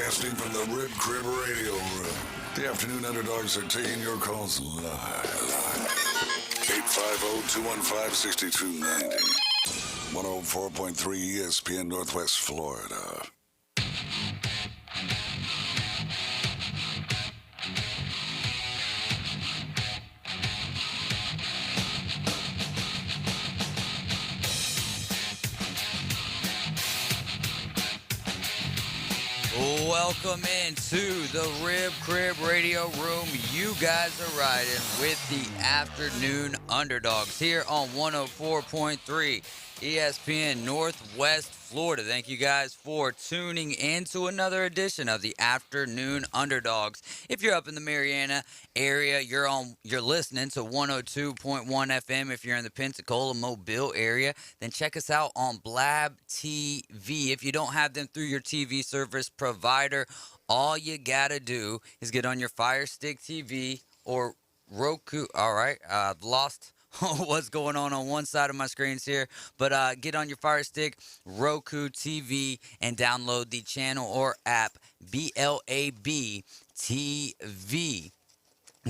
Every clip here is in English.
Broadcasting from the Rib Crib Radio Room. The Afternoon Underdogs are taking your calls live. 850-215-6290. 104.3 ESPN Northwest Florida. Welcome into the Rib Crib Radio Room. You guys are riding with the Afternoon Underdogs here on 104.3 ESPN Northwest Florida. Thank you guys for tuning in to another edition of the Afternoon Underdogs. If you're up in the Mariana area, you're listening to 102.1 FM. If you're in the Pensacola, Mobile area, then check us out on Blab TV. If you don't have them through your TV service provider, all you gotta do is get on your Fire Stick TV or Roku. All right, I've lost what's going on one side of my screens here, but get on your Fire Stick, Roku TV, and download the channel or app BLAB TV.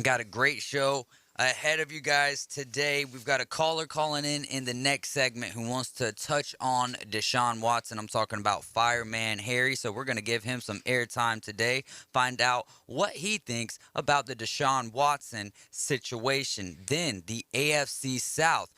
Got a great show ahead of you guys today. We've got a caller calling in the next segment who wants to touch on Deshaun Watson. I'm talking about Fireman Harry, so we're going to give him some airtime today, find out what he thinks about the Deshaun Watson situation. Then the AFC South.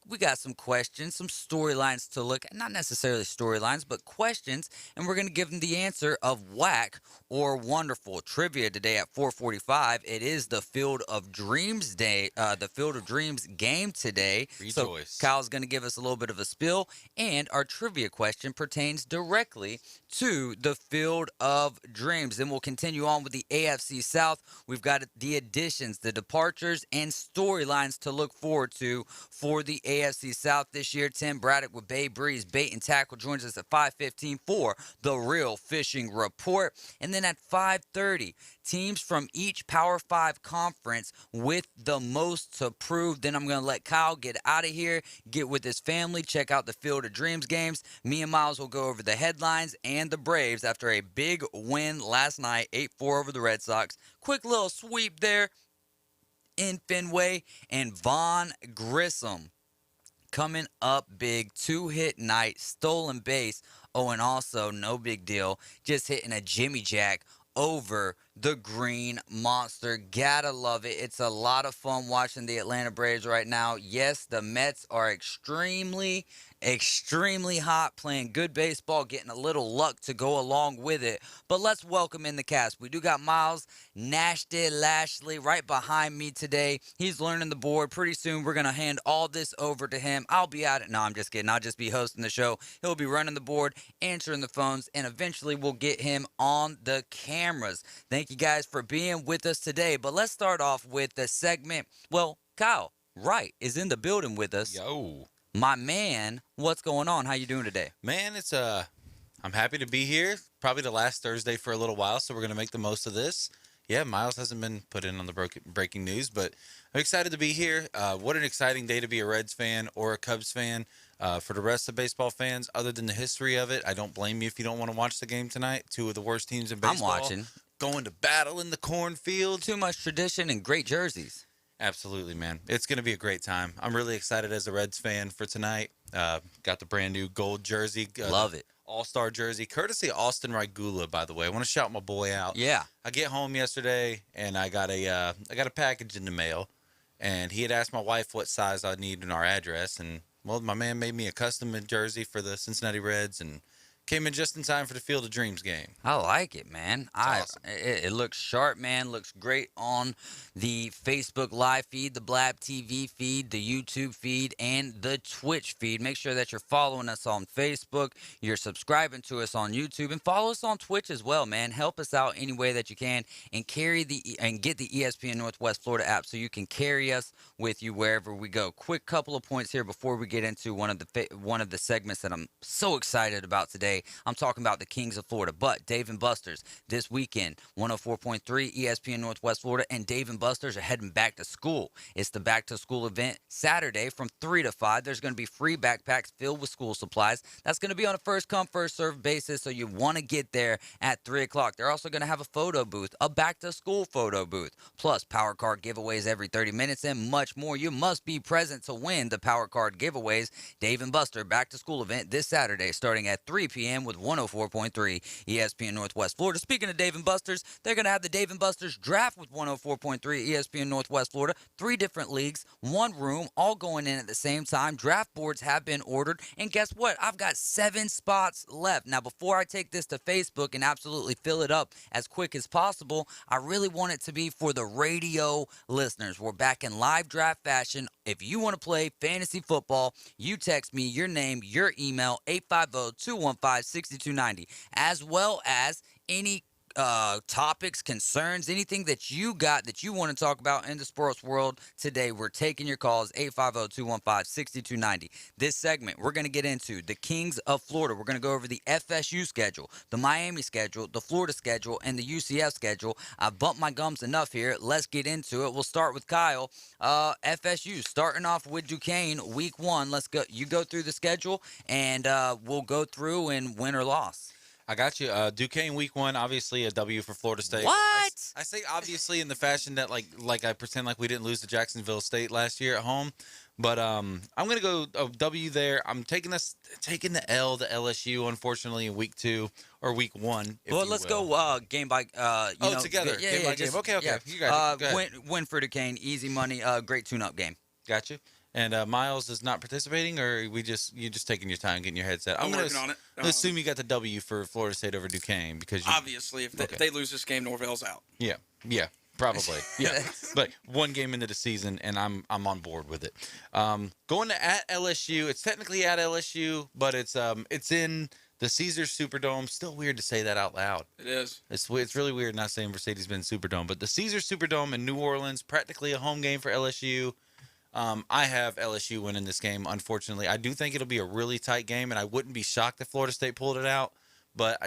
We got some questions, some storylines to look at. Not necessarily storylines, but questions, and we're going to give them the answer of whack or wonderful. Trivia today at 4:45. It is the Field of Dreams day, the Field of Dreams game today. Rejoice. So Kyle's going to give us a little bit of a spill, and our trivia question pertains directly to the Field of Dreams. Then we'll continue on with the AFC South. We've got the additions, the departures, and storylines to look forward to for the AFC South this year. Tim Braddock with Bay Breeze Bait and Tackle joins us at 5:15 for the Real Fishing Report. And then at 5:30, teams from each Power 5 conference with the most to prove. Then I'm going to let Kyle get out of here, get with his family, check out the Field of Dreams games. Me and Miles will go over the headlines and the Braves after a big win last night, 8-4 over the Red Sox. Quick little sweep there in Fenway, and Vaughn Grissom coming up big, 2-hit night, stolen base. Oh, and also, no big deal, just hitting a Jimmy Jack over the Green Monster. Gotta love it. It's a lot of fun watching the Atlanta Braves right now. Yes, the Mets are extremely hot, playing good baseball, getting a little luck to go along with it. But let's welcome in the cast. We do got Miles Lashley right behind me today. He's learning the board. Pretty soon we're going to hand all this over to him. I'll be at it. No, I'm just kidding. I'll just be hosting the show. He'll be running the board, answering the phones, and eventually we'll get him on the cameras. Thank you guys for being with us today. But let's start off with the segment. Well, Kyle Wright is in the building with us. Yo. My man, what's going on? How you doing today? Man, I'm happy to be here. Probably the last Thursday for a little while, so we're going to make the most of this. Yeah, Miles hasn't been put in on the breaking news, but I'm excited to be here. What an exciting day to be a Reds fan or a Cubs fan. For the rest of baseball fans, other than the history of it, I don't blame you if you don't want to watch the game tonight. Two of the worst teams in baseball. I'm watching. Going to battle in the cornfield. Too much tradition and great jerseys. Absolutely, man. It's going to be a great time. I'm really excited as a Reds fan for tonight. Got the brand new gold jersey. Love it. All-Star jersey, courtesy Austin Rigula, by the way. I want to shout my boy out. Yeah. I get home yesterday, and I got a package in the mail, and he had asked my wife what size I need in our address, and, well, my man made me a custom jersey for the Cincinnati Reds, and came in just in time for the Field of Dreams game. I like it, man. Awesome. It looks sharp, man. Looks great on the Facebook Live feed, the Blab TV feed, the YouTube feed, and the Twitch feed. Make sure that you're following us on Facebook, you're subscribing to us on YouTube, and follow us on Twitch as well, man. Help us out any way that you can, and get the ESPN Northwest Florida app so you can carry us with you wherever we go. Quick couple of points here before we get into one of the segments that I'm so excited about today. Saturday. I'm talking about the Kings of Florida. But Dave and Buster's this weekend, 104.3 ESPN Northwest Florida, and Dave and Buster's are heading back to school. It's the back to school event Saturday from 3 to 5. There's going to be free backpacks filled with school supplies. That's going to be on a first come, first served basis, so you want to get there at 3 o'clock. They're also going to have a photo booth, a back to school photo booth, plus power card giveaways every 30 minutes and much more. You must be present to win the power card giveaways. Dave and Buster back to school event this Saturday starting at 3 p.m. with 104.3 ESPN Northwest Florida. Speaking of Dave and Buster's, they're going to have the Dave and Buster's draft with 104.3 ESPN Northwest Florida. 3 different leagues, 1 room, all going in at the same time. Draft boards have been ordered. And guess what? I've got 7 spots left. Now, before I take this to Facebook and absolutely fill it up as quick as possible, I really want it to be for the radio listeners. We're back in live draft fashion. If you want to play fantasy football, you text me your name, your email, 850-215-6290, as well as any topics, concerns, anything that you got that you want to talk about in the sports world today. We're taking your calls, 850-215-6290. This segment, we're going to get into the Kings of Florida. We're going to go over the FSU schedule, the Miami schedule, the Florida schedule, and the UCF schedule. I've bumped my gums enough here. Let's get into it. We'll start with Kyle. FSU, starting off with Duquesne, week 1. Let's go. You go through the schedule, and we'll go through and win or loss. I got you. Duquesne week 1, obviously a W for Florida State. What? I say obviously in the fashion that like I pretend like we didn't lose to Jacksonville State last year at home, but I'm gonna go a W there. I'm taking the L to LSU unfortunately in week 2 or week 1. Well, let's go game by together. Yeah, Game by just, game. Okay. Yeah. You got it. Go ahead. Win for Duquesne, easy money. Great tune-up game. Got you. And Miles is not participating, or you just taking your time getting your headset? I'm working on it. Assume you got the W for Florida State over Duquesne because obviously if they lose this game, Norvell's out. Yeah, probably. Yeah, but 1 game into the season, and I'm on board with it. Going to at LSU. It's technically at LSU, but it's in the Caesars Superdome. Still weird to say that out loud. It is. It's really weird not saying Mercedes-Benz Superdome, but the Caesars Superdome in New Orleans, practically a home game for LSU. I have LSU winning this game, unfortunately. I do think it'll be a really tight game, and I wouldn't be shocked if Florida State pulled it out. But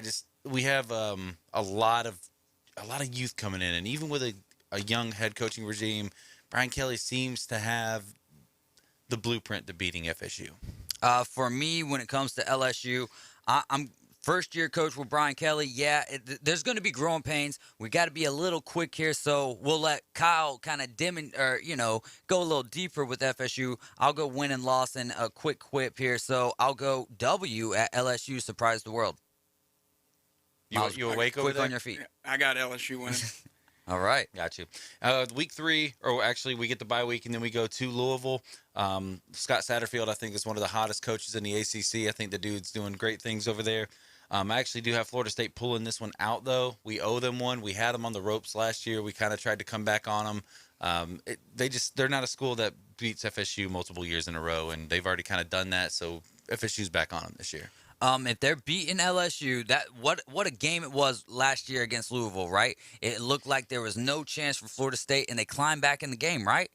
we have a lot of youth coming in, and even with a young head coaching regime, Brian Kelly seems to have the blueprint to beating FSU. For me, when it comes to LSU, I'm first-year coach with Brian Kelly. Yeah, there's going to be growing pains. We got to be a little quick here, so we'll let Kyle kind of go a little deeper with FSU. I'll go win and loss and a quick whip here, so I'll go W at LSU. Surprise the world. You awake over quick there? on your feet. I got LSU winning. All right. Got you. Week 3, or actually we get the bye week, and then we go to Louisville. Scott Satterfield, I think, is one of the hottest coaches in the ACC. I think the dude's doing great things over there. I actually do have Florida State pulling this one out, though. We owe them one. We had them on the ropes last year. We kind of tried to come back on them. They're not a school that beats FSU multiple years in a row, and they've already kind of done that, so FSU's back on them this year. If they're beating LSU, what a game it was last year against Louisville, right? It looked like there was no chance for Florida State, and they climbed back in the game, right?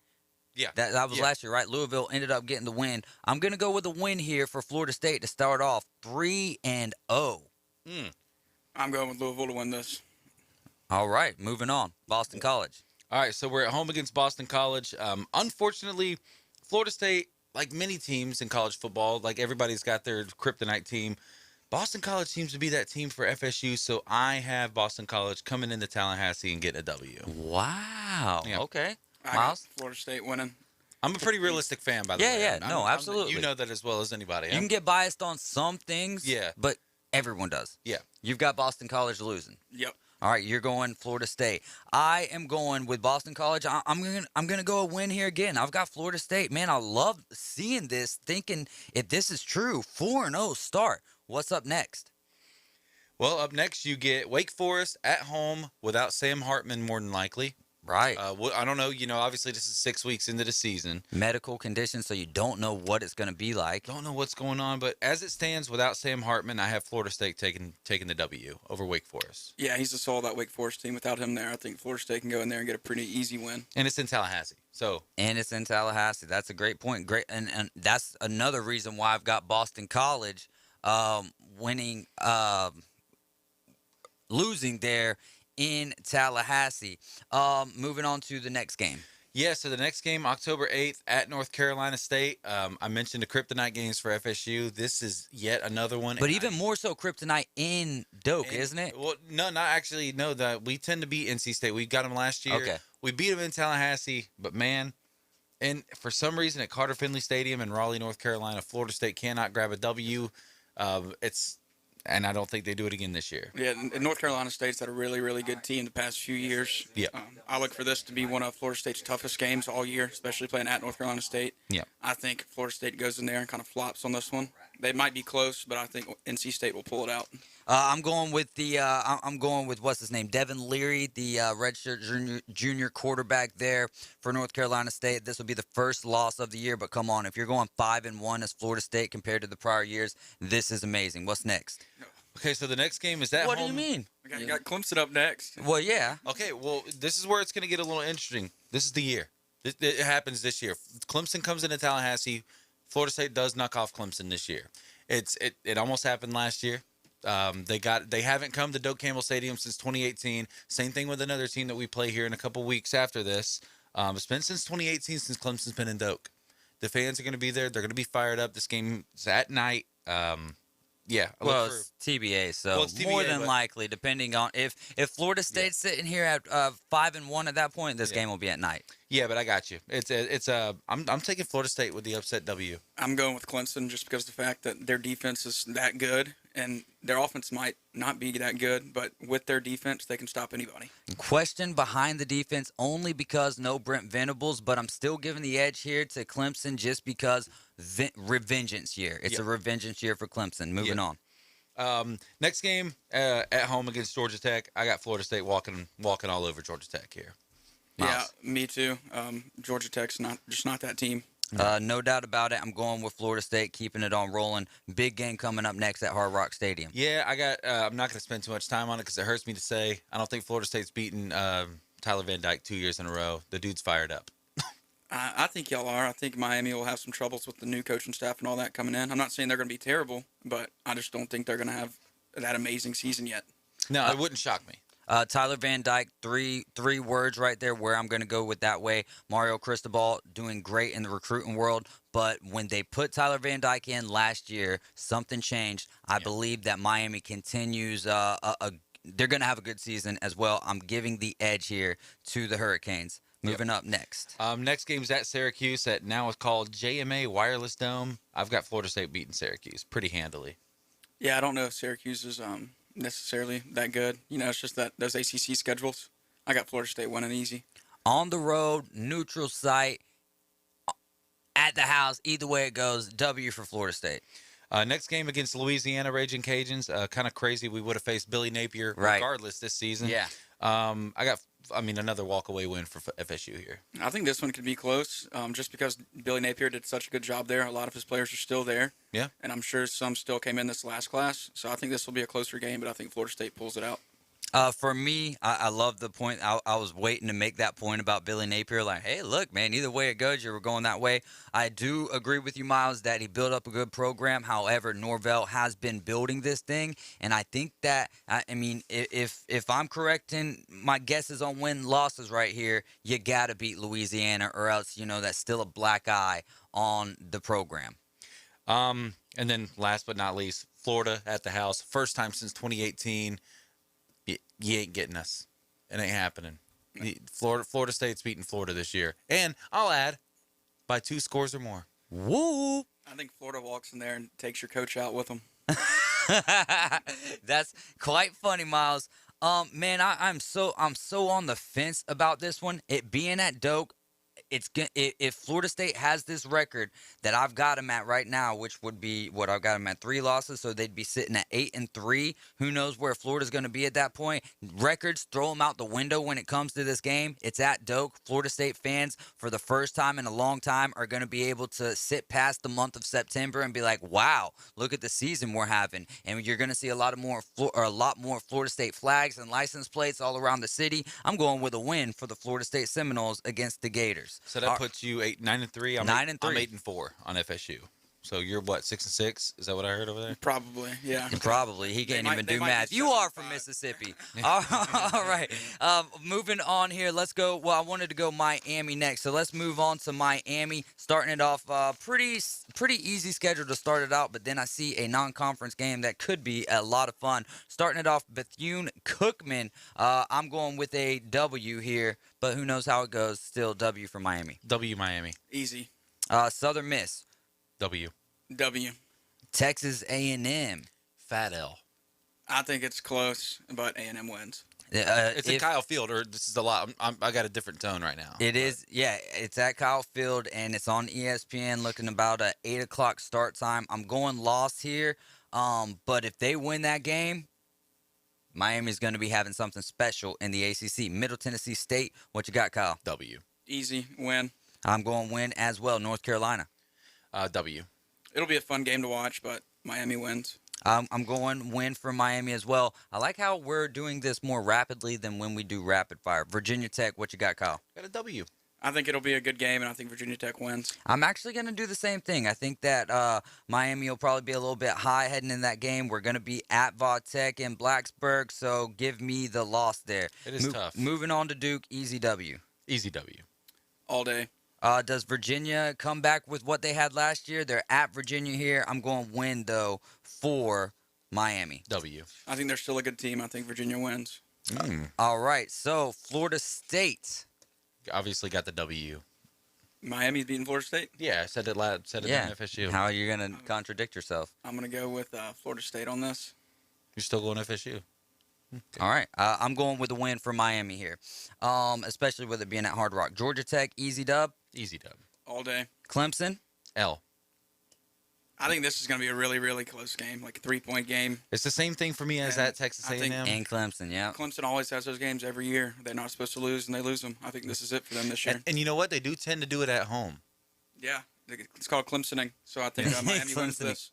Yeah. That was last year, right? Louisville ended up getting the win. I'm going to go with a win here for Florida State to start off 3-0. I'm going with Louisville to win this. All right, moving on. Boston College. All right, so we're at home against Boston College. Unfortunately, Florida State, like many teams in college football, like everybody's got their kryptonite team. Boston College seems to be that team for FSU, so I have Boston College coming into Tallahassee and getting a W. Wow. Yeah. Okay. I Miles? got Florida State winning. I'm a pretty realistic fan, by the way. Yeah, no, absolutely. You know that as well as anybody. You can get biased on some things, Yeah. but everyone does. Yeah. You've got Boston College losing. Yep. All right, you're going Florida State. I am going with Boston College. I'm gonna go a win here again. I've got Florida State. Man, I love seeing this. Thinking if this is true, 4-0 start. What's up next? Well, up next you get Wake Forest at home without Sam Hartman, more than likely. Right. I don't know. Obviously this is 6 weeks into the season. Medical condition, so you don't know what it's going to be like. Don't know what's going on, but as it stands, without Sam Hartman, I have Florida State taking the W over Wake Forest. Yeah, he's the soul of that Wake Forest team. Without him there, I think Florida State can go in there and get a pretty easy win. And it's in Tallahassee. And it's in Tallahassee. That's a great point. Great, and that's another reason why I've got Boston College winning, losing there in Tallahassee. Moving on to the next game. Yeah, so the next game, October 8th at North Carolina State. I mentioned the Kryptonite games for FSU. This is yet another one. But even more so Kryptonite in Doak, isn't it? Well, no, not actually. No, that we tend to beat NC State. We got them last year. Okay. We beat them in Tallahassee, but man, and for some reason at Carter Finley Stadium in Raleigh, North Carolina, Florida State cannot grab a W. And I don't think they do it again this year. Yeah, and North Carolina State's had a really, really good team the past few years. Yeah. I look for this to be one of Florida State's toughest games all year, especially playing at North Carolina State. Yeah. I think Florida State goes in there and kind of flops on this one. They might be close, but I think NC State will pull it out. I'm going with I'm going with what's his name, Devin Leary, the redshirt junior quarterback there for North Carolina State. This will be the first loss of the year, but come on, if you're going 5-1 as Florida State compared to the prior years, this is amazing. What's next? Okay, so the next game is at What home. do you mean? You got Clemson up next. Well, yeah. Okay, well, this is where it's going to get a little interesting. This is the year. It happens this year. Clemson comes into Tallahassee. Florida State does knock off Clemson this year. It almost happened last year. They haven't come to Doak Campbell Stadium since 2018. Same thing with another team that we play here in a couple weeks after this. It's been since 2018 since Clemson's been in Doak. The fans are going to be there. They're going to be fired up. This game is at night. Yeah. Well, it's TBA, so it's TBA, more than but- likely, depending on if Florida State's sitting here at 5-1 at that point, this game will be at night. Yeah, but I got you. I'm taking Florida State with the upset W. I'm going with Clemson just because of the fact that their defense is that good, and their offense might not be that good, but with their defense, they can stop anybody. Question behind the defense only because no Brent Venables, but I'm still giving the edge here to Clemson just because revengeance year. It's a revengeance year for Clemson. Moving on. Next game at home against Georgia Tech. I got Florida State walking all over Georgia Tech here. Miles. Yeah, me too. Georgia Tech's not that team. No doubt about it. I'm going with Florida State, keeping it on rolling. Big game coming up next at Hard Rock Stadium. Yeah, I'm not going to spend too much time on it because it hurts me to say. I don't think Florida State's beaten Tyler Van Dyke 2 years in a row. The dude's fired up. I think y'all are. I think Miami will have some troubles with the new coaching staff and all that coming in. I'm not saying they're going to be terrible, but I just don't think they're going to have that amazing season yet. No, it wouldn't shock me. Tyler Van Dyke, three words right there where I'm going to go with that way. Mario Cristobal doing great in the recruiting world, but when they put Tyler Van Dyke in last year, something changed. I believe that Miami continues they're going to have a good season as well. I'm giving the edge here to the Hurricanes. Moving up next. Next game's at Syracuse at now it's called JMA Wireless Dome. I've got Florida State beating Syracuse pretty handily. Yeah, I don't know if Syracuse is necessarily that good. You know, it's just that those ACC schedules. I got Florida State winning easy. On the road, neutral site, at the house, either way it goes, W for Florida State. Next game against Louisiana Raging Cajuns. Kind of crazy. We would have faced Billy Napier regardless this season. Yeah. Another walk-away win for FSU here. I think this one could be close, just because Billy Napier did such a good job there. A lot of his players are still there. Yeah. And I'm sure some still came in this last class. So I think this will be a closer game, but I think Florida State pulls it out. For me, I love the point. I was waiting to make that point about Billy Napier. Like, hey, look, man, either way it goes, you were going that way. I do agree with you, Miles, that he built up a good program. However, Norvell has been building this thing, and I think that, if I'm correct in my guesses on win losses right here, you got to beat Louisiana, or else, that's still a black eye on the program. And then last but not least, Florida at the house. First time since 2018. You ain't getting us. It ain't happening. Florida State's beating Florida this year. And I'll add, by 2 scores or more. Woo! I think Florida walks in there and takes your coach out with them. That's quite funny, Miles. Man, I'm so on the fence about this one. It being at Doak, if Florida State has this record that I've got them at right now, which would be I've got them at 3 losses, so they'd be sitting at 8-3. Who knows where Florida's going to be at that point? Records, throw them out the window when it comes to this game. It's at Doak. Florida State fans, for the first time in a long time, are going to be able to sit past the month of September and be like, "Wow, look at the season we're having." And you're going to see a lot more Florida State flags and license plates all around the city. I'm going with a win for the Florida State Seminoles against the Gators. So that puts you 9-3. I'm 9-3. I'm 8-4 on FSU. So you're what, 6-6? Is that what I heard over there? Probably, yeah. Probably. He can't even they do might be math. You are 7-5. from Mississippi. All right. Moving on here. Let's go. Well, I wanted to go Miami next. So let's move on to Miami. Starting it off pretty easy schedule to start it out. But then I see a non-conference game that could be a lot of fun. Starting it off, Bethune-Cookman. I'm going with a W here. But who knows how it goes. Still W for Miami. W Miami. Easy. Southern Miss. W. W. Texas A&M. Fat L. I think it's close, but A&M wins. It's at Kyle Field, or this is a lot. I got a different tone right now. It is, yeah. It's at Kyle Field, and it's on ESPN. Looking about a 8 o'clock start time. I'm going lost here, but if they win that game, Miami's going to be having something special in the ACC. Middle Tennessee State. What you got, Kyle? W. Easy. Win. I'm going win as well. North Carolina. W. It'll be a fun game to watch, but Miami wins. I'm going win for Miami as well. I like how we're doing this more rapidly than when we do rapid fire. Virginia Tech. What you got, Kyle? Got a W. I think it'll be a good game, and I think Virginia Tech wins. I'm actually going to do the same thing. I think that Miami will probably be a little bit high heading in that game. We're going to be at Va Tech in Blacksburg, so give me the loss there. It is tough. Moving on to Duke, easy W. Easy W. All day. Does Virginia come back with what they had last year? They're at Virginia here. I'm going win, though, for Miami. W. I think they're still a good team. I think Virginia wins. All right, so Florida State. Obviously got the W. Miami's beating Florida State. Yeah, I said it loud. Said it Yeah. on FSU. How are you going to contradict yourself? I'm going to go with Florida State on this. You're still going FSU. All right. I'm going with a win for Miami here, especially with it being at Hard Rock. Georgia Tech, easy dub. Easy dub. All day. Clemson. L. I think this is going to be a really, really close game, like a 3-point game. It's the same thing for me as And at Texas I think- A&M. And Clemson, yeah. Clemson always has those games every year. They're not supposed to lose, and they lose them. I think this is it for them this year. And you know what? They do tend to do it at home. Yeah, it's called Clemsoning. So I think Miami wins Clemsoning. this.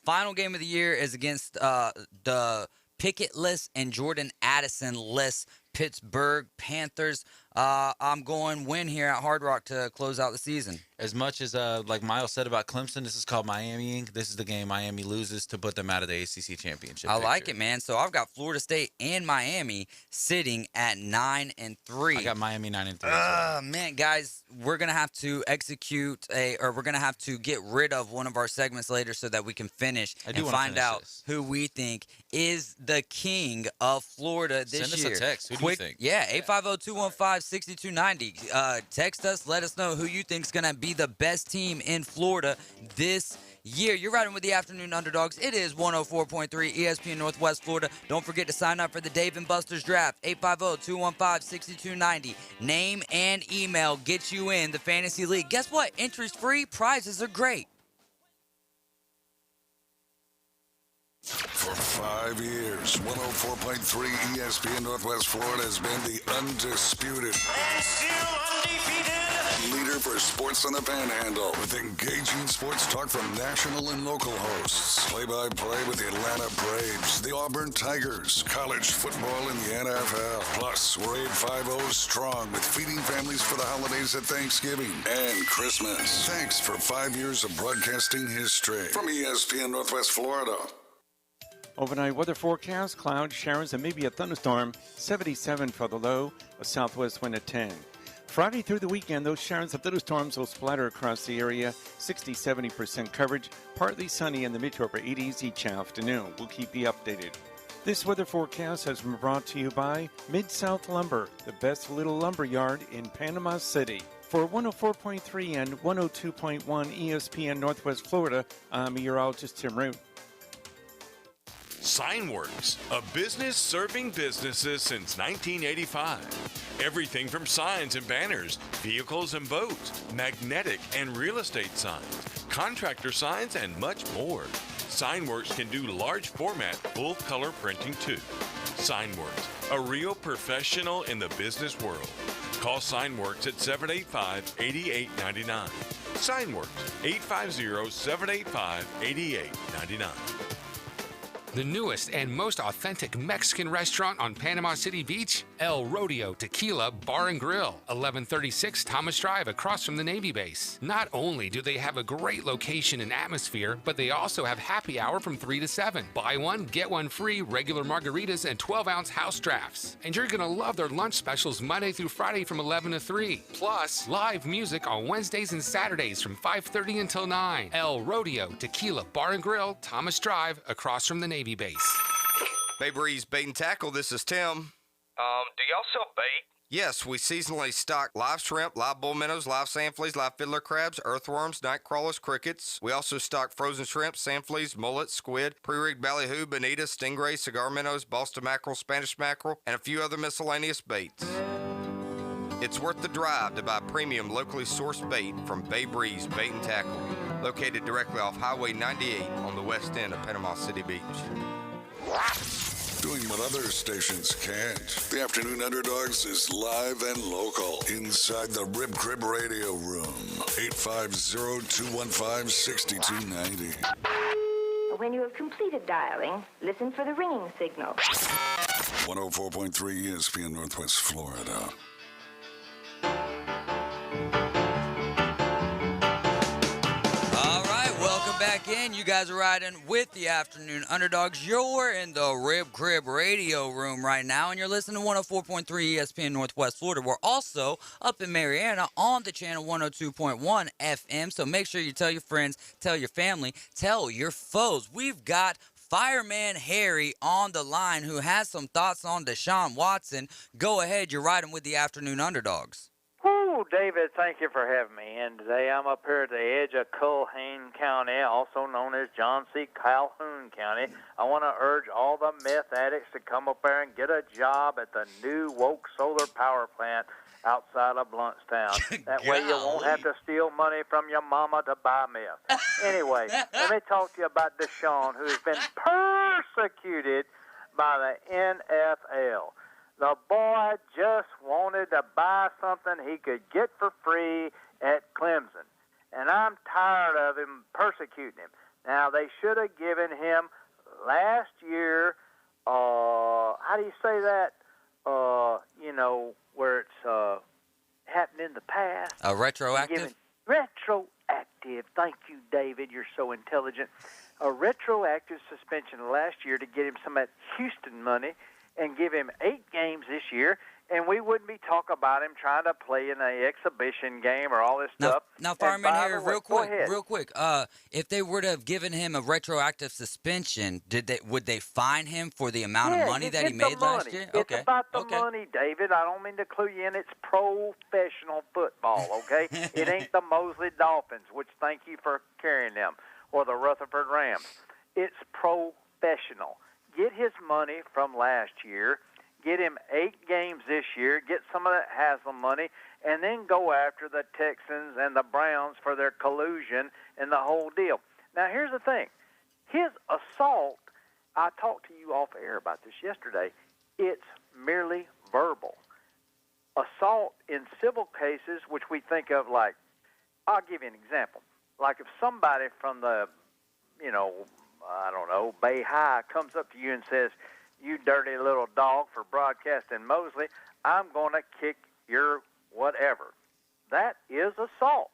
Final game of the year is against the Pickett-less and Jordan Addison-less Pittsburgh Panthers. I'm going win here at Hard Rock to close out the season. As much as like Miles said about Clemson, this is called Miamiing. This is the game Miami loses to put them out of the ACC championship. I like picture. it, man. So I've got Florida State and Miami sitting at 9-3. I got Miami 9-3. Man, guys, we're gonna have to we're gonna have to get rid of one of our segments later so that we can finish I do and wanna find finish out this. who we think is the king of Florida this Send us year. a text. Who do you think? Yeah, 850-215-6290. Text us. Let us know who you think is gonna be the best team in Florida this year. You're riding with the Afternoon Underdogs. It is 104.3 ESPN Northwest Florida. Don't forget to sign up for the Dave and Buster's Draft. 850-215-6290. Name and email gets you in the Fantasy League. Guess what? Entries free. Prizes are great. For 5 years, 104.3 ESPN Northwest Florida has been the undisputed And still undefeated. leader for sports on the Panhandle, with engaging sports talk from national and local hosts. Play-by-play with the Atlanta Braves, the Auburn Tigers, college football, and the NFL. Plus, we're 850 strong with feeding families for the holidays at Thanksgiving and Christmas. Thanks for 5 years of broadcasting history from ESPN Northwest Florida. Overnight weather forecast, clouds, showers, and maybe a thunderstorm. 77 for the low, a southwest wind at 10. Friday through the weekend, those showers and thunderstorms will splatter across the area. 60-70% coverage, partly sunny in the mid to upper 80s each afternoon. We'll keep you updated. This weather forecast has been brought to you by Mid-South Lumber, the best little lumber yard in Panama City. For 104.3 and 102.1 ESPN Northwest Florida, I'm meteorologist Tim Root. Signworks, a business serving businesses since 1985. Everything from signs and banners, vehicles and boats, magnetic and real estate signs, contractor signs, and much more. Signworks can do large format, full color printing too. Signworks, a real professional in the business world. Call Signworks at 785-8899. Signworks, 850-785-8899. The newest and most authentic Mexican restaurant on Panama City Beach, El Rodeo Tequila Bar and Grill, 1136 Thomas Drive across from the Navy base. Not only do they have a great location and atmosphere, but they also have happy hour from 3 to 7. Buy one, get one free, regular margaritas and 12-ounce house drafts. And you're going to love their lunch specials Monday through Friday from 11 to 3. Plus, live music on Wednesdays and Saturdays from 5:30 until 9. El Rodeo Tequila Bar and Grill, Thomas Drive, across from the Navy base. Bay Breeze Bait and Tackle, this is Tim. Do y'all sell bait? Yes, we seasonally stock live shrimp, live bull minnows, live sand fleas, live fiddler crabs, earthworms, night crawlers, crickets. We also stock frozen shrimp, sand fleas, mullets, squid, pre-rigged ballyhoo, bonita, stingray, cigar minnows, Boston mackerel, Spanish mackerel, and a few other miscellaneous baits. It's worth the drive to buy premium locally sourced bait from Bay Breeze Bait and Tackle, located directly off Highway 98 on the west end of Panama City Beach. Doing what other stations can't. The Afternoon Underdogs is live and local inside the Rib Crib Radio Room. 850-215-6290. When you have completed dialing, listen for the ringing signal. 104.3 ESPN Northwest Florida. Back in. You guys are riding with the Afternoon Underdogs. You're in the Rib Crib Radio Room right now, and you're listening to 104.3 ESPN Northwest Florida. We're also up in Mariana on the channel 102.1 FM, so make sure you tell your friends, tell your family, tell your foes. We've got Fireman Harry on the line who has some thoughts on Deshaun Watson. Go ahead. You're riding with the Afternoon Underdogs. Woo, David, thank you for having me. And today I'm up here at the edge of Culhane County, also known as John C. Calhoun County. I want to urge all the meth addicts to come up there and get a job at the new woke solar power plant outside of Bluntstown. That way you won't have to steal money from your mama to buy meth. Anyway, let me talk to you about Deshaun, who has been persecuted by the NFL. The boy just wanted to buy something he could get for free at Clemson. And I'm tired of him persecuting him. Now, they should have given him last year, how do you say that? Where it's happened in the past. Retroactive? Retroactive. Thank you, David. You're so intelligent. A retroactive suspension last year to get him some of that Houston money and give him 8 games this year, and we wouldn't be talking about him trying to play in an exhibition game or all this stuff. Now, Fireman here, real quick. If they were to have given him a retroactive suspension, would they fine him for the amount of money that he made last year? It's about the money, David. I don't mean to clue you in. It's professional football, okay? It ain't the Mosley Dolphins, which thank you for carrying them, or the Rutherford Rams. It's professional. Get his money from last year, get him 8 games this year, get some of that Haslam money, and then go after the Texans and the Browns for their collusion and the whole deal. Now, here's the thing. His assault, I talked to you off air about this yesterday, it's merely verbal. Assault in civil cases, which we think of like, I'll give you an example. Like if somebody from the, I don't know, Bay High comes up to you and says, "You dirty little dog for broadcasting Mosley, I'm going to kick your whatever." That is assault.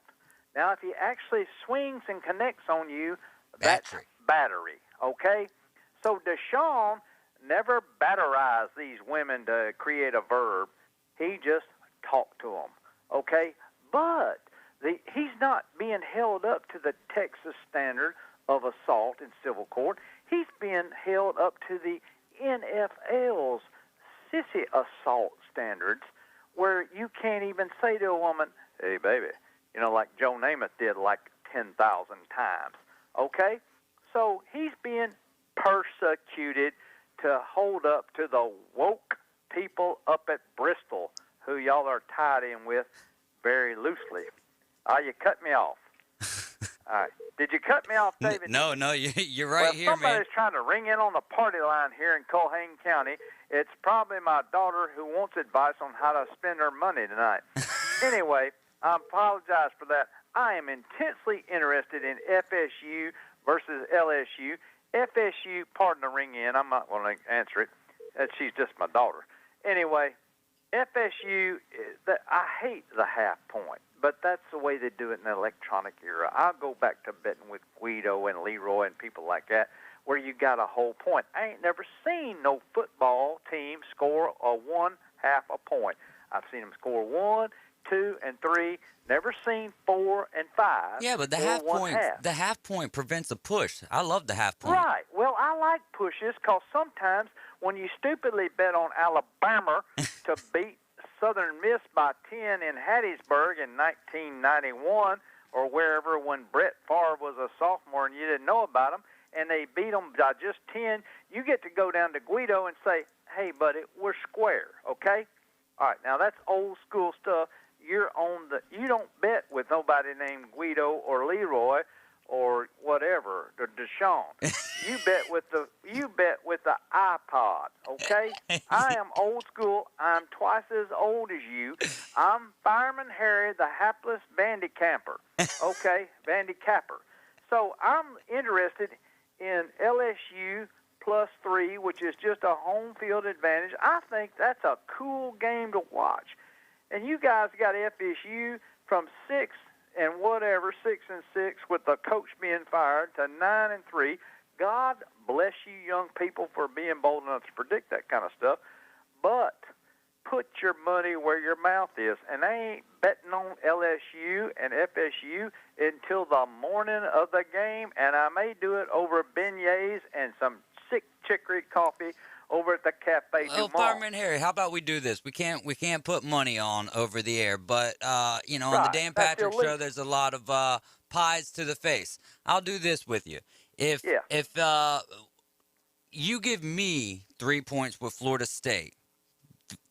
Now, if he actually swings and connects on you, that's battery, okay? So Deshaun never batterized these women to create a verb. He just talked to them, okay? But he's not being held up to the Texas standard of assault in civil court. He's being held up to the NFL's sissy assault standards, where you can't even say to a woman, "Hey, baby," like Joe Namath did like 10,000 times, okay? So he's being persecuted to hold up to the woke people up at Bristol, who y'all are tied in with very loosely. You cut me off. All right. Did you cut me off, David? No, you're right here, man. Somebody's trying to ring in on the party line here in Culhane County. It's probably my daughter who wants advice on how to spend her money tonight. Anyway, I apologize for that. I am intensely interested in FSU versus LSU, FSU, pardon the ring in, I'm not going to answer it. She's just my daughter. Anyway, FSU, I hate the half point, but that's the way they do it in the electronic era. I'll go back to betting with Guido and Leroy and people like that, where you got a whole point. I ain't never seen no football team score a 1/2 a point. I've seen them score 1, 2, and 3. Never seen 4 and 5. Yeah, but the half point prevents a push. I love the half point. Right. Well, I like pushes because sometimes when you stupidly bet on Alabama to beat Southern Miss by 10 in Hattiesburg in 1991 or wherever when Brett Favre was a sophomore and you didn't know about him, and they beat them by just 10, you get to go down to Guido and say, hey, buddy, we're square, okay? All right, now that's old school stuff. You don't bet with nobody named Guido or Leroy or whatever, or Deshaun. You bet with the iPod, okay? I am old school. I'm twice as old as you. I'm Fireman Harry, the hapless bandy camper, okay? Bandy capper. So I'm interested in LSU +3, which is just a home field advantage. I think that's a cool game to watch. And you guys got FSU from 6 and 6 with the coach being fired to 9 and 3. God bless you young people for being bold enough to predict that kind of stuff. But put your money where your mouth is. And I ain't betting on LSU and FSU until the morning of the game. And I may do it over beignets and some sick chicory coffee over at the cafe tomorrow. Fireman Harry, how about we do this? We can't put money on over the air, but on the Dan Patrick Show, there's a lot of pies to the face. I'll do this with you. If you give me 3 points with Florida State,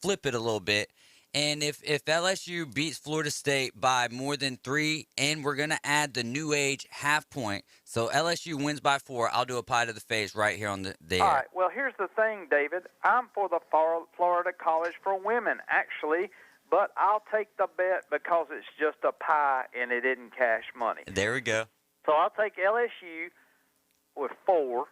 flip it a little bit. And if LSU beats Florida State by more than 3, and we're going to add the new age half point, so LSU wins by 4, I'll do a pie to the face right here on the air. All right. Well, here's the thing, David. I'm for the Florida College for Women, actually, but I'll take the bet because it's just a pie and it isn't cash money. There we go. So I'll take LSU with 4.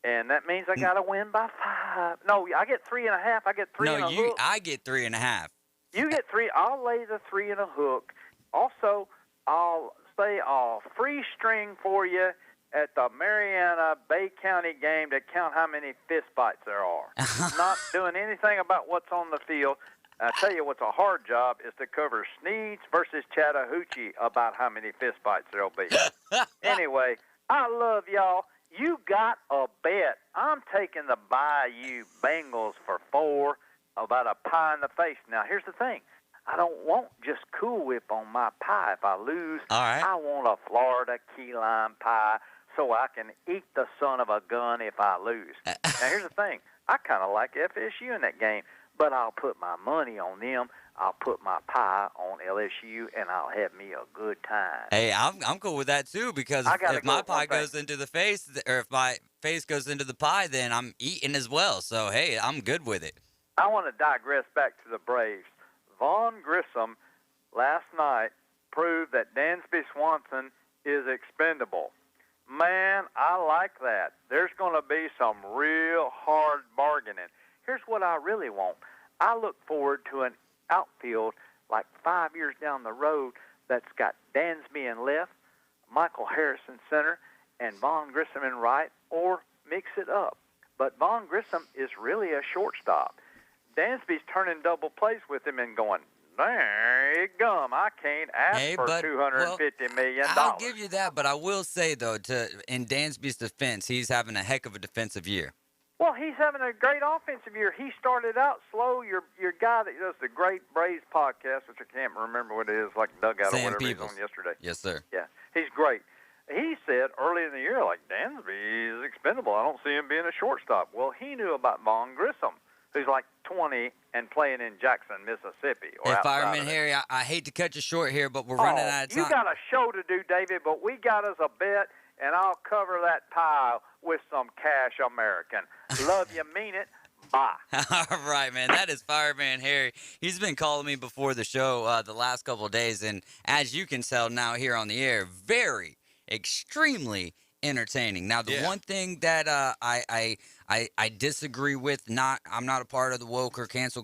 And that means I got to win by 5. No, I get 3.5. I get 3 and a hook. I get 3.5. You get 3. I'll lay the 3 and a hook. Also, I'll say a free string for you at the Mariana Bay County game to count how many fist fights there are. Not doing anything about what's on the field. I tell you what's a hard job is to cover Sneads versus Chattahoochee about how many fist fights there'll be. Anyway, I love y'all. You got a bet. I'm taking the Bayou Bengals for 4, about a pie in the face. Now, here's the thing. I don't want just Cool Whip on my pie if I lose. All right. I want a Florida key lime pie so I can eat the son of a gun if I lose. Now, here's the thing. I kind of like FSU in that game, but I'll put my money on them. I'll put my pie on LSU, and I'll have me a good time. Hey, I'm cool with that, too, because if my pie goes into the face, or if my face goes into the pie, then I'm eating as well. So, hey, I'm good with it. I want to digress back to the Braves. Vaughn Grissom last night proved that Dansby Swanson is expendable. Man, I like that. There's going to be some real hard bargaining. Here's what I really want. I look forward to an outfield like 5 years down the road that's got Dansby in left, Michael Harris in center, and Vaughn Grissom in right, or mix it up. But Vaughn Grissom is really a shortstop. Dansby's turning double plays with him and going, there you gum. I can't ask for $250 million. I'll give you that, but I will say, though, in Dansby's defense, he's having a heck of a defensive year. Well, he's having a great offensive year. He started out slow. Your guy that does the Great Braves podcast, which I can't remember what it is, like Dugout or whatever he was on yesterday. Yes, sir. Yeah, he's great. He said early in the year, like, Dansby is expendable. I don't see him being a shortstop. Well, he knew about Vaughn Grissom, who's like 20 and playing in Jackson, Mississippi. Or Fireman Harry, I hate to cut you short here, but we're running out of time. You got a show to do, David, but we got us a bet, and I'll cover that pie with some cash American. Love you, mean it. Bye. All right, man. That is Fireman Harry. He's been calling me before the show the last couple of days, and as you can tell now here on the air, extremely entertaining. Now, the Yeah. one thing that I disagree with, I'm not a part of the woke or cancel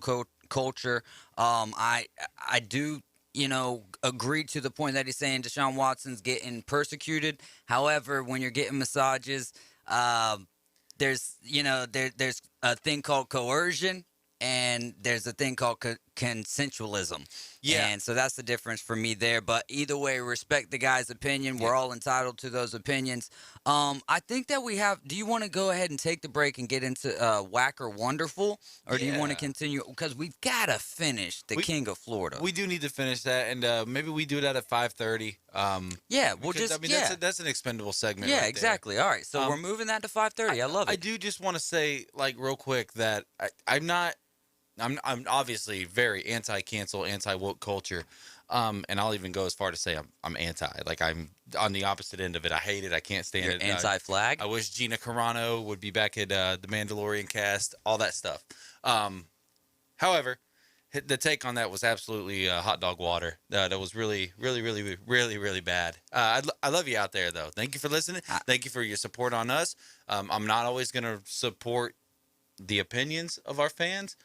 culture. I do, agree to the point that he's saying Deshaun Watson's getting persecuted. However, when you're getting massages, there's there's a thing called coercion, and there's a thing called consensualism. Yeah. And so that's the difference for me there. But either way, respect the guy's opinion. We're all entitled to those opinions. I think that we have. Do you want to go ahead and take the break and get into Whack or Wonderful? Or do you want to continue? Because we've got to finish the King of Florida. We do need to finish that, and maybe we do that at 5:30. Yeah, we'll because, just. I mean, that's an expendable segment. Yeah, right exactly. There. All right, so we're moving that to 5:30. I love it. I do just want to say, like, real quick that I'm obviously very anti-cancel, anti-woke culture, and I'll even go as far to say I'm anti. Like, I'm on the opposite end of it. I hate it. I can't stand You're it. Anti-flag. I wish Gina Carano would be back at the Mandalorian cast. All that stuff. However, the take on that was absolutely hot dog water. That was really, really, really, really, really bad. I love you out there, though. Thank you for listening. Thank you for your support on us. I'm not always going to support the opinions of our fans.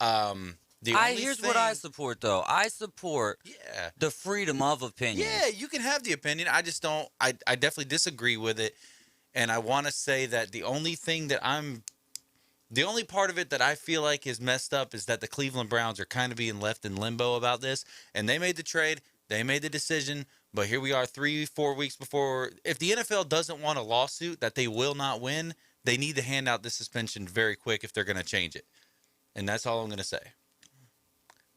Here's what I support, though. I support the freedom of opinion. Yeah, you can have the opinion. I just don't. I definitely disagree with it, and I want to say that the only part of it that I feel like is messed up is that the Cleveland Browns are kind of being left in limbo about this, and they made the trade, they made the decision, but here we are 3-4 weeks before. If the NFL doesn't want a lawsuit that they will not win, they need to hand out the suspension very quick if they're going to change it. And that's all I'm going to say.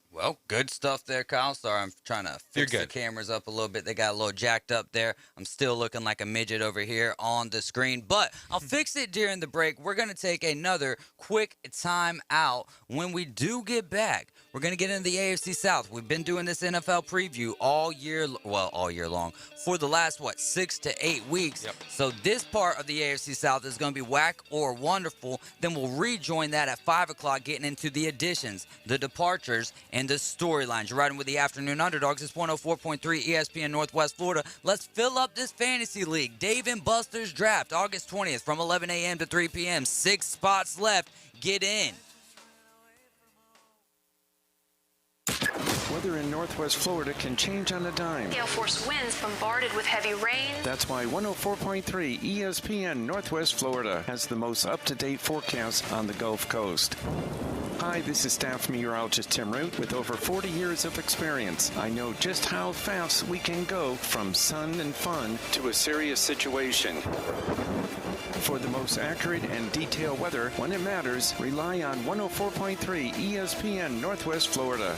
Well, good stuff there, Kyle. Sorry, I'm trying to fix the cameras up a little bit. They got a little jacked up there. I'm still looking like a midget over here on the screen, but I'll fix it during the break. We're going to take another quick time out. When we do get back, we're going to get into the AFC South. We've been doing this NFL preview all year long for the last, 6 to 8 weeks. Yep. So this part of the AFC South is going to be Whack or Wonderful. Then we'll rejoin that at 5 o'clock, getting into the additions, the departures, and the storylines. You're riding with the Afternoon Underdogs. It's 104.3 ESPN Northwest Florida. Let's fill up this fantasy league. Dave and Buster's Draft, August 20th from 11 a.m. to 3 p.m. 6 spots left. Get in. Weather in Northwest Florida can change on a dime. Gale force winds bombarded with heavy rain. That's why 104.3 ESPN Northwest Florida has the most up-to-date forecast on the Gulf Coast. Hi, this is staff meteorologist Tim Root with over 40 years of experience. I know just how fast we can go from sun and fun to a serious situation. For the most accurate and detailed weather when it matters, rely on 104.3 ESPN Northwest Florida.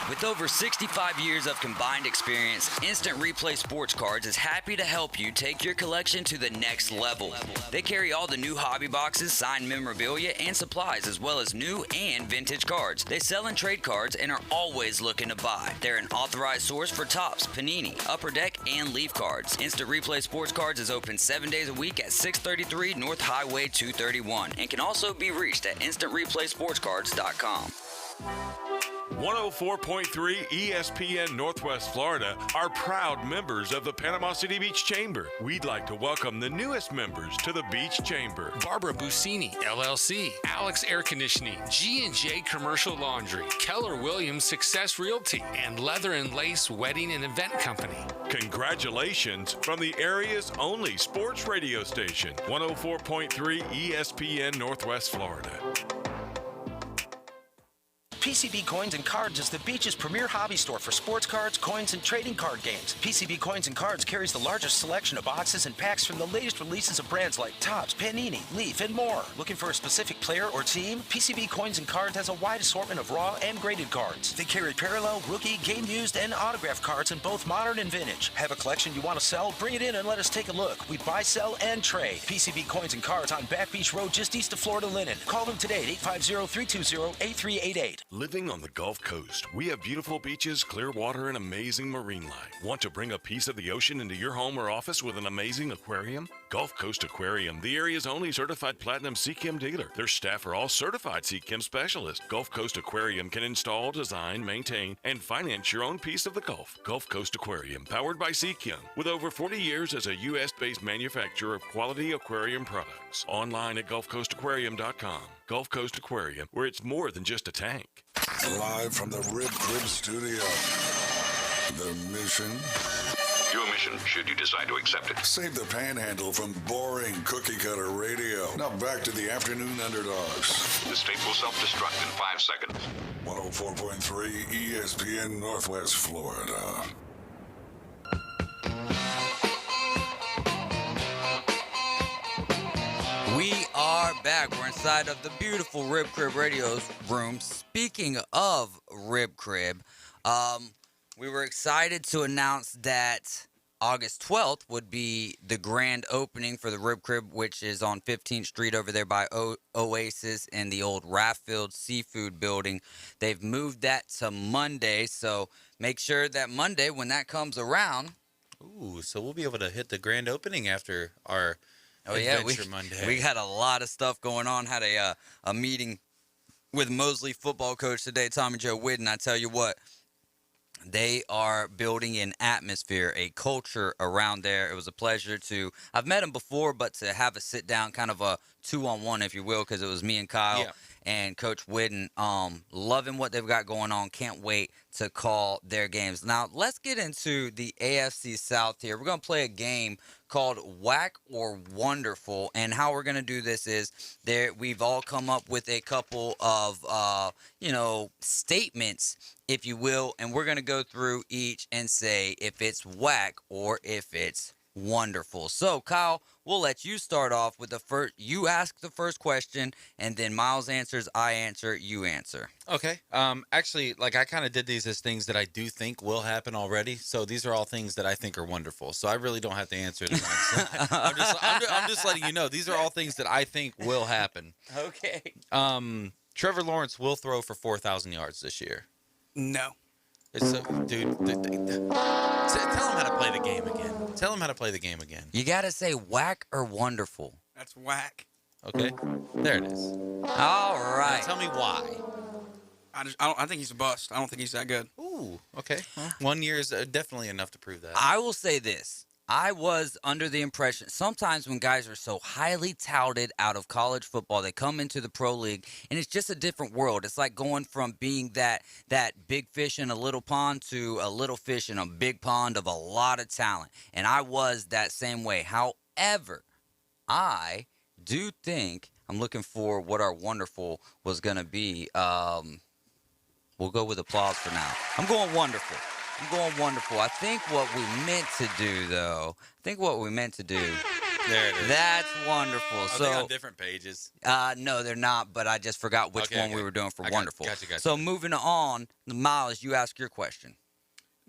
With over 65 years of combined experience, Instant Replay Sports Cards is happy to help you take your collection to the next level. They carry all the new hobby boxes, signed memorabilia, and supplies, as well as new and vintage cards. They sell and trade cards and are always looking to buy. They're an authorized source for Topps, Panini, Upper Deck, and Leaf cards. Instant Replay Sports Cards is open 7 days a week at 633 North Highway 231 and can also be reached at instantReplaySportsCards.com. 104.3 ESPN Northwest Florida are proud members of the Panama City Beach Chamber. We'd like to welcome the newest members to the Beach Chamber. Barbara Busini, LLC, Alex Air Conditioning, G&J Commercial Laundry, Keller Williams Success Realty, and Leather and Lace Wedding and Event Company. Congratulations from the area's only sports radio station, 104.3 ESPN Northwest Florida. PCB Coins and Cards is the beach's premier hobby store for sports cards, coins, and trading card games. PCB Coins and Cards carries the largest selection of boxes and packs from the latest releases of brands like Topps, Panini, Leaf, and more. Looking for a specific player or team? PCB Coins and Cards has a wide assortment of raw and graded cards. They carry parallel, rookie, game used, and autograph cards in both modern and vintage. Have a collection you want to sell? Bring it in and let us take a look. We buy, sell, and trade. PCB Coins and Cards on Back Beach Road just east of Florida Linen. Call them today at 850-320-8388. Living on the Gulf Coast, we have beautiful beaches, clear water, and amazing marine life. Want to bring a piece of the ocean into your home or office with an amazing aquarium? Gulf Coast Aquarium, the area's only certified platinum CCHEM dealer. Their staff are all certified CCHEM specialists. Gulf Coast Aquarium can install, design, maintain, and finance your own piece of the Gulf. Gulf Coast Aquarium, powered by CCHEM, with over 40 years as a U.S.-based manufacturer of quality aquarium products. Online at GulfCoastAquarium.com. Gulf Coast Aquarium, where it's more than just a tank. Live from the Rib Crib Studio. The mission? Your mission, should you decide to accept it. Save the panhandle from boring cookie-cutter radio. Now back to the Afternoon Underdogs. The state will self-destruct in 5 seconds. 104.3 ESPN Northwest Florida. We are back. We're inside of the beautiful Rib Crib Radio room. Speaking of Rib Crib, we were excited to announce that August 12th would be the grand opening for the Rib Crib, which is on 15th Street over there by Oasis in the old Raftfield Seafood Building. They've moved that to Monday, so make sure that Monday, when that comes around. Ooh, so we'll be able to hit the grand opening after our Monday. We had a lot of stuff going on. Had a meeting with Mosley football coach today, Tommy Joe Whidden. I tell you what, they are building an atmosphere, a culture around there. It was a pleasure I've met him before, but to have a sit down, kind of a 2-on-1, if you will, because it was me and Kyle and Coach Whidden. Loving what they've got going on. Can't wait to call their games. Now, let's get into the AFC South here. We're going to play a game called Whack or Wonderful, and how we're going to do this is we've all come up with a couple of statements, if you will, and we're going to go through each and say if it's whack or if it's wonderful. So, Kyle, we'll let you start off with the first. You ask the first question, and then Miles answers, I answer, you answer. Okay. Actually, I kind of did these as things that I do think will happen already. So these are all things that I think are wonderful. So I really don't have to answer them. I'm just letting you know. These are all things that I think will happen. Okay. Trevor Lawrence will throw for 4,000 yards this year. No. Dude, tell him how to play the game again. Tell him how to play the game again. You got to say whack or wonderful. That's whack. Okay. There it is. All right. Now tell me why. I think he's a bust. I don't think he's that good. Ooh, okay. Well, 1 year is definitely enough to prove that. I will say this. I was under the impression sometimes when guys are so highly touted out of college football, they come into the pro league, and it's just a different world. It's like going from being that big fish in a little pond to a little fish in a big pond of a lot of talent. And I was that same way. However, I do think I'm looking for what our wonderful was going to be. We'll go with applause for now. I'm going wonderful. I think what we meant to do, though, there it is. That's wonderful. Are so they on different pages? No, they're not, but I just forgot which one we were doing for wonderful. Gotcha. So moving on, Miles, you ask your question.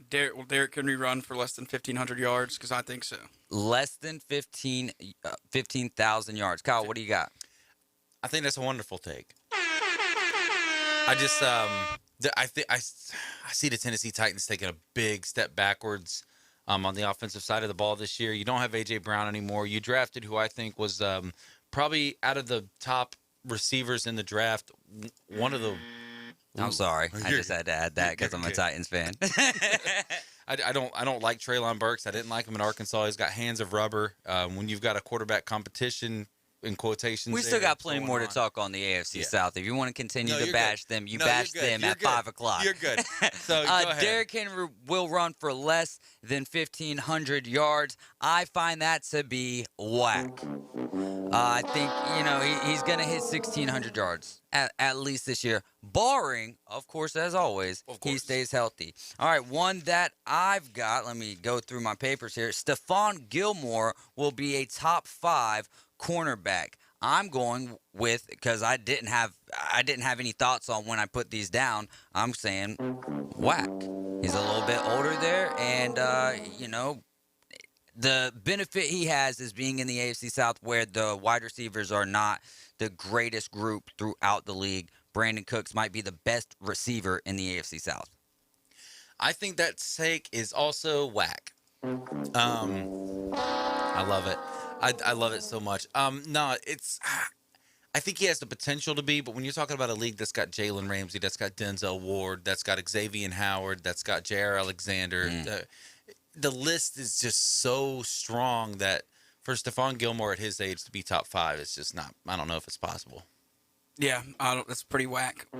Derek Henry run for less than 1,500 yards? Because I think so. Less than 15,000 yards. Kyle, what do you got? I think that's a wonderful take. I just I see the Tennessee Titans taking a big step backwards on the offensive side of the ball this year. You don't have A.J. Brown anymore. You drafted who I think was probably out of the top receivers in the draft, one of the... I'm sorry. I just had to add that because I'm a Titans fan. I don't like Treylon Burks. I didn't like him in Arkansas. He's got hands of rubber. When you've got a quarterback competition... in quotations. We still got plenty more to talk on the AFC South. If you want to continue to bash them, bash them at 5 o'clock. You're good. So go ahead. Derrick Henry will run for less than 1,500 yards. I find that to be whack. I think, he's going to hit 1,600 yards at least this year, barring, of course, as always, he stays healthy. All right, one that I've got, let me go through my papers here. Stephon Gilmore will be a top 5 cornerback. I'm going with, because I didn't have any thoughts on when I put these down. I'm saying whack. He's a little bit older there, and the benefit he has is being in the AFC South, where the wide receivers are not the greatest group throughout the league. Brandon Cooks might be the best receiver in the AFC South. I think that take is also whack. I love it. I love it so much. No, it's. I think he has the potential to be, but when you're talking about a league that's got Jalen Ramsey, that's got Denzel Ward, that's got Xavier Howard, that's got J.R. Alexander, the list is just so strong that for Stephon Gilmore at his age to be top 5, it's just not. I don't know if it's possible. Yeah, that's pretty whack. I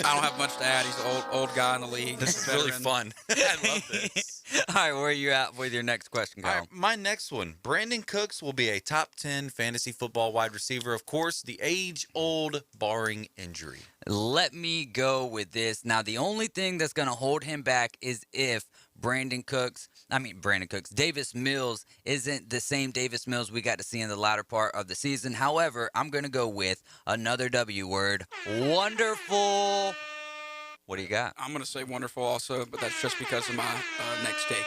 don't have much to add. He's an old guy in the league. This is really fun. I love this. All right, where are you at with your next question, Kyle? All right, my next one. Brandon Cooks will be a top 10 fantasy football wide receiver. Of course, the age-old barring injury. Let me go with this. Now, the only thing that's going to hold him back is if Davis Mills isn't the same Davis Mills we got to see in the latter part of the season. However, I'm going to go with another W word. Wonderful. What do you got? I'm going to say wonderful also, but that's just because of my next take.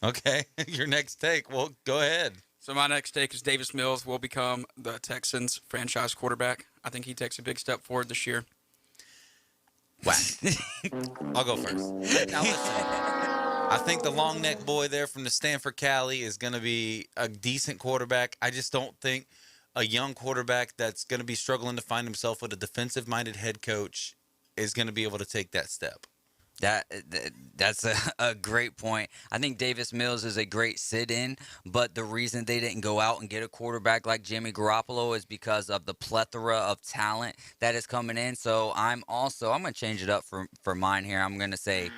Okay, your next take. Well, go ahead. So my next take is Davis Mills will become the Texans' franchise quarterback. I think he takes a big step forward this year. Whack. I'll go first. Now listen. I think the long neck boy there from the Stanford Cali is going to be a decent quarterback. I just don't think a young quarterback that's going to be struggling to find himself with a defensive-minded head coach is going to be able to take that step. That's a great point. I think Davis Mills is a great sit-in, but the reason they didn't go out and get a quarterback like Jimmy Garoppolo is because of the plethora of talent that is coming in. So I'm going to change it up for mine here. I'm going to say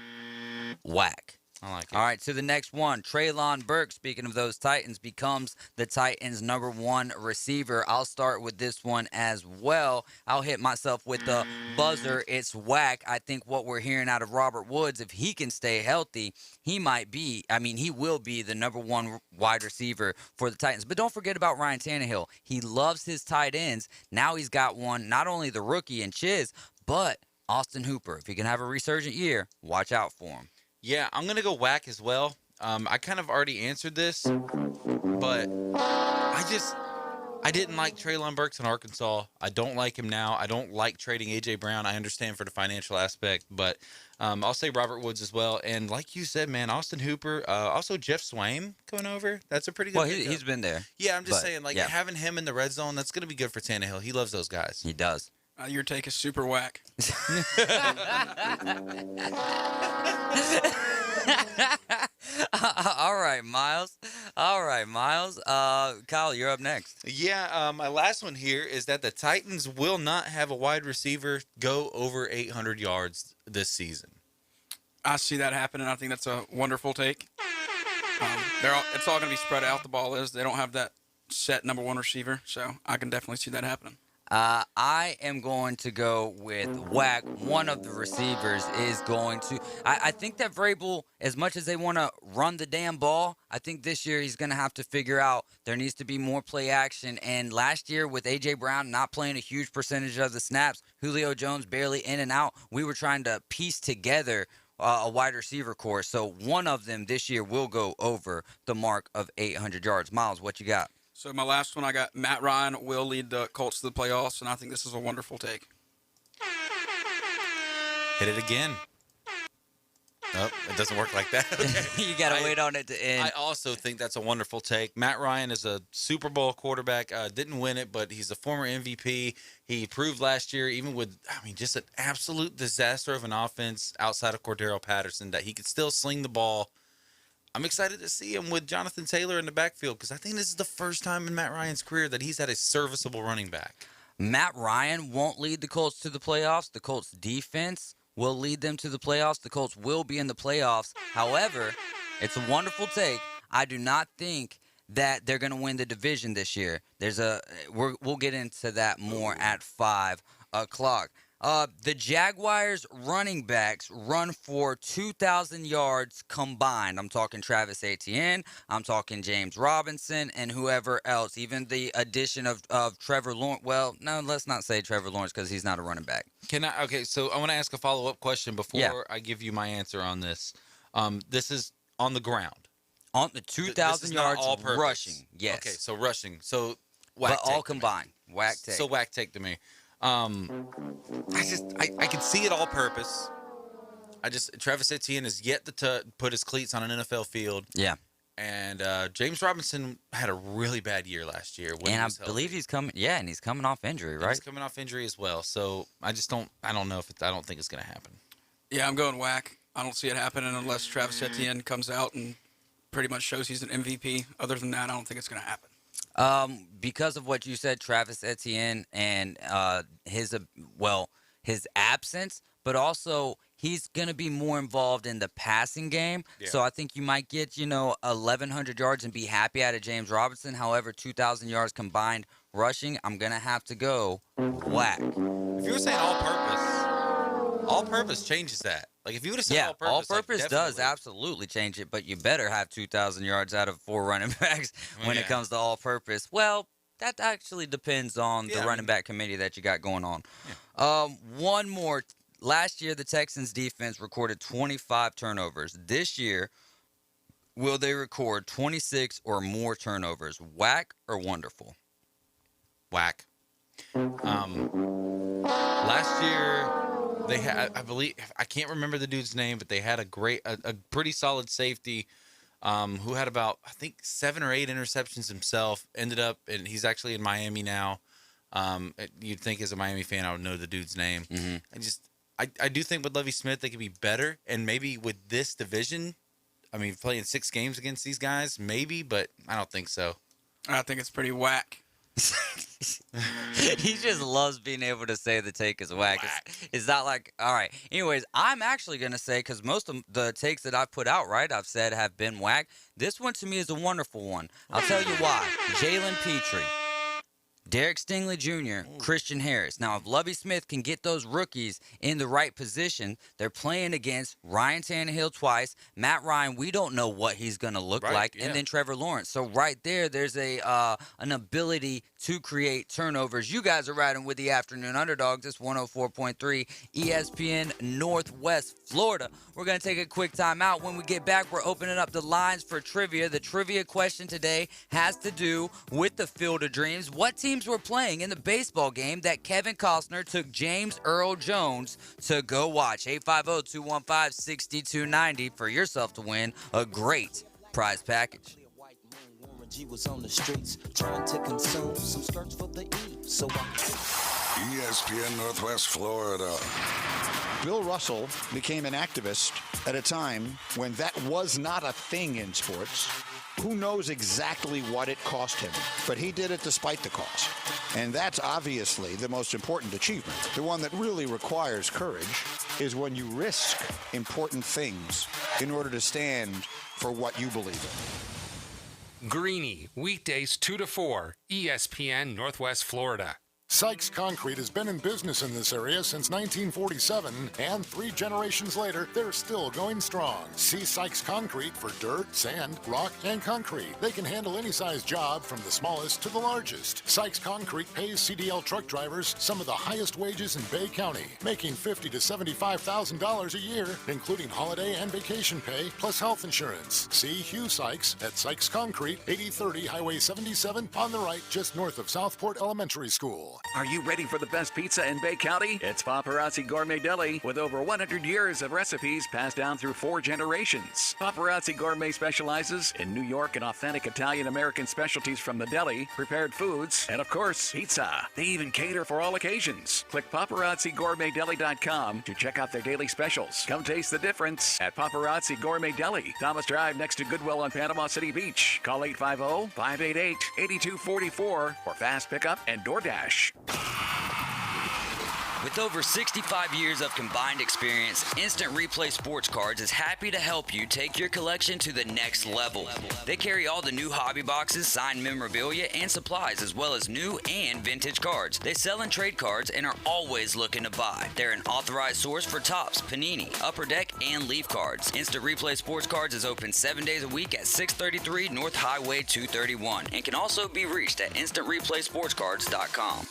whack. I like it. All right, to the next one. Treylon Burks, speaking of those Titans, becomes the Titans' #1 receiver. I'll start with this one as well. I'll hit myself with the buzzer. It's whack. I think what we're hearing out of Robert Woods, if he can stay healthy, he will be the #1 wide receiver for the Titans. But don't forget about Ryan Tannehill. He loves his tight ends. Now he's got one, not only the rookie in Chiz, but Austin Hooper. If he can have a resurgent year, watch out for him. Yeah, I'm going to go whack as well. I kind of already answered this, but I didn't like Treylon Burks in Arkansas. I don't like him now. I don't like trading A.J. Brown. I understand for the financial aspect, but I'll say Robert Woods as well. And like you said, man, Austin Hooper, also Jeff Swaim coming over. That's a pretty good pickup. He's been there. Yeah, I'm just saying, having him in the red zone, that's going to be good for Tannehill. He loves those guys. He does. Your take is super whack. All right, Miles. Kyle, you're up next. Yeah, my last one here is that the Titans will not have a wide receiver go over 800 yards this season. I see that happening. I think that's a wonderful take. It's all going to be spread out. The ball is. They don't have that set #1 receiver, so I can definitely see that happening. I am going to go with whack. One of the receivers is going to. I think that Vrabel, as much as they want to run the damn ball, I think this year he's going to have to figure out there needs to be more play action. And last year with A.J. Brown not playing a huge percentage of the snaps, Julio Jones barely in and out, we were trying to piece together a wide receiver core. So one of them this year will go over the mark of 800 yards. Miles, what you got? So my last one, I got Matt Ryan will lead the Colts to the playoffs, and I think this is a wonderful take. Hit it again. Nope, it doesn't work like that. Okay. You got to wait on it to end. I also think that's a wonderful take. Matt Ryan is a Super Bowl quarterback. Didn't win it, but he's a former MVP. He proved last year, even with, just an absolute disaster of an offense outside of Cordero Patterson, that he could still sling the ball. I'm excited to see him with Jonathan Taylor in the backfield because I think this is the first time in Matt Ryan's career that he's had a serviceable running back. Matt Ryan won't lead the Colts to the playoffs. The Colts defense will lead them to the playoffs. The Colts will be in the playoffs. However, it's a wonderful take. I do not think that they're going to win the division this year. We'll get into that more at 5 o'clock. The Jaguars running backs run for 2,000 yards combined. I'm talking Travis Etienne. I'm talking James Robinson and whoever else. Even the addition of Trevor Lawrence. Well, no, let's not say Trevor Lawrence because he's not a running back. Okay, so I want to ask a follow-up question before I give you my answer on this. This is on the ground. On the 2,000 yards rushing. Yes. Okay, so rushing. So whack but all combined. Whack take. So whack take to me. I can see it all purpose. Travis Etienne is yet to put his cleats on an NFL field. Yeah. And James Robinson had a really bad year last year. When And he I was healthy. believe he's coming. Yeah, and he's coming off injury, And right? He's coming off injury as well. So I don't know if I don't think it's going to happen. Yeah, I'm going whack. I don't see it happening unless Travis Etienne comes out and pretty much shows he's an MVP. Other than that, I don't think it's going to happen. Because of what you said, Travis Etienne and his absence, but also he's going to be more involved in the passing game. Yeah. So I think you might get, 1,100 yards and be happy out of James Robinson. However, 2,000 yards combined rushing, I'm going to have to go whack. If you were saying all purpose changes that. Like if you would have said all all-purpose, purpose does absolutely change it, but you better have 2,000 yards out of 4 running backs when it comes to all purpose. Well, that actually depends on the running back committee that you got going on. Yeah. One more. Last year, the Texans defense recorded 25 turnovers. This year, will they record 26 or more turnovers? Whack or wonderful? Whack. Last year, they had, I believe, I can't remember the dude's name, but they had a pretty solid safety who had about, I think, 7 or 8 interceptions himself. Ended up, and he's actually in Miami now. You'd think as a Miami fan, I would know the dude's name. Mm-hmm. I do think with Lovie Smith, they could be better. And maybe with this division, I mean, playing 6 games against these guys, maybe, but I don't think so. I think it's pretty whack. He just loves being able to say the take is whack. It's not like, all right. Anyways, I'm actually going to say, because most of the takes that I've put out, right, I've said have been whack. This one to me is a wonderful one. I'll tell you why. Jalen Petrie, Derek Stingley Jr., Christian Harris. Now, if Lovie Smith can get those rookies in the right position, they're playing against Ryan Tannehill twice. Matt Ryan, we don't know what he's going to look like. And then Trevor Lawrence. So right there, there's an ability to create turnovers. You guys are riding with the Afternoon Underdogs. It's 104.3 ESPN Northwest Florida. We're going to take a quick time out. When we get back, we're opening up the lines for trivia. The trivia question today has to do with the Field of Dreams. What teams were playing in the baseball game that Kevin Costner took James Earl Jones to go watch? 850-215-6290 for yourself to win a great prize package. He was on the streets trying to consume some skirts for the E. So ESPN Northwest Florida. Bill Russell became an activist at a time when that was not a thing in sports. Who knows exactly what it cost him, but he did it despite the cost. And that's obviously the most important achievement. The one that really requires courage is when you risk important things in order to stand for what you believe in. Greeny, weekdays 2 to 4, ESPN Northwest Florida. Sykes Concrete has been in business in this area since 1947, and 3 generations later, they're still going strong. See Sykes Concrete for dirt, sand, rock, and concrete. They can handle any size job from the smallest to the largest. Sykes Concrete pays CDL truck drivers some of the highest wages in Bay County, making $50,000 to $75,000 a year, including holiday and vacation pay, plus health insurance. See Hugh Sykes at Sykes Concrete, 8030 Highway 77 on the right, just north of Southport Elementary School. Are you ready for the best pizza in Bay County? It's Paparazzi Gourmet Deli, with over 100 years of recipes passed down through 4 generations. Paparazzi Gourmet specializes in New York and authentic Italian-American specialties from the deli, prepared foods, and of course, pizza. They even cater for all occasions. Click paparazzigourmetdeli.com to check out their daily specials. Come taste the difference at Paparazzi Gourmet Deli, Thomas Drive next to Goodwill on Panama City Beach. Call 850-588-8244 for fast pickup and DoorDash. With over 65 years of combined experience, Instant Replay Sports Cards is happy to help you take your collection to the next level. They carry all the new hobby boxes, signed memorabilia, and supplies, as well as new and vintage cards. They sell and trade cards and are always looking to buy. They're an authorized source for Topps, Panini, Upper Deck, and Leaf cards. Instant Replay Sports Cards is open 7 days a week at 633 North Highway 231 and can also be reached at instantReplaySportsCards.com.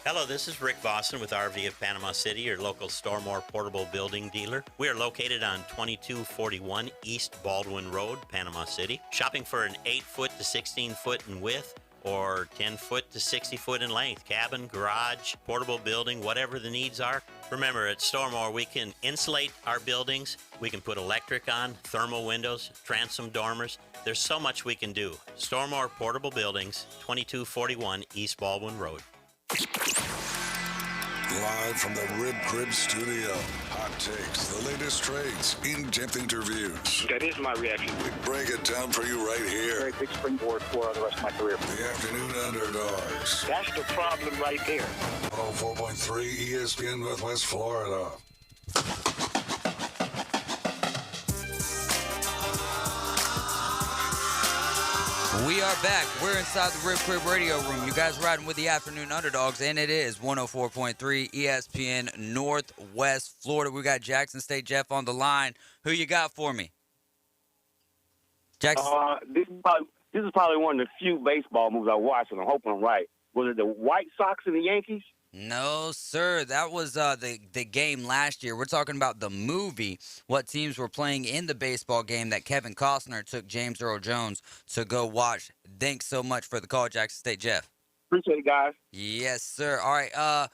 Hello, this is Rick Vossen with RV of Panama City, your local Stormore portable building dealer. We are located on 2241 East Baldwin Road, Panama City. Shopping for an 8-foot to 16-foot in width or 10-foot to 60-foot in length, cabin, garage, portable building, whatever the needs are. Remember, at Stormore, we can insulate our buildings. We can put electric on, thermal windows, transom dormers. There's so much we can do. Stormore Portable Buildings, 2241 East Baldwin Road. Live from the Rib Crib Studio. Hot takes, the latest trades, in-depth interviews. That is my reaction. We break it down for you right here. Very big springboard for the rest of my career. The Afternoon Underdogs. That's the problem right there. 104.3 ESPN Northwest Florida. We are back. We're inside the Rib Crib Radio Room. You guys riding with the Afternoon Underdogs, and it is 104.3 ESPN Northwest Florida. We got Jackson State Jeff on the line. Who you got for me? Jackson. This is probably one of the few baseball moves I watched, and I'm hoping I'm right. Was it the White Sox and the Yankees? No, sir. That was the game last year. We're talking about the movie, what teams were playing in the baseball game that Kevin Costner took James Earl Jones to go watch. Thanks so much for the call, Jackson State Jeff. Appreciate it, guys. Yes, sir. All right,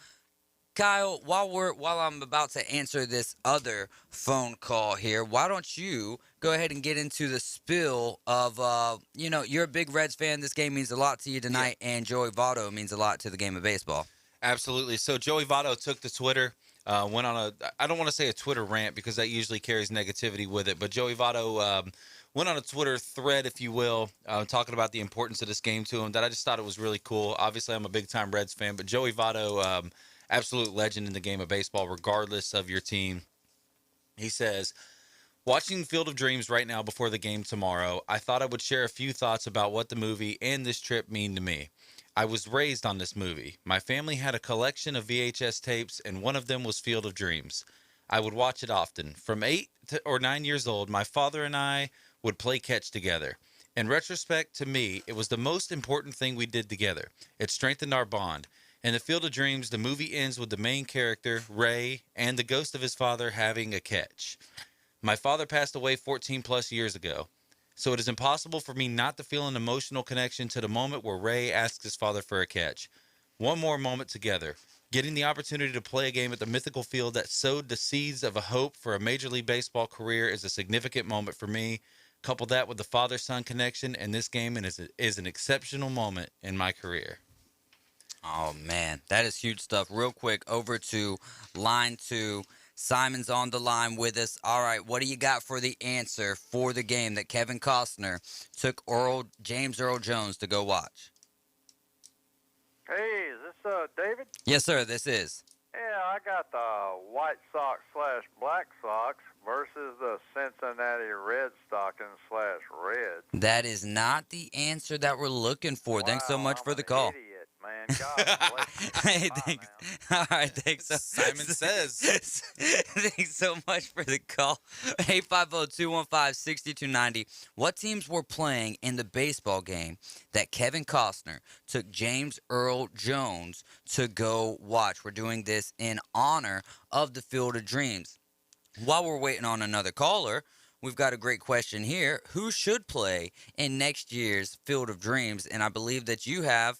Kyle, while I'm about to answer this other phone call here, why don't you go ahead and get into the spill of, you're a big Reds fan. This game means a lot to you tonight, and Joey Votto means a lot to the game of baseball. Absolutely. So Joey Votto took to Twitter, went on I don't want to say a Twitter rant because that usually carries negativity with it, but Joey Votto went on a Twitter thread, if you will, talking about the importance of this game to him that I just thought it was really cool. Obviously, I'm a big-time Reds fan, but Joey Votto, absolute legend in the game of baseball, regardless of your team. He says, watching Field of Dreams right now before the game tomorrow, I thought I would share a few thoughts about what the movie and this trip mean to me. I was raised on this movie. My family had a collection of VHS tapes, and one of them was Field of Dreams. I would watch it often. From 8 or 9 years old, my father and I would play catch together. In retrospect, to me, it was the most important thing we did together. It strengthened our bond. In the Field of Dreams, the movie ends with the main character, Ray, and the ghost of his father having a catch. My father passed away 14 plus years ago. So it is impossible for me not to feel an emotional connection to the moment where Ray asks his father for a catch. One more moment together. Getting the opportunity to play a game at the mythical field that sowed the seeds of a hope for a Major League Baseball career is a significant moment for me. Couple that with the father-son connection, and this game is an exceptional moment in my career. Oh, man. That is huge stuff. Real quick, over to line 2. Simon's on the line with us. All right, what do you got for the answer for the game that Kevin Costner took James Earl Jones to go watch? Hey, is this David? Yes, sir, this is. Yeah, I got the White Sox / Black Sox versus the Cincinnati Red Stockings / Reds. That is not the answer that we're looking for. Wow, thanks so much I'm for the an call. Idiot, man. God bless you. Hey, thanks. All right, thanks. Simon says. Thanks so much for the call. 850-215-6290. What teams were playing in the baseball game that Kevin Costner took James Earl Jones to go watch? We're doing this in honor of the Field of Dreams. While we're waiting on another caller, we've got a great question here. Who should play in next year's Field of Dreams? And I believe that you have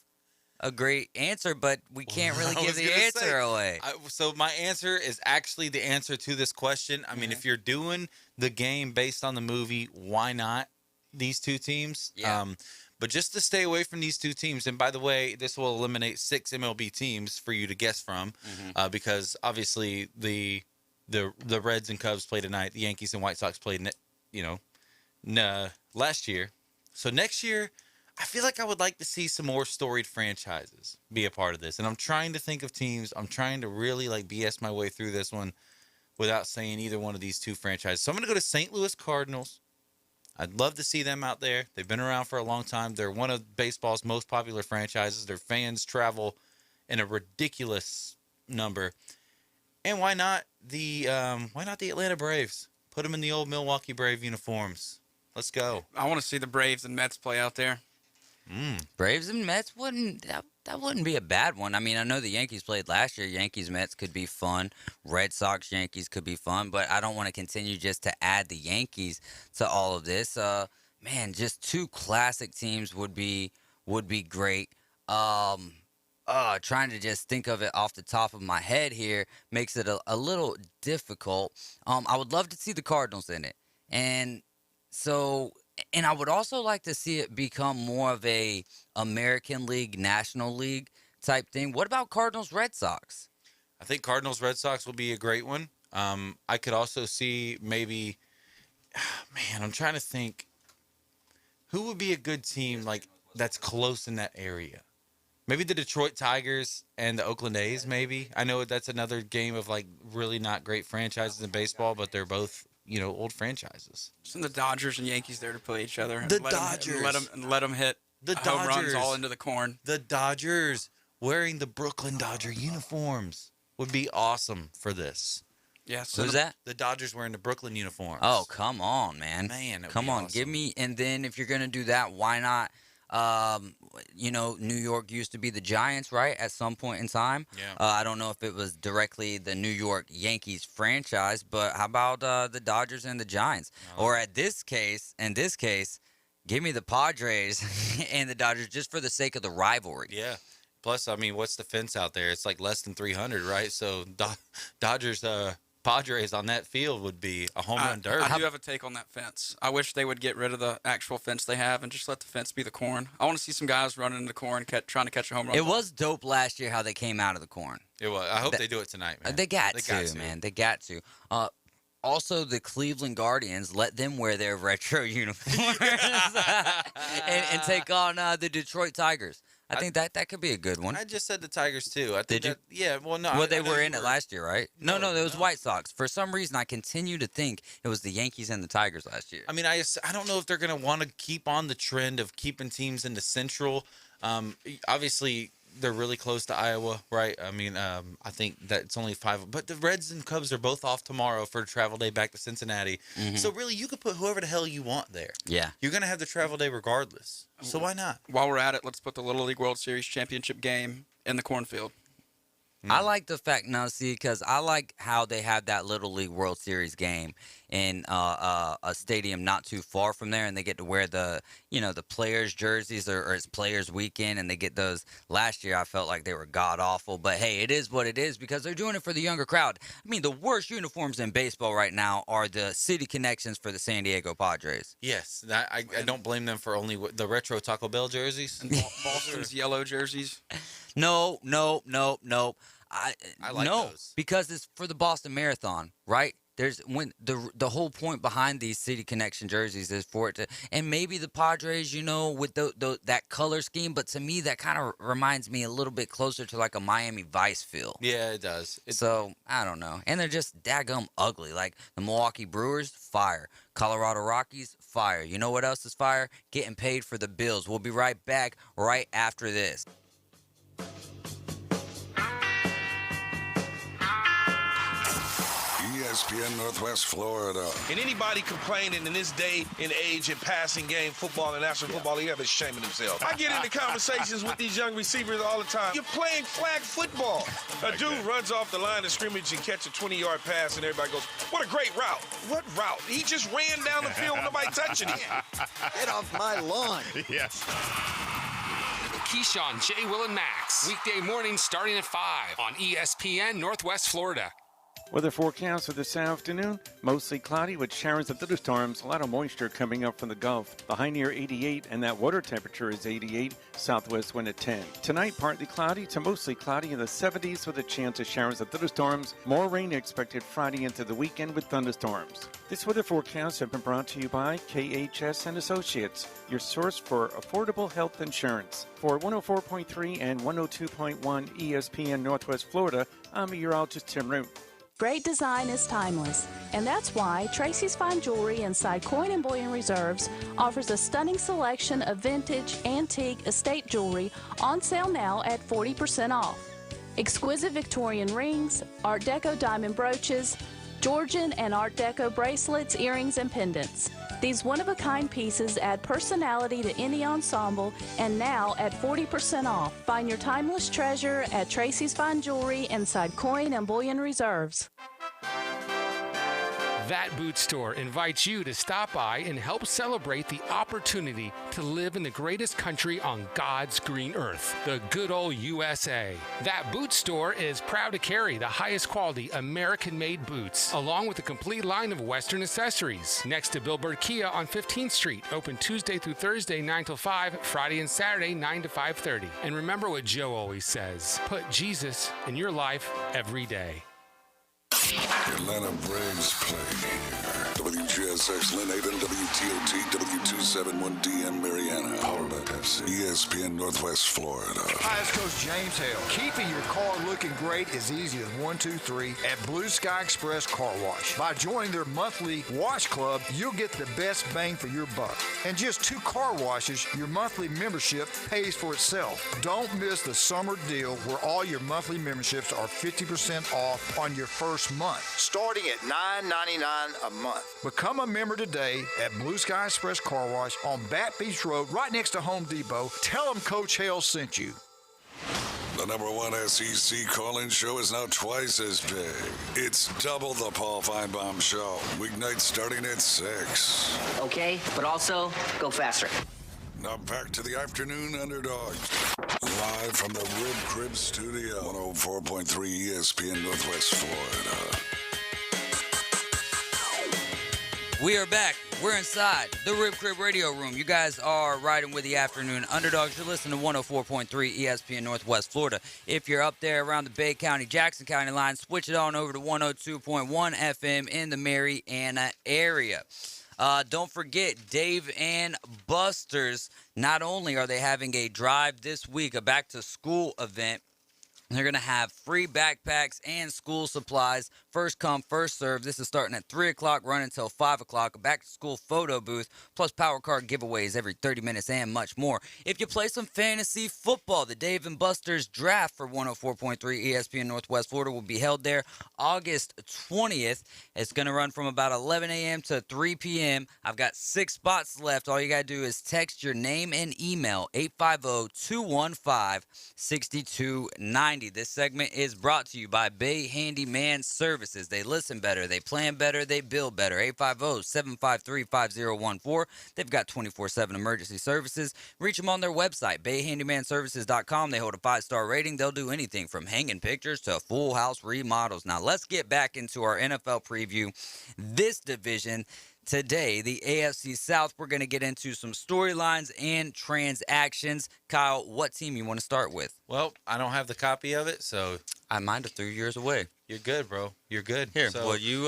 a great answer, but we can't really give the answer away. So my answer is actually the answer to this question. I mean, if you're doing the game based on the movie, why not these two teams? Yeah. But just to stay away from these two teams, and by the way, this will eliminate 6 MLB teams for you to guess from, because obviously the Reds and Cubs play tonight. The Yankees and White Sox played, last year. So next year, I feel like I would like to see some more storied franchises be a part of this. And I'm trying to think of teams. I'm trying to really BS my way through this one without saying either one of these two franchises. So I'm going to go to St. Louis Cardinals. I'd love to see them out there. They've been around for a long time. They're one of baseball's most popular franchises. Their fans travel in a ridiculous number. And why not the Atlanta Braves? Put them in the old Milwaukee Brave uniforms. Let's go. I want to see the Braves and Mets play out there. Braves and Mets wouldn't be a bad one. I mean, I know the Yankees played last year. Yankees-Mets could be fun. Red Sox-Yankees could be fun, but I don't want to continue just to add the Yankees to all of this. Man, just two classic teams would be great. Trying to just think of it off the top of my head here makes it a little difficult. I would love to see the Cardinals in it. And so And I would also like to see it become more of a American League, National League type thing. What about Cardinals Red Sox? I think Cardinals Red Sox will be a great one. I could also see maybe, man, I'm trying to think who would be a good team like that's close in that area. Maybe the Detroit Tigers and the Oakland A's, maybe. I know that's another game of like really not great franchises in baseball, but they're both, old franchises. Send the Dodgers and Yankees there to play each other. The Let Dodgers. Let them hit The home runs Dodgers. all into the corn. The Dodgers wearing the Brooklyn Dodger uniforms would be awesome for this. Yes. Who's that? The Dodgers wearing the Brooklyn uniforms. Oh, come on, man. Man, come on. Give me, and then if you're going to do that, why not? New York used to be the Giants, right? At some point in time. Yeah. I don't know if it was directly the New York Yankees franchise, but how about the Dodgers and the Giants? Or in this case, give me the Padres and the Dodgers just for the sake of the rivalry. Yeah. Plus, I mean, what's the fence out there? It's like less than 300, right? So Dodgers, Padres on that field would be a home run derby. I do have a take on that fence. I wish they would get rid of the actual fence they have and just let the fence be the corn. I want to see some guys running in the corn, trying to catch a home run. It was dope last year how they came out of the corn. It was. I hope they do it tonight, man. They got to, man. They got to. Also, the Cleveland Guardians, let them wear their retro uniforms and take on the Detroit Tigers. I think that could be a good one. I just said the Tigers, too. Did you? Yeah, well, no. Well, they were in it last year, right? No, it was White Sox. For some reason, I continue to think it was the Yankees and the Tigers last year. I mean, I don't know if they're going to want to keep on the trend of keeping teams in the Central. Obviously, they're really close to Iowa, right? I mean, I think that it's only 5. But the Reds and Cubs are both off tomorrow for a travel day back to Cincinnati. Mm-hmm. So, really, you could put whoever the hell you want there. Yeah. You're going to have the travel day regardless. So, why not? While we're at it, let's put the Little League World Series championship game in the cornfield. I like the fact now, because I like how they have that Little League World Series game in a stadium not too far from there, and they get to wear the players' jerseys or it's Players Weekend, and they get those. Last year, I felt like they were god awful, but hey, it is what it is because they're doing it for the younger crowd. I mean, the worst uniforms in baseball right now are the city connections for the San Diego Padres. Yes, I don't blame them for only the retro Taco Bell jerseys and Boston's yellow jerseys. No. I like those. Because it's for the Boston Marathon, right? There's when the whole point behind these city connection jerseys is for it to, and maybe the Padres, with that color scheme, but to me that kind of reminds me a little bit closer to like a Miami Vice feel. Yeah, it does. So I don't know, and they're just daggum ugly. Like the Milwaukee Brewers, fire. Colorado Rockies, fire. You know what else is fire? Getting paid for the bills. We'll be right back right after this. ESPN Northwest Florida. And anybody complaining in this day and age in passing game football and National Football League, they're shaming themselves. I get into conversations with these young receivers all the time. You're playing flag football. A dude runs off the line of scrimmage and catch a 20-yard pass, and everybody goes, what a great route. What route? He just ran down the field with nobody touching him. Get off my lawn. Yes. Keyshawn, J. Will, and Max. Weekday mornings starting at 5 on ESPN Northwest Florida. Weather forecast for this afternoon, mostly cloudy with showers and thunderstorms, a lot of moisture coming up from the Gulf. The high near 88 and that water temperature is 88, southwest wind at 10. Tonight, partly cloudy to mostly cloudy in the 70s with a chance of showers and thunderstorms. More rain expected Friday into the weekend with thunderstorms. This weather forecast has been brought to you by KHS and Associates, your source for affordable health insurance. For 104.3 and 102.1 ESPN Northwest Florida, I'm meteorologist Tim Root. Great design is timeless, and that's why Tracy's Fine Jewelry inside Coin and Bullion Reserves offers a stunning selection of vintage, antique, estate jewelry on sale now at 40% off. Exquisite Victorian rings, Art Deco diamond brooches, Georgian and Art Deco bracelets, earrings, and pendants. These one-of-a-kind pieces add personality to any ensemble, and now at 40% off. Find your timeless treasure at Tracy's Fine Jewelry inside Coin and Bullion Reserves. That Boot Store invites you to stop by and help celebrate the opportunity to live in the greatest country on God's green earth, the good old USA. That Boot Store is proud to carry the highest quality American-made boots, along with a complete line of Western accessories. Next to Billboard Kia on 15th Street, open Tuesday through Thursday 9 till 5, Friday and Saturday 9 to 5:30. And remember what Joe always says, put Jesus in your life every day. The Atlanta Braves play here. WGSX Lynn 8 and WTOT W271DM Mariana. Powered by Pepsi. ESPN Northwest Florida. Hi, it's Coach James Hale. Keeping your car looking great is easy as 1, 2, 3 at Blue Sky Express Car Wash. By joining their monthly wash club, you'll get the best bang for your buck. And just 2 car washes, your monthly membership pays for itself. Don't miss the summer deal where all your monthly memberships are 50% off on your first month, starting at $9.99 a month. Become a member today at Blue Sky Express Car Wash on Bat Beach Road, right next to Home Depot. Tell them Coach Hale sent you. The #1 SEC call-in show is now twice as big. It's double the Paul Feinbaum Show. Weeknights starting at 6. Okay, but also go faster. Now back to the Afternoon Underdogs. Live from the Rib Crib Studio. 104.3 ESPN Northwest Florida. We are back. We're inside the Rib Crib Radio Room. You guys are riding with the Afternoon Underdogs. You're listening to 104.3 ESPN Northwest Florida. If you're up there around the Bay County, Jackson County line, switch it on over to 102.1 FM in the Mariana area. Don't forget, Dave and Buster's. Not only are they having a drive this week, a back-to-school event, they're going to have free backpacks and school supplies. First come, first serve. This is starting at 3 o'clock, running until 5 o'clock. A back-to-school photo booth, plus power card giveaways every 30 minutes and much more. If you play some fantasy football, the Dave and Buster's draft for 104.3 ESPN Northwest Florida will be held there August 20th. It's going to run from about 11 a.m. to 3 p.m. I've got 6 spots left. All you got to do is text your name and email, 850-215-6290. This segment is brought to you by Bay Handyman Services. They listen better, they plan better, they build better. 850-753-5014. They've got 24/7 emergency services. Reach them on their website, bayhandymanservices.com. They hold a 5-star rating. They'll do anything from hanging pictures to full house remodels. Now let's get back into our NFL preview. This division today, the AFC South, we're going to get into some storylines and transactions. Kyle, what team you want to start with? Well, I don't have the copy of it, so I might have threw yours away. You're good, bro. You're good. Here, so, well, you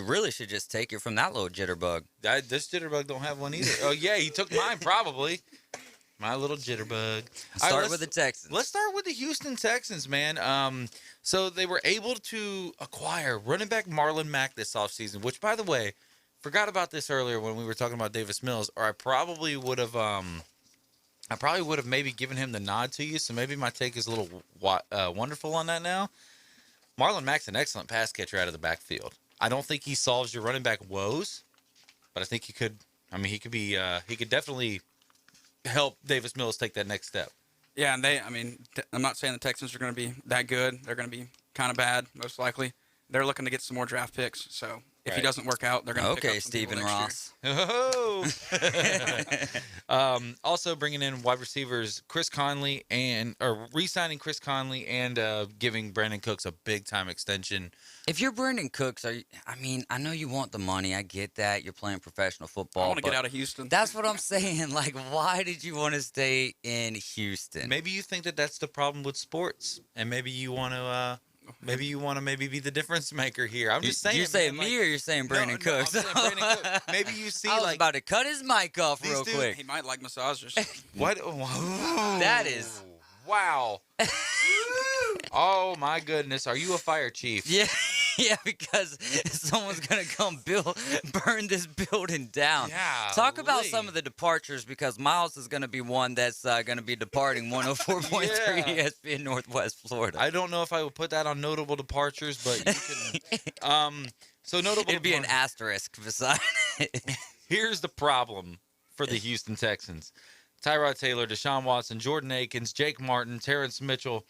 really should just take it from that little jitterbug. This jitterbug don't have one either. Oh, yeah, he took mine probably. My little jitterbug. Start with the Texans. Let's start with the Houston Texans, man. So they were able to acquire running back Marlon Mack this offseason, which, by the way, forgot about this earlier when we were talking about Davis Mills, or I probably would have maybe given him the nod to you, so maybe my take is a little wonderful on that now. Marlon Mack's an excellent pass catcher out of the backfield. I don't think he solves your running back woes, but I think he could. I mean, he could definitely help Davis Mills take that next step. Yeah, and I'm not saying the Texans are going to be that good. They're going to be kind of bad, most likely. They're looking to get some more draft picks, so if he doesn't work out, they're going to pick up some Stephen people Ross. Oh. Also bringing in wide receivers Chris Conley re-signing Chris Conley and giving Brandon Cooks a big-time extension. If you're Brandon Cooks, I know you want the money. I get that. You're playing professional football. I want to get out of Houston. That's what I'm saying. Like, why did you want to stay in Houston? Maybe you think that that's the problem with sports, and maybe you want to be the difference maker here. I'm just saying. You're saying me or you're saying Brandon Cooks? I'm saying Brandon Cooks. Maybe you see I was about to cut his mic off real quick. He might like massages. What? That is. Wow. Oh, my goodness. Are you a fire chief? Yeah, because someone's going to come burn this building down. Yeah. Talk about some of the departures, because Miles is going to be one that's going to be departing 104.3 ESPN Northwest Florida. I don't know if I would put that on notable departures, but you can. So notable. It'd be an asterisk beside it. Here's the problem for the Houston Texans. Tyrod Taylor, Deshaun Watson, Jordan Akins, Jake Martin, Terrence Mitchell,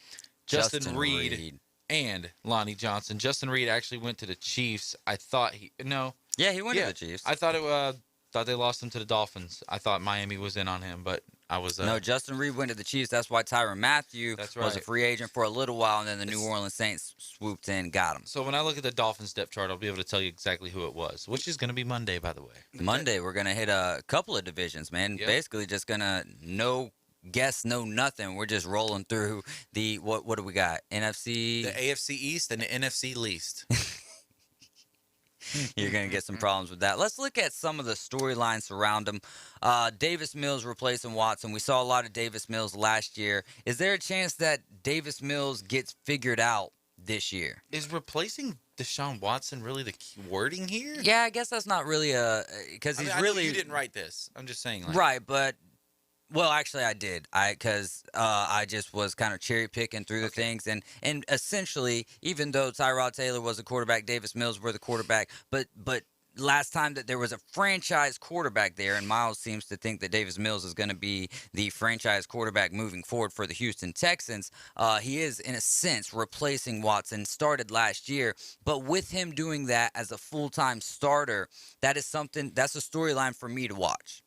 Justin Reed. and Lonnie Johnson. Justin Reed actually went to the Chiefs. I thought he no. Yeah, he went to the Chiefs. I thought they lost him to the Dolphins. I thought Miami was in on him, but I was No, Justin Reed went to the Chiefs. That's why Tyrann Mathieu was a free agent for a little while, and then the New Orleans Saints swooped in, got him. So when I look at the Dolphins depth chart, I'll be able to tell you exactly who it was, which is going to be Monday, by the way. Monday, we're going to hit a couple of divisions, man. Yep. Basically just going to no guess, no nothing. We're just rolling through the, what do we got? NFC? The AFC East and the NFC least. You're going to get some problems with that. Let's look at some of the storylines surround him. Davis Mills replacing Watson. We saw a lot of Davis Mills last year. Is there a chance that Davis Mills gets figured out this year? Is replacing Deshaun Watson really the key wording here? Yeah, I guess that's not really because he's I know really. you didn't write this. I'm just saying. Right, but. Well, actually, I did. Because I just was kind of cherry picking through the things, and essentially, even though Tyrod Taylor was the quarterback, Davis Mills were the quarterback, but last time that there was a franchise quarterback there, and Miles seems to think that Davis Mills is going to be the franchise quarterback moving forward for the Houston Texans. He is, in a sense, replacing Watson. Started last year, but with him doing that as a full-time starter, that's a storyline for me to watch.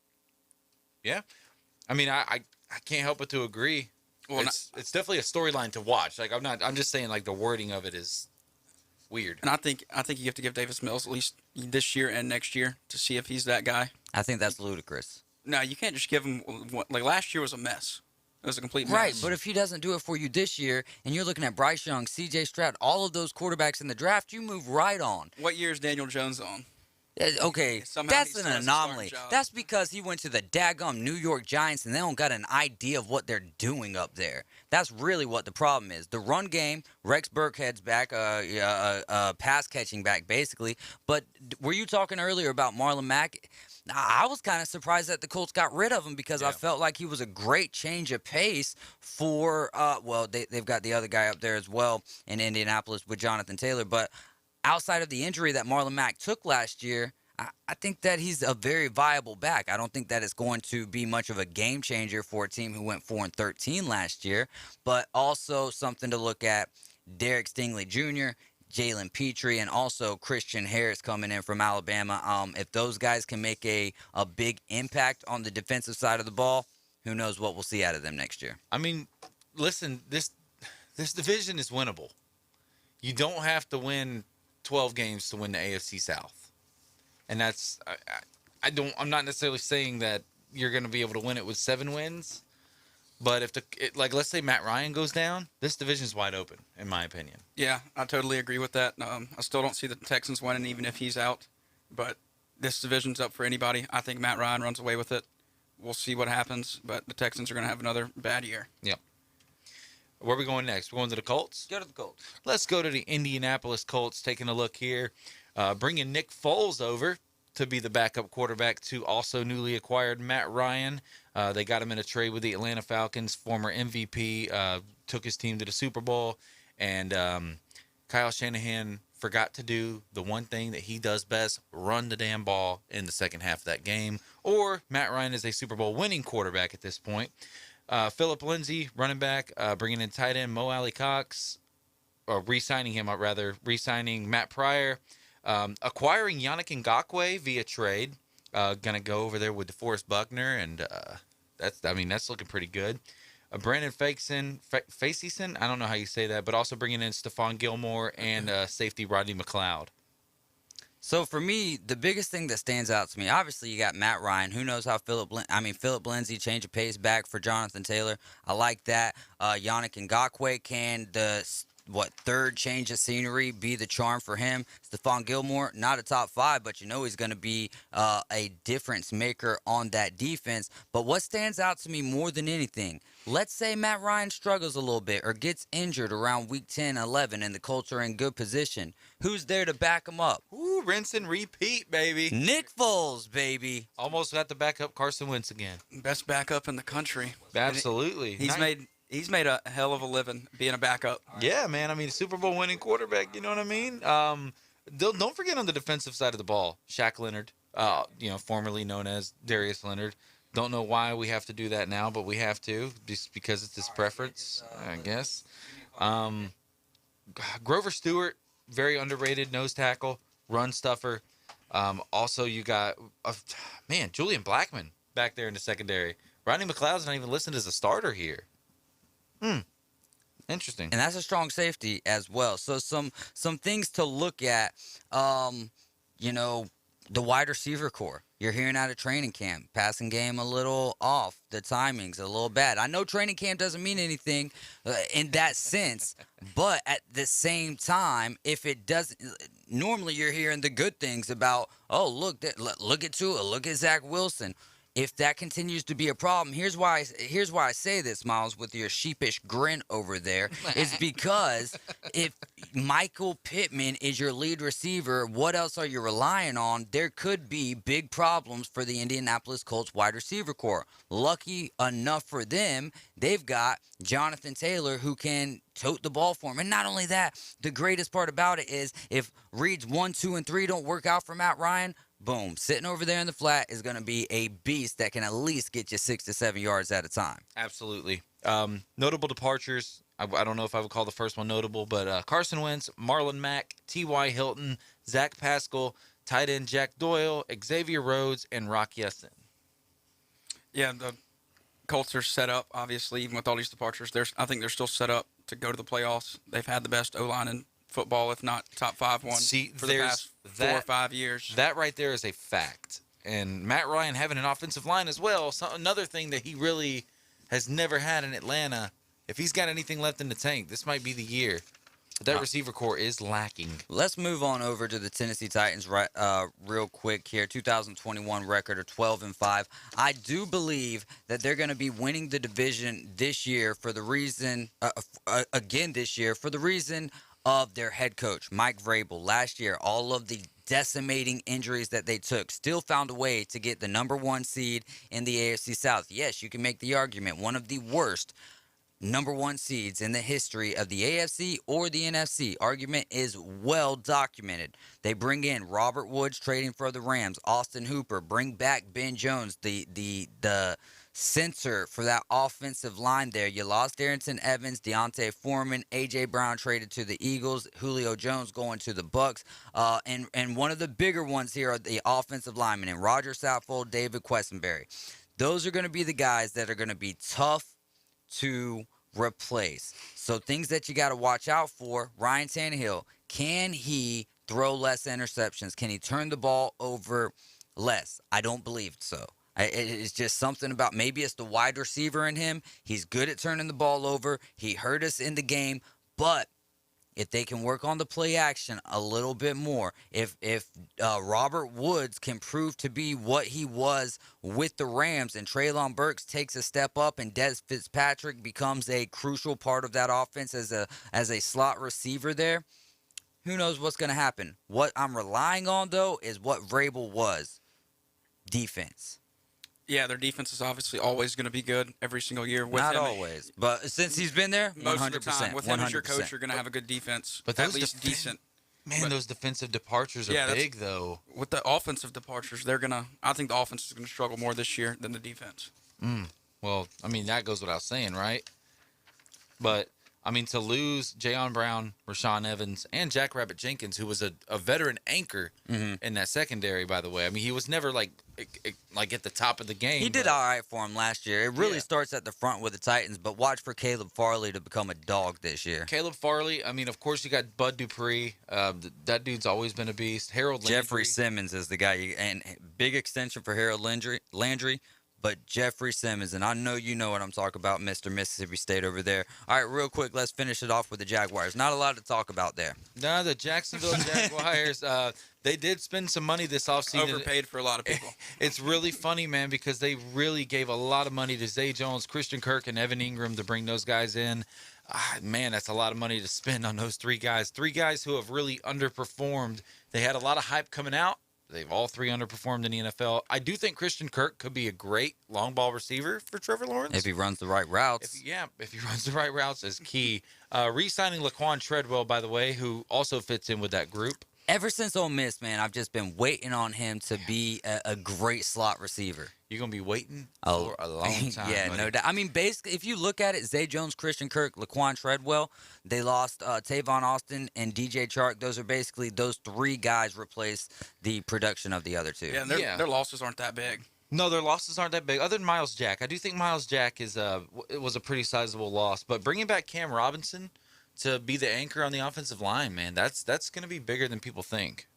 Yeah. I mean, I can't help but to agree. Well, it's definitely a storyline to watch. Like I'm just saying, like the wording of it is weird. And I think you have to give Davis Mills at least this year and next year to see if he's that guy. I think that's ludicrous. No, you can't just give him like last year was a mess. It was a complete mess. Right, but if he doesn't do it for you this year, and you're looking at Bryce Young, C.J. Stroud, all of those quarterbacks in the draft, you move right on. What year is Daniel Jones on? Okay, that's an anomaly. That's because he went to the daggum New York Giants, and they don't got an idea of what they're doing up there. That's really what the problem is. The run game, Rex Burkhead's back, pass-catching back, basically. But were you talking earlier about Marlon Mack? I was kind of surprised that the Colts got rid of him because I felt like he was a great change of pace for, they've got the other guy up there as well in Indianapolis with Jonathan Taylor, but outside of the injury that Marlon Mack took last year, I think that he's a very viable back. I don't think that it's going to be much of a game changer for a team who went 4-13 last year, but also something to look at. Derek Stingley Jr., Jalen Petrie, and also Christian Harris coming in from Alabama. If those guys can make a big impact on the defensive side of the ball, who knows what we'll see out of them next year. I mean, listen, this division is winnable. You don't have to win 12 games to win the AFC South. And that's I'm not necessarily saying that you're going to be able to win it with 7 wins, but if let's say Matt Ryan goes down, this division's wide open in my opinion. Yeah, I totally agree with that. I still don't see the Texans winning even if he's out, but this division's up for anybody. I think Matt Ryan runs away with it. We'll see what happens, but the Texans are going to have another bad year. Yep. Where are we going next? We're going to the Colts? Go to the Colts. Let's go to the Indianapolis Colts, taking a look here. Bringing Nick Foles over to be the backup quarterback to also newly acquired Matt Ryan. They got him in a trade with the Atlanta Falcons. Former MVP took his team to the Super Bowl. And Kyle Shanahan forgot to do the one thing that he does best, run the damn ball in the second half of that game. Or Matt Ryan is a Super Bowl winning quarterback at this point. Phillip Lindsay, running back, bringing in tight end Mo Alley Cox, or re-signing Matt Pryor, acquiring Yannick Ngakoue via trade. Gonna go over there with DeForest Buckner, and that's looking pretty good. Brandon Facyson, I don't know how you say that, but also bringing in Stephon Gilmore and safety Rodney McLeod. So for me, the biggest thing that stands out to me, obviously you got Matt Ryan. Who knows how Phillip Lindsay change of pace back for Jonathan Taylor. I like that. Yannick Ngakoue, can the third change of scenery be the charm for him? Stephon Gilmore, not a top 5, but you know he's going to be a difference maker on that defense. But what stands out to me more than anything, let's say Matt Ryan struggles a little bit or gets injured around week 10, 11, and the Colts are in good position. Who's there to back him up? Ooh, rinse and repeat, baby. Nick Foles, baby. Almost got to back up Carson Wentz again. Best backup in the country. Absolutely. He's made a hell of a living being a backup. Yeah, man. I mean, Super Bowl winning quarterback. You know what I mean? Don't forget on the defensive side of the ball, Shaq Leonard, formerly known as Darius Leonard. Don't know why we have to do that now, but we have to, just because it's his preference, I guess. Grover Stewart, very underrated nose tackle, run stuffer. Also, you got, Julian Blackman back there in the secondary. Rodney McLeod's not even listed as a starter here. Interesting. And that's a strong safety as well. So some things to look at. The wide receiver core. You're hearing out of training camp. Passing game a little off. The timing's a little bad. I know training camp doesn't mean anything in that sense, but at the same time, if it doesn't, normally you're hearing the good things about, look at Tua, look at Zach Wilson. If that continues to be a problem, here's why I say this, Miles, with your sheepish grin over there, is because if Michael Pittman is your lead receiver, what else are you relying on? There could be big problems for the Indianapolis Colts wide receiver core. Lucky enough for them, they've got Jonathan Taylor who can tote the ball for him. And not only that, the greatest part about it is if reads 1, 2, and 3 don't work out for Matt Ryan, boom, sitting over there in the flat is going to be a beast that can at least get you 6 to 7 yards at a time. Absolutely. Notable departures. I don't know if I would call the first one notable, but Carson Wentz, Marlon Mack, T.Y. Hilton, Zach Pascal, tight end Jack Doyle, Xavier Rhodes, and Rock Yesson. Yeah, the Colts are set up, obviously, even with all these departures. I think they're still set up to go to the playoffs. They've had the best O-line in football, if not top 5 one for the past 4 or 5 years. That right there is a fact. And Matt Ryan having an offensive line as well, another thing that he really has never had in Atlanta. If he's got anything left in the tank, this might be the year. But that receiver core is lacking. Let's move on over to the Tennessee Titans real quick here. 2021 record of 12-5. I do believe that they're going to be winning the division this year for the reason, of their head coach, Mike Vrabel. Last year, all of the decimating injuries that they took still found a way to get the number 1 seed in the AFC South. Yes, you can make the argument, one of the worst number 1 seeds in the history of the AFC or the NFC. Argument is well documented. They bring in Robert Woods trading for the Rams, Austin Hooper, bring back Ben Jones, the center for that offensive line there. You lost Darrington Evans, Deontay Foreman, A.J. Brown traded to the Eagles, Julio Jones going to the Bucks. And one of the bigger ones here are the offensive linemen, and Roger Saffold, David Quessenberry. Those are going to be the guys that are going to be tough to replace. So things that you got to watch out for, Ryan Tannehill, can he throw less interceptions? Can he turn the ball over less? I don't believe so. It's just something about, maybe it's the wide receiver in him. He's good at turning the ball over. He hurt us in the game, but if they can work on the play action a little bit more, if Robert Woods can prove to be what he was with the Rams and Treylon Burks takes a step up and Des Fitzpatrick becomes a crucial part of that offense as a slot receiver there, who knows what's going to happen. What I'm relying on, though, is what Vrabel was, defense. Yeah, their defense is obviously always going to be good every single year. With Not him, always, but since he's been there, 100%. Most of the time, with him 100%. as your coach, you're going to have a good defense, but at least decent. Man, those defensive departures are big, though. With the offensive departures, I think the offense is going to struggle more this year than the defense. Well, I mean, that goes without saying, right? But, I mean, to lose Jayon Brown, Rashaan Evans, and Jack Rabbit Jenkins, who was a veteran anchor in that secondary, by the way. I mean, he was never, like at the top of the game. He did all right for him last year. It really starts at the front with the Titans, but watch for Caleb Farley to become a dog this year. Caleb Farley, I mean, of course, you got Bud Dupree. That dude's always been a beast. Harold Landry. Jeffrey Simmons is the guy. And big extension for Harold Landry. But Jeffrey Simmons, and I know you know what I'm talking about, Mr. Mississippi State over there. All right, real quick, let's finish it off with the Jaguars. Not a lot to talk about there. No, the Jacksonville Jaguars, they did spend some money this offseason. Overpaid for a lot of people. It's really funny, man, because they really gave a lot of money to Zay Jones, Christian Kirk, and Evan Ingram to bring those guys in. Man, that's a lot of money to spend on those 3 guys. 3 guys who have really underperformed. They had a lot of hype coming out. They've all 3 underperformed in the NFL. I do think Christian Kirk could be a great long ball receiver for Trevor Lawrence. If he runs the right routes. If he runs the right routes is key. Re-signing Laquan Treadwell, by the way, who also fits in with that group. Ever since Ole Miss, man, I've just been waiting on him to be a great slot receiver. you're going to be waiting for a long time. Yeah, buddy. no doubt. I mean, basically, if you look at it, Zay Jones, Christian Kirk, Laquan Treadwell, they lost Tavon Austin and DJ Chark. Those are basically those three guys replaced the production of the other two. Yeah, and their losses aren't that big. No, their losses aren't that big. Other than Miles Jack, I do think Miles Jack it was a pretty sizable loss. But bringing back Cam Robinson to be the anchor on the offensive line, man, that's going to be bigger than people think.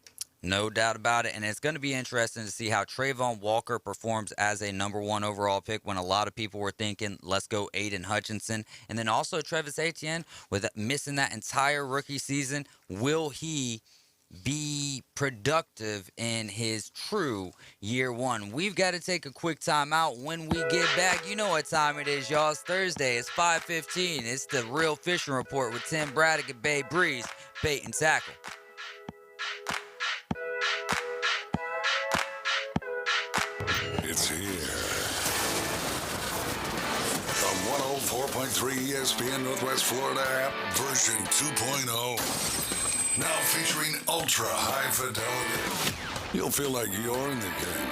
No doubt about it, and it's going to be interesting to see how Trayvon Walker performs as a number 1 overall pick when a lot of people were thinking, let's go Aiden Hutchinson. And then also Travis Etienne, with missing that entire rookie season, will he be productive in his true year 1? We've got to take a quick time out. When we get back, you know what time it is, y'all. It's Thursday. It's 5:15. It's the Real Fishing Report with Tim Braddock and Babe Breeze, bait and tackle. It's here. The 104.3 ESPN Northwest Florida app version 2.0. Now featuring ultra high fidelity. You'll feel like you're in the game.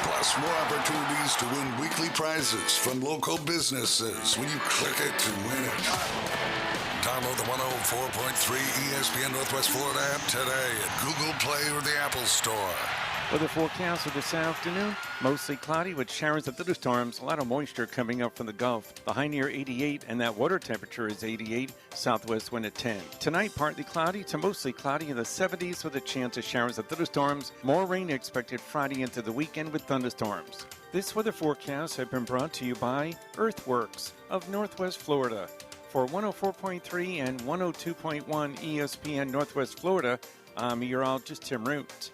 Plus, more opportunities to win weekly prizes from local businesses when you click it to win it. Download the 104.3 ESPN Northwest Florida app today at Google Play or the Apple Store. Weather forecast for this afternoon, mostly cloudy with showers and thunderstorms, a lot of moisture coming up from the Gulf. The high near 88 and that water temperature is 88, southwest wind at 10. Tonight, partly cloudy to mostly cloudy in the 70s with a chance of showers and thunderstorms. More rain expected Friday into the weekend with thunderstorms. This weather forecast has been brought to you by Earthworks of Northwest Florida. For 104.3 and 102.1 ESPN Northwest Florida, I'm meteorologist Tim Root.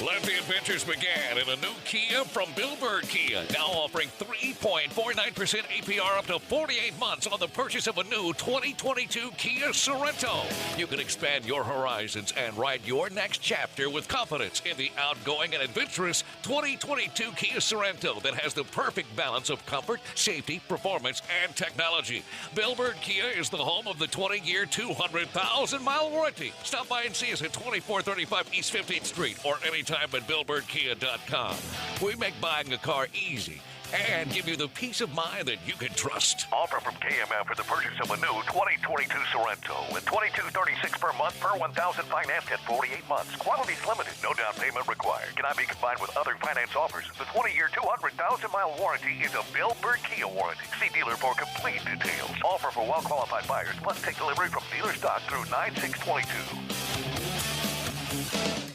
Let the adventures begin in a new Kia from Bill Bird Kia. Now offering 3.49% APR up to 48 months on the purchase of a new 2022 Kia Sorento. You can expand your horizons and ride your next chapter with confidence in the outgoing and adventurous 2022 Kia Sorento that has the perfect balance of comfort, safety, performance, and technology. Bill Bird Kia is the home of the 20-year, 200,000-mile warranty. Stop by and see us at 2435 East 15th Street or anytime at BillBirdKia.com. We make buying a car easy and give you the peace of mind that you can trust. Offer from KMF for the purchase of a new 2022 Sorento with $22.36 per month per 1,000 financed at 48 months. Quantities limited. No down payment required. Cannot be combined with other finance offers. The 20-year, 200,000-mile warranty is a Bill Bird Kia warranty. See dealer for complete details. Offer for well-qualified buyers. Must take delivery from dealer stock through 9/6/22.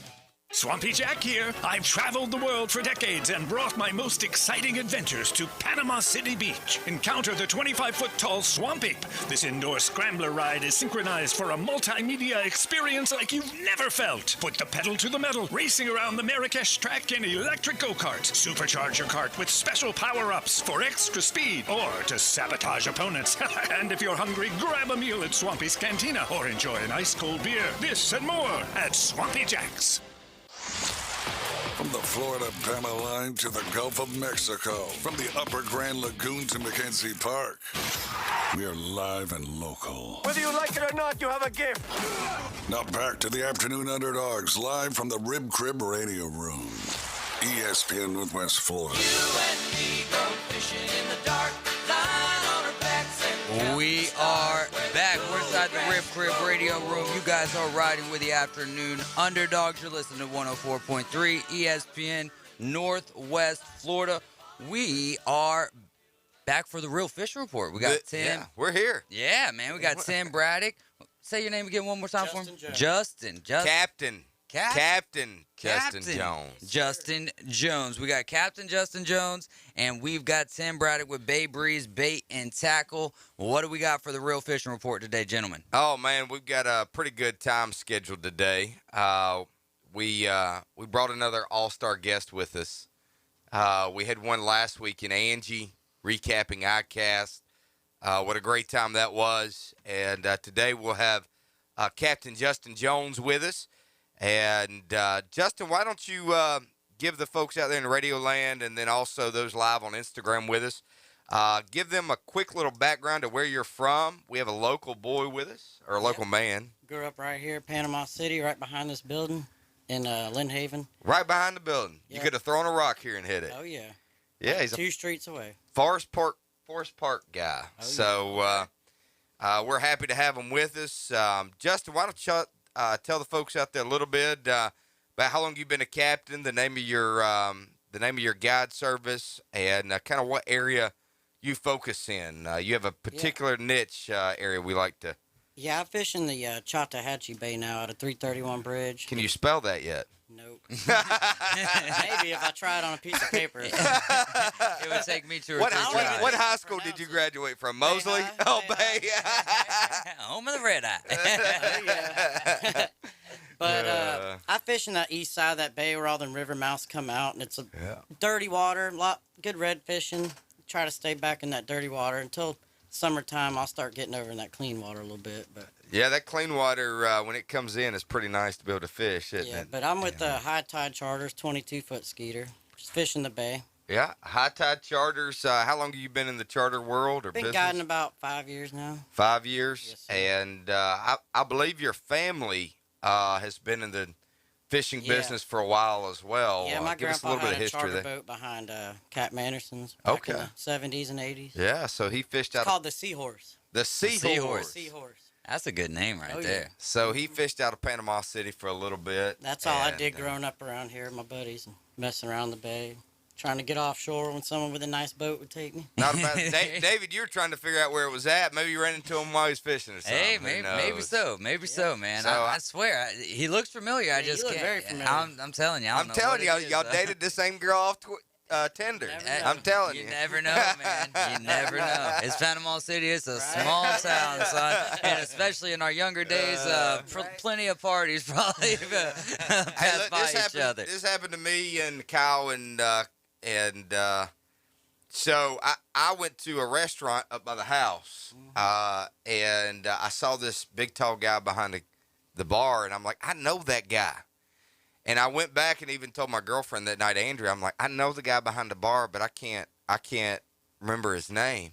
Swampy Jack here. I've traveled the world for decades and brought my most exciting adventures to Panama City Beach. Encounter the 25-foot-tall Swamp Ape. This indoor scrambler ride is synchronized for a multimedia experience like you've never felt. Put the pedal to the metal, racing around the Marrakesh track in electric go-karts. Supercharge your cart with special power-ups for extra speed or to sabotage opponents. And if you're hungry, grab a meal at Swampy's Cantina or enjoy an ice-cold beer. This and more at Swampy Jack's. From the Florida-Panama line to the Gulf of Mexico, from the Upper Grand Lagoon to Mackenzie Park, we are live and local. Whether you like it or not, you have a gift. Now back to the Afternoon Underdogs, live from the Rib Crib Radio Room. ESPN Northwest Florida. You and me go fishing in the dark, lying on our backs and We are back. We're inside the Rib Crib Radio Room. You guys are riding with the Afternoon Underdogs. You're listening to 104.3 ESPN Northwest Florida. We are back for the Real Fishing Report. We got Tim. Yeah, we're here. Yeah, man. We got Tim Braddock. Say your name again one more time for me. Justin. Captain Justin Jones. Justin Jones. We got Captain Justin Jones, and we've got Tim Braddock with Bay Breeze, Bait, and Tackle. What do we got for the Real Fishing Report today, gentlemen? Oh, man, we've got a pretty good time scheduled today. We brought another all-star guest with us. We had one last week in Angie, recapping ICAST. What a great time that was. And today we'll have Captain Justin Jones with us. And, Justin, why don't you give the folks out there in Radio Land and then also those live on Instagram with us, give them a quick little background of where you're from. We have a local boy with us, or a local man. Grew up right here, Panama City, right behind this building. in Lynn Haven. Right behind the building. Yeah. You could have thrown a rock here and hit it. Oh yeah. Yeah, Like he's 2 streets away. Forest Park guy. So we're happy to have him with us. Justin, why don't you tell the folks out there a little bit about how long you've been a captain, the name of your guide service, and kind of what area you focus in. You have a particular niche area we like to. Yeah, I fish in the Chattahoochee Bay now at a 331 bridge. Can you spell that yet? Nope. Maybe if I tried on a piece of paper. It would take me 2 or 3 tries. What high school did you graduate from? Mosley? Bay. Home of the red eye. But I fish in that east side of that bay where all them river mouths come out, and it's a dirty water, good red fishing. Try to stay back in that dirty water until summertime. I'll start getting over in that clean water a little bit. But yeah, that clean water when it comes in is pretty nice to be able to fish, isn't it? But I'm with the High Tide Charters, 22-foot skeeter, just fishing the bay. Yeah, High Tide Charters. How long have you been in the charter world or Been business? guiding about 5 years now. 5 years, and I believe your family has been in the fishing business for a while as well. Yeah, my give us a grandpa little bit had of a history charter there. boat behind Cap Manderson's back in the 70s and 80s. Yeah, so he fished out. It's called the Seahorse. The Seahorse. Seahorse. That's a good name right Oh, yeah. there. So he fished out of Panama City for a little bit. That's all I did growing up around here with my buddies and messing around the bay. Trying to get offshore when someone with a nice boat would take me. Not about David, you were trying to figure out where it was at. Maybe you ran into him while he was fishing or something. Hey, maybe so, man. So I swear, he looks familiar. I just look can't. very familiar. I'm telling you. I don't I'm know telling what you, it y'all is, dated the same girl off Tinder. I'm telling you. You never know, man. You never know. It's Panama City. It's a small town, son. And especially in our younger days, plenty of parties probably pass by each other. This happened to me and Kyle and so I went to a restaurant up by the house, and I saw this big tall guy behind the bar, and I'm like, I know that guy. And I went back and even told my girlfriend that night, Andrea, I'm like, I know the guy behind the bar, but I can't remember his name.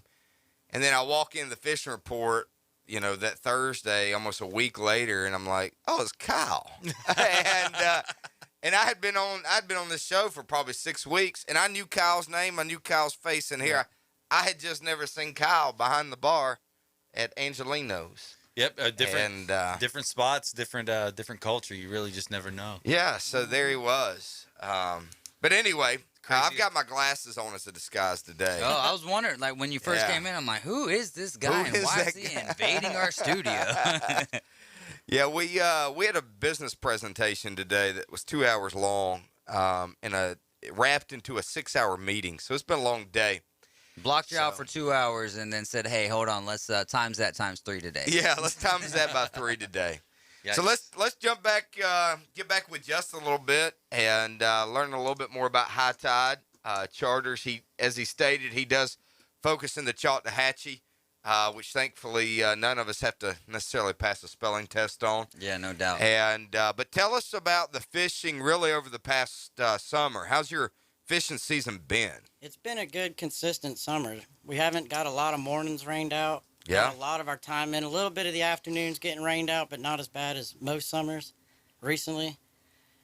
And then I walk in the fishing report, that Thursday, almost a week later, and I'm like, oh, it's Kyle. And I'd been on this show for probably 6 weeks, and I knew Kyle's name, I knew Kyle's face in here. I had just never seen Kyle behind the bar at Angelino's. Yep, different spots, different culture. You really just never know. Yeah, so there he was. But anyway, I've got my glasses on as a disguise today. Oh, I was wondering, like when you first came in, I'm like, who is this guy and why is he invading our studio? Yeah, we had a business presentation today that was 2 hours long, and wrapped into a 6-hour meeting. So it's been a long day. Blocked you out for 2 hours and then said, "Hey, hold on, let's times that times 3 today." Yeah, let's times that by 3 today. Yikes. So let's jump back, get back with Justin a little bit, and learn a little bit more about High Tide Charters. As he stated, he does focus in the Chattahoochee, which thankfully none of us have to necessarily pass a spelling test on. Yeah, no doubt. And but tell us about the fishing really over the past summer. How's your fishing season been? It's been a good, consistent summer. We haven't got a lot of mornings rained out. Yeah. Got a lot of our time in. A little bit of the afternoons getting rained out, but not as bad as most summers recently.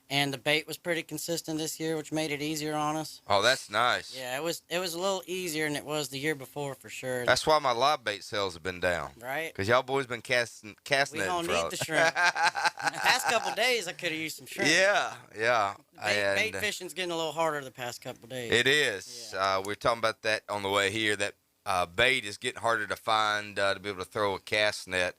And the bait was pretty consistent this year, which made it easier on us. Oh, that's nice. Yeah, it was a little easier than it was the year before for sure. That's why my live bait sales have been down. Right. Because y'all boys been casting We it. don't need the shrimp. The past couple days, I could have used some shrimp. Yeah. Bait fishing's getting a little harder the past couple days. It is. Yeah. We're talking about that on the way here. That bait is getting harder to find to be able to throw a cast net.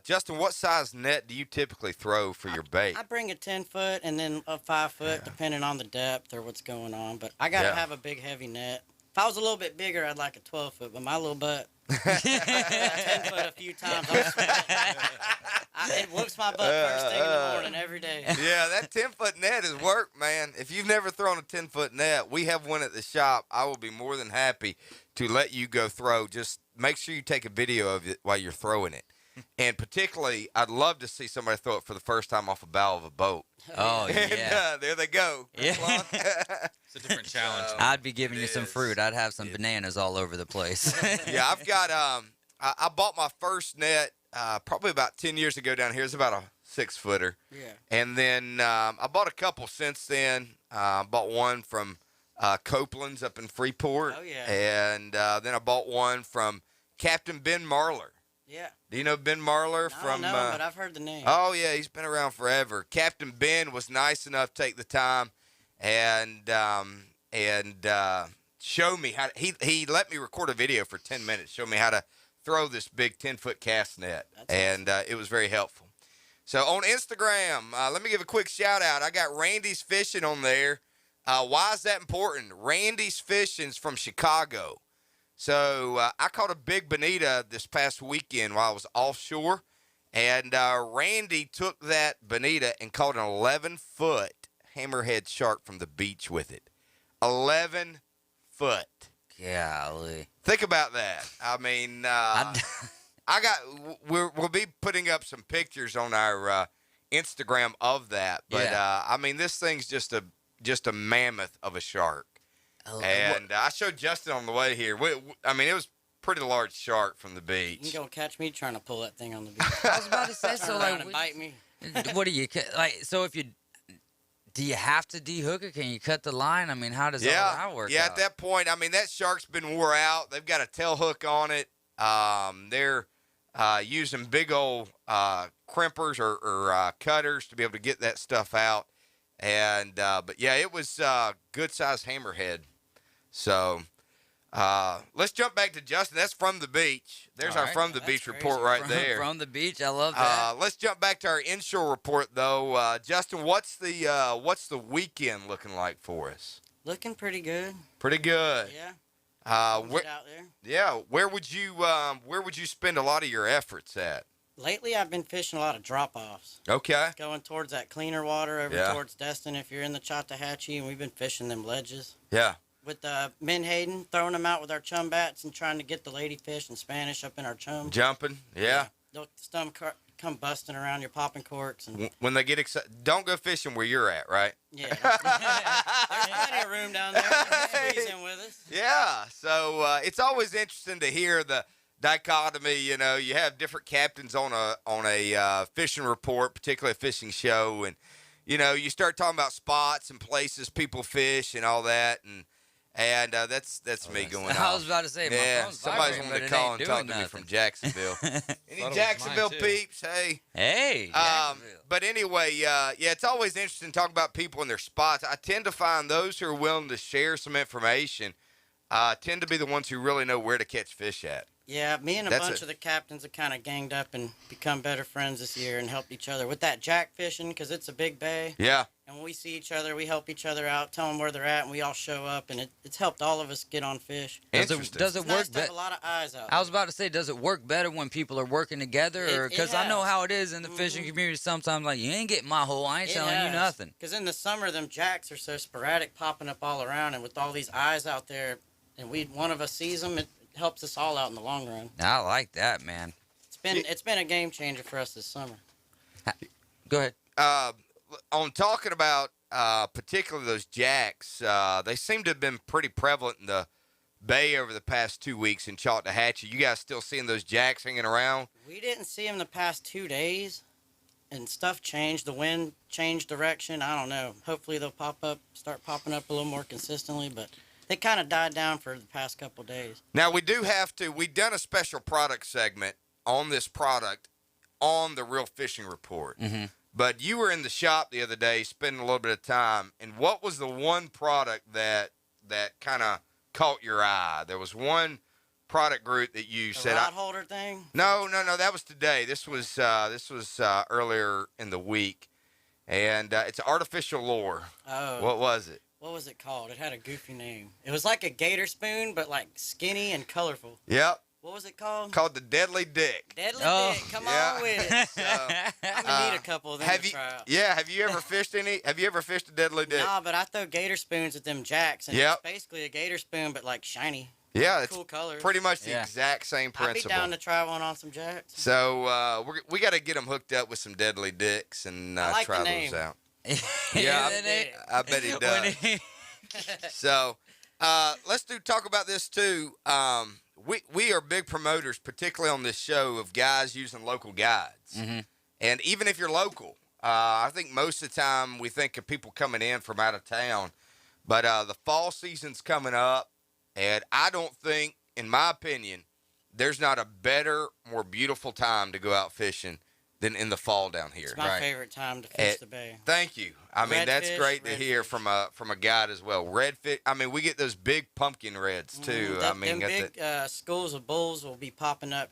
Justin, what size net do you typically throw for your bait? I bring a 10-foot and then a 5-foot, depending on the depth or what's going on. But I got to have a big, heavy net. If I was a little bit bigger, I'd like a 12-foot. But my little butt, 10-foot a few times. It whoops my butt first thing in the morning every day. Yeah, that 10-foot net is work, man. If you've never thrown a 10-foot net, we have one at the shop. I will be more than happy to let you go throw. Just make sure you take a video of it while you're throwing it. And particularly, I'd love to see somebody throw it for the first time off a bow of a boat. Oh, and, yeah. There they go. Yeah. It's a different challenge. I'd be giving you some fruit. I'd have some bananas all over the place. Yeah, I've got I bought my first net probably about 10 years ago down here. It's about a 6-footer. Yeah. And then I bought a couple since then. Bought one from Copeland's up in Freeport. Oh, yeah. And then I bought one from Captain Ben Marlar. Yeah. Do you know Ben Marlar I from? don't know, but I've heard the name. Oh yeah, he's been around forever. Captain Ben was nice enough to take the time and show me how. He let me record a video for 10 minutes, show me how to throw this big 10-foot cast net, and it was very helpful. So on Instagram, let me give a quick shout out. I got Randy's Fishing on there. Why is that important? Randy's Fishing's from Chicago. So I caught a big bonita this past weekend while I was offshore, and Randy took that bonita and caught an 11-foot hammerhead shark from the beach with it. 11 foot. Golly. Think about that. I mean, we'll be putting up some pictures on our Instagram of that, but I mean, this thing's just a mammoth of a shark. And I showed Justin on the way here. I mean, it was pretty large shark from the beach. You gonna catch me trying to pull that thing on the beach? I was about to say, Turn so around like, and bite me. what do you like? So if you do, you have to dehook it? Can you cut the line? I mean, how does all that work? Yeah, out? at that point, I mean, that shark's been wore out. They've got a tail hook on it. They're using big old crimpers or cutters to be able to get that stuff out. And but yeah, it was good sized hammerhead. So let's jump back to Justin. That's from the beach. There's our from the beach report right there. From the beach, I love that. Let's jump back to our inshore report though. Justin, what's the weekend looking like for us? Looking pretty good. Pretty good. Yeah. Where, out there. Yeah. Where would you spend a lot of your efforts at? Lately, I've been fishing a lot of drop-offs. Okay. Going towards that cleaner water over Yeah. towards Destin if you're in the Chattahoochee, and we've been fishing them ledges. Yeah. With Menhaden, throwing them out with our chum bats and trying to get the ladyfish and Spanish up in our chum. Jumping. Yeah. They'll come busting around, you're popping corks. And When they get excited, don't go fishing where you're at, right? yeah. There's plenty of room down there. Squeeze in with us. Yeah. So it's always interesting to hear the dichotomy. You know, you have different captains on a fishing report, particularly a fishing show, and you know, you start talking about spots and places people fish and all that, and that's me going on. I was about to say, my phone's somebody's vibrating, wanting but to it call ain't and talk doing to me nothing. from Jacksonville. Any Thought it was Jacksonville mine, too. peeps? Hey, Jacksonville. But anyway, yeah, it's always interesting to talk about people and their spots. I tend to find those who are willing to share some information tend to be the ones who really know where to catch fish at. Yeah, me and a That's bunch it. of the captains have kind of ganged up and become better friends this year and helped each other with that jack fishing because it's a big bay. Yeah. And when we see each other, we help each other out, tell them where they're at, and we all show up, and it's helped all of us get on fish. Does it It's work nice to have better? a lot of eyes out. I was about to say, does it work better when people are working together? Or It because I know has. how it is in the fishing community. Sometimes, like, you ain't getting my hole. I ain't telling you nothing. Because in the summer, them jacks are so sporadic, popping up all around, and with all these eyes out there, and one of us sees them, it helps us all out in the long run. I like that, man. It's been a game changer for us this summer. Go ahead. On talking about particularly those jacks, they seem to have been pretty prevalent in the bay over the past 2 weeks in Chattahoochee. You guys still seeing those jacks hanging around? We didn't see them the past 2 days, and stuff changed. The wind changed direction. I don't know. Hopefully they'll start popping up a little more consistently, but they kind of died down for the past couple days. Now, we've done a special product segment on this product on the Real Fishing Report. Mm-hmm. But you were in the shop the other day spending a little bit of time, and what was the one product that kind of caught your eye? There was one product group that you The said, rod holder thing? No, that was today. This was earlier in the week, and it's artificial lure. Oh. What was it? What was it called? It had a goofy name. It was like a gator spoon, but like skinny and colorful. Yep. What was it called? Called the Deadly Dick. Deadly Oh, Dick. Come yeah. on with it. So, I'm gonna need a couple of them have to you? try out. Yeah. Have you ever fished any? Have you ever fished a Deadly Dick? Nah, but I throw gator spoons at them jacks, and Yep. it's basically a gator spoon, but like shiny. Yeah, it's cool colors. pretty much the exact same I'd be principle. down to try one on some jacks. So we got to get them hooked up with some Deadly Dicks and I like try the name. those out. Yeah, I bet he does. So let's talk about this too. We are big promoters, particularly on this show, of guys using local guides. Mm-hmm. And even if you're local, I think most of the time we think of people coming in from out of town. But the fall season's coming up, and I don't think, in my opinion, there's not a better, more beautiful time to go out fishing than in the fall down here. It's my favorite time to fish the bay. Thank you. I mean, that's Redfish, great to hear from a guide as well. Redfish. I mean, we get those big pumpkin reds too. I mean, them big schools of bulls will be popping up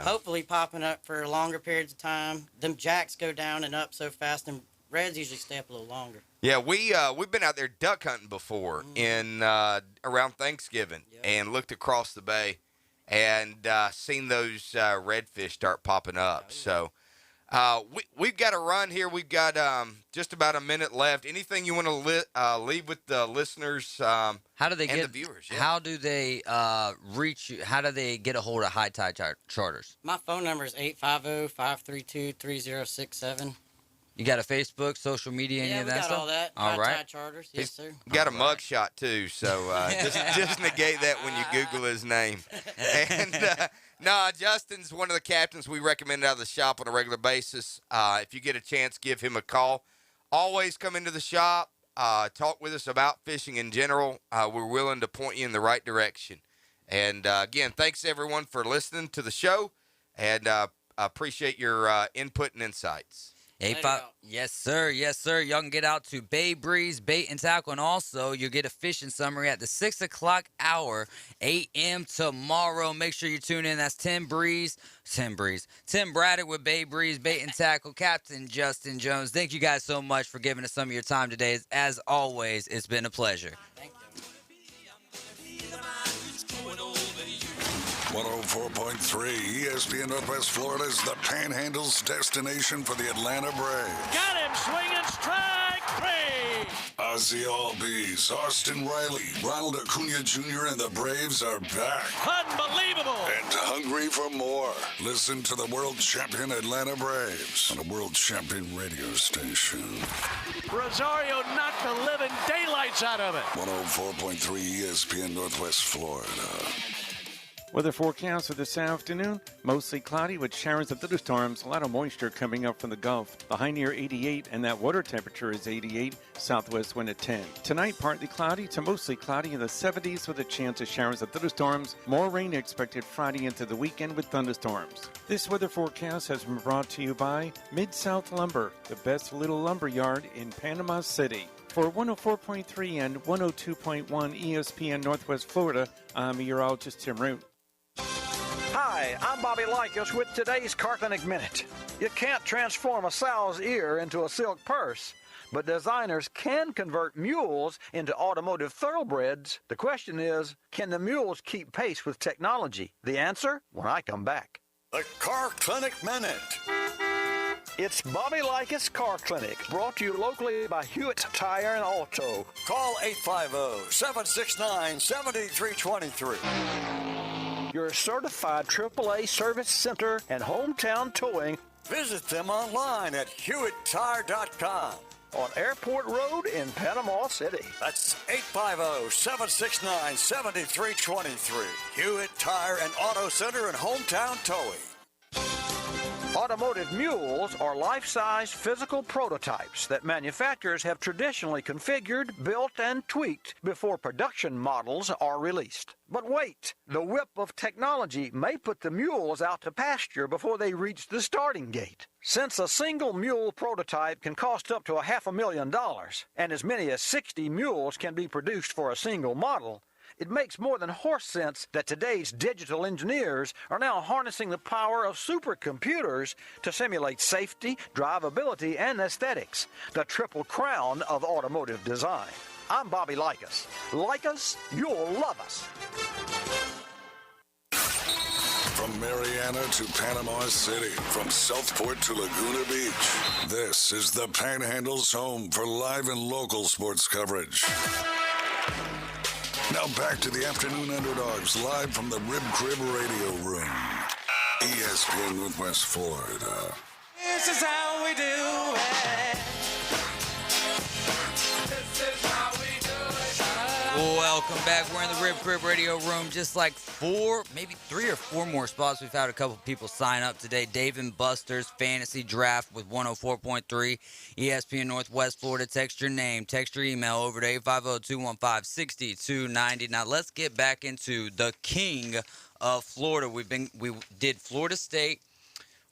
hopefully popping up for longer periods of time. Them jacks go down and up so fast, and reds usually stay up a little longer. Yeah, we've been out there duck hunting before in around Thanksgiving and looked across the bay and seen those redfish start popping up. So. We've got to run here. We've got just about a minute left. Anything you want to leave with the listeners how do they and get, the viewers? Yeah. How do they reach you? How do they get a hold of High Tide Charters? My phone number is 850-532-3067. You got a Facebook, social media, any of that stuff? Yeah, we got all that. All right. High Tide Charters, yes, sir. Got a mug shot too, so just negate that when you Google his name. And no, Justin's one of the captains we recommend out of the shop on a regular basis. If you get a chance, give him a call. Always come into the shop, talk with us about fishing in general. We're willing to point you in the right direction. And again, thanks everyone for listening to the show, and appreciate your input and insights. Yes, sir. Yes, sir. Y'all can get out to Bay Breeze Bait and Tackle, and also you'll get a fishing summary at the 6 o'clock hour, 8 a.m. tomorrow. Make sure you tune in. That's Tim Braddock with Bay Breeze Bait and Tackle, Captain Justin Jones. Thank you guys so much for giving us some of your time today. As always, it's been a pleasure. Thank you. 104.3 ESPN Northwest Florida is the Panhandle's destination for the Atlanta Braves. Got him swinging strike three. Ozzie Albies, Austin Riley, Ronald Acuna Jr. and the Braves are back. Unbelievable. And hungry for more. Listen to the world champion Atlanta Braves on a world champion radio station. Rosario knocked the living daylights out of it. 104.3 ESPN Northwest Florida. Weather forecast for this afternoon, mostly cloudy with showers of thunderstorms, a lot of moisture coming up from the Gulf. The high near 88 and that water temperature is 88, southwest wind at 10. Tonight, partly cloudy to mostly cloudy in the 70s with a chance of showers of thunderstorms. More rain expected Friday into the weekend with thunderstorms. This weather forecast has been brought to you by Mid-South Lumber, the best little lumber yard in Panama City. For 104.3 and 102.1 ESPN Northwest Florida, I'm meteorologist Tim Root. Hi, I'm Bobby Likas with today's Car Clinic Minute. You can't transform a sow's ear into a silk purse, but designers can convert mules into automotive thoroughbreds. The question is, can the mules keep pace with technology? The answer, when I come back. The Car Clinic Minute. It's Bobby Likas Car Clinic, brought to you locally by Hewitt Tire and Auto. Call 850-769-7323. Your certified AAA service center and hometown towing. Visit them online at HewittTire.com. On Airport Road in Panama City. That's 850-769-7323. Hewitt Tire and Auto Center and hometown towing. Automotive mules are life-size physical prototypes that manufacturers have traditionally configured, built, and tweaked before production models are released. But wait, the whip of technology may put the mules out to pasture before they reach the starting gate. Since a single mule prototype can cost up to $500,000, and as many as 60 mules can be produced for a single model, it makes more than horse sense that today's digital engineers are now harnessing the power of supercomputers to simulate safety, drivability, and aesthetics, the triple crown of automotive design. I'm Bobby Likas. Like us, you'll love us. From Mariana to Panama City, from Southport to Laguna Beach, this is the Panhandle's home for live and local sports coverage. Now back to the Afternoon Underdogs, live from the Rib Crib Radio Room. ESPN Northwest Florida. This is how we do it. This is how we do it. Welcome back. We're in the Rib Crib Radio Room. Just like 4, maybe 3 or 4 more spots. We've had a couple people sign up today. Dave and Buster's Fantasy Draft with 104.3 ESPN Northwest Florida. Text your name, text your email over to 850-215-6290. Now let's get back into the king of Florida. We did Florida State.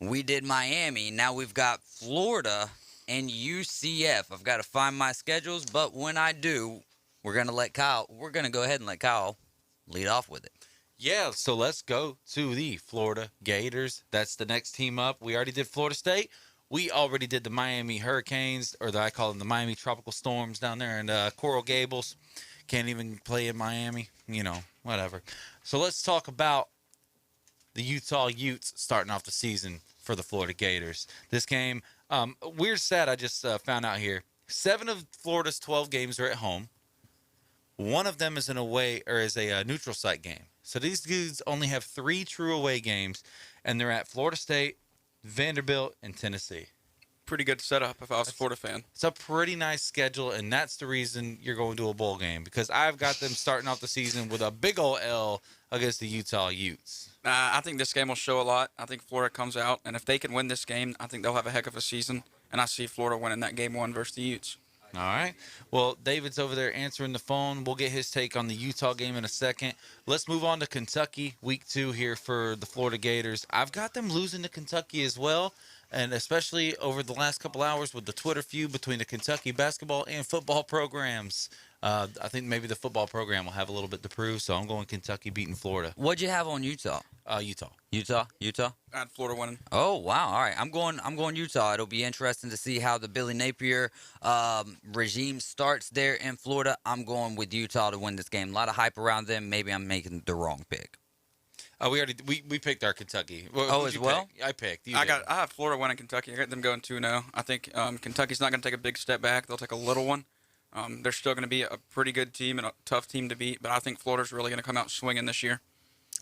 We did Miami. Now we've got Florida and UCF. I've got to find my schedules, but when I do, we're going to go ahead and let Kyle lead off with it. Yeah, so let's go to the Florida Gators. That's the next team up. We already did Florida State. We already did the Miami Hurricanes, or I call them the Miami Tropical Storms down there in Coral Gables. Can't even play in Miami, whatever. So let's talk about the Utah Utes starting off the season for the Florida Gators. This game, weird stat I just found out here. 7 of Florida's 12 games are at home. One of them is a neutral site game. So these dudes only have 3 true away games, and they're at Florida State, Vanderbilt, and Tennessee. Pretty good setup if I was a Florida fan. It's a pretty nice schedule, and that's the reason you're going to a bowl game, because I've got them starting off the season with a big old L against the Utah Utes. I think this game will show a lot. I think Florida comes out, and if they can win this game, I think they'll have a heck of a season, and I see Florida winning that game 1 versus the Utes. All right. Well, David's over there answering the phone. We'll get his take on the Utah game in a second. Let's move on to Kentucky, week 2 here for the Florida Gators. I've got them losing to Kentucky as well, and especially over the last couple hours with the Twitter feud between the Kentucky basketball and football programs. I think maybe the football program will have a little bit to prove, so I'm going Kentucky beating Florida. What'd you have on Utah? Utah. Utah? I had Florida winning. Oh, wow. All right. I'm going Utah. It'll be interesting to see how the Billy Napier regime starts there in Florida. I'm going with Utah to win this game. A lot of hype around them. Maybe I'm making the wrong pick. We picked our Kentucky. As well? Pick? I picked. I have Florida winning Kentucky. I got them going 2-0. I think Kentucky's not going to take a big step back. They'll take a little one. They're still going to be a pretty good team and a tough team to beat, but I think Florida's really going to come out swinging this year.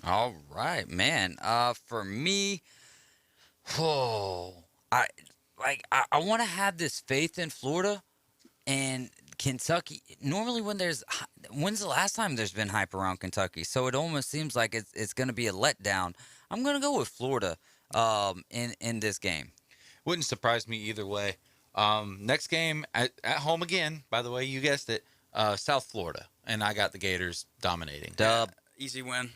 All right, man. For me, I want to have this faith in Florida and Kentucky. Normally, when's the last time there's been hype around Kentucky? So it almost seems like it's going to be a letdown. I'm going to go with Florida in this game. Wouldn't surprise me either way. Next game at home again, by the way, you guessed it, South Florida, and I got the Gators dominating. Dub. Easy win.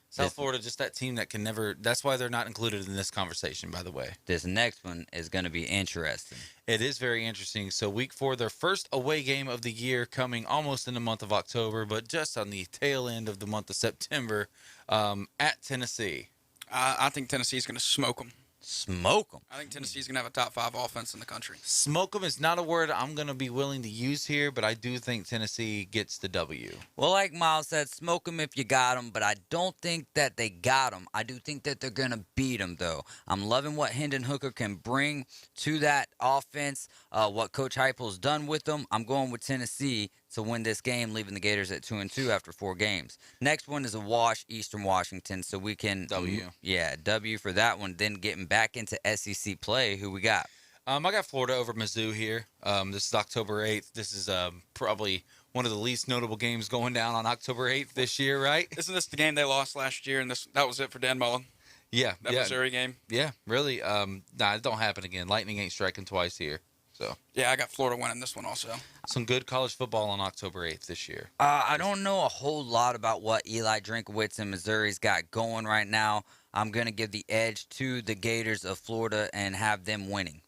South Florida, just that team that can never, that's why they're not included in this conversation, by the way. This next one is going to be interesting. It is very interesting. So week 4, their first away game of the year, coming almost in the month of October, but just on the tail end of the month of September, at Tennessee. I think Tennessee's going to smoke them. Smoke them. I think Tennessee's going to have a top 5 offense in the country. Smoke them is not a word I'm going to be willing to use here, but I do think Tennessee gets the W. Well, like Miles said, smoke them if you got them, but I don't think that they got them. I do think that they're going to beat them, though. I'm loving what Hendon Hooker can bring to that offense, what Coach Heupel's done with them. I'm going with Tennessee to win this game, leaving the Gators at 2-2 after 4 games. Next one is a wash, Eastern Washington, so we can W. Yeah, W for that one. Then getting back into SEC play, who we got? I got Florida over Mizzou here. This is October 8th. This is probably one of the least notable games going down on October 8th this year, right? Isn't this the game they lost last year, and that was it for Dan Mullen? Yeah. That Missouri game? Yeah, really. Nah, it don't happen again. Lightning ain't striking twice here. So yeah, I got Florida winning this one also. Some good college football on October 8th this year. I don't know a whole lot about what Eli Drinkowitz and Missouri's got going right now. I'm going to give the edge to the Gators of Florida and have them winning.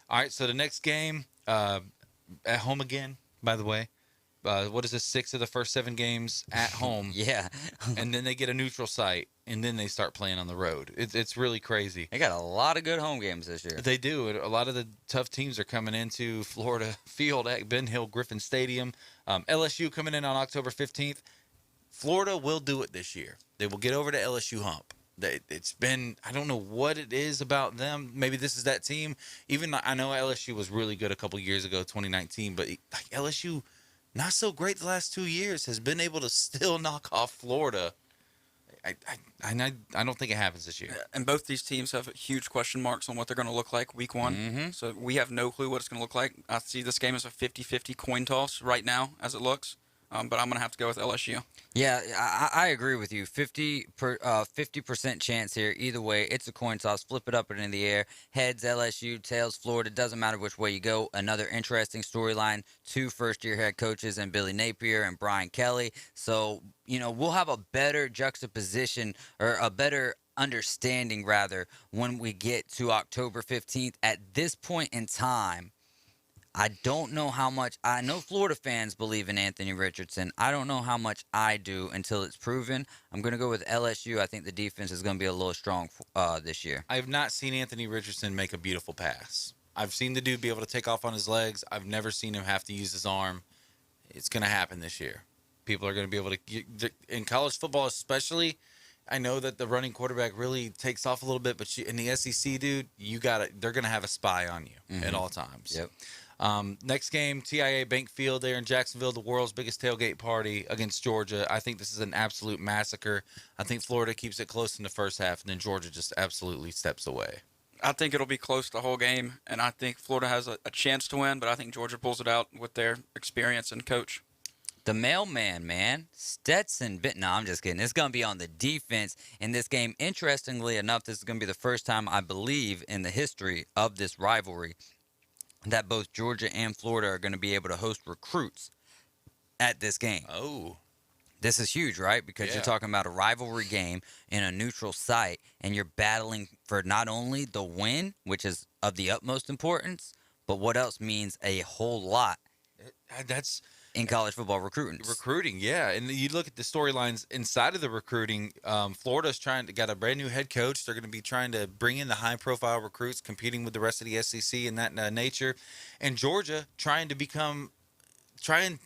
All right, so the next game, at home again, by the way. What is this, 6 of the first 7 games at home? Yeah. And then they get a neutral site, and then they start playing on the road. It's really crazy. They got a lot of good home games this year. They do. A lot of the tough teams are coming into Florida Field at Ben Hill Griffin Stadium. LSU coming in on October 15th. Florida will do it this year. They will get over the LSU hump. It's been, I don't know what it is about them. Maybe this is that team. Even I know LSU was really good a couple years ago, 2019, but like LSU, not so great the last 2 years, has been able to still knock off Florida. I don't think it happens this year. And both these teams have huge question marks on what they're going to look like week 1. Mm-hmm. So we have no clue what it's going to look like. I see this game as a 50-50 coin toss right now as it looks. but I'm going to have to go with LSU. Yeah, I agree with you. 50% chance here. Either way, it's a coin toss. Flip it up and in the air. Heads LSU, tails Florida. Doesn't matter which way you go. Another interesting storyline. 2 first-year head coaches and Billy Napier and Brian Kelly. So, we'll have a better juxtaposition or a better understanding, rather, when we get to October 15th. At this point in time, I don't know how much. I know Florida fans believe in Anthony Richardson. I don't know how much I do until it's proven. I'm going to go with LSU. I think the defense is going to be a little strong this year. I have not seen Anthony Richardson make a beautiful pass. I've seen the dude be able to take off on his legs. I've never seen him have to use his arm. It's going to happen this year. People are going to be able to, in college football especially, I know that the running quarterback really takes off a little bit, but in the SEC, dude, they're going to have a spy on you at all times. Yep. Next game, TIA Bank Field there in Jacksonville, the world's biggest tailgate party against Georgia. I think this is an absolute massacre. I think Florida keeps it close in the first half, and then Georgia just absolutely steps away. I think it'll be close the whole game, and I think Florida has a chance to win, but I think Georgia pulls it out with their experience and coach. The mailman, man. Stetson Benton. No, I'm just kidding. It's going to be on the defense in this game. Interestingly enough, this is going to be the first time, I believe, in the history of this rivalry that both Georgia and Florida are going to be able to host recruits at this game. Oh. This is huge, right? Because you're talking about a rivalry game in a neutral site, and you're battling for not only the win, which is of the utmost importance, but what else means a whole lot. That's in college football recruiting. Recruiting, yeah. And you look at the storylines inside of the recruiting. Florida's got a brand new head coach. They're going to be trying to bring in the high-profile recruits, competing with the rest of the SEC in that nature. And Georgia trying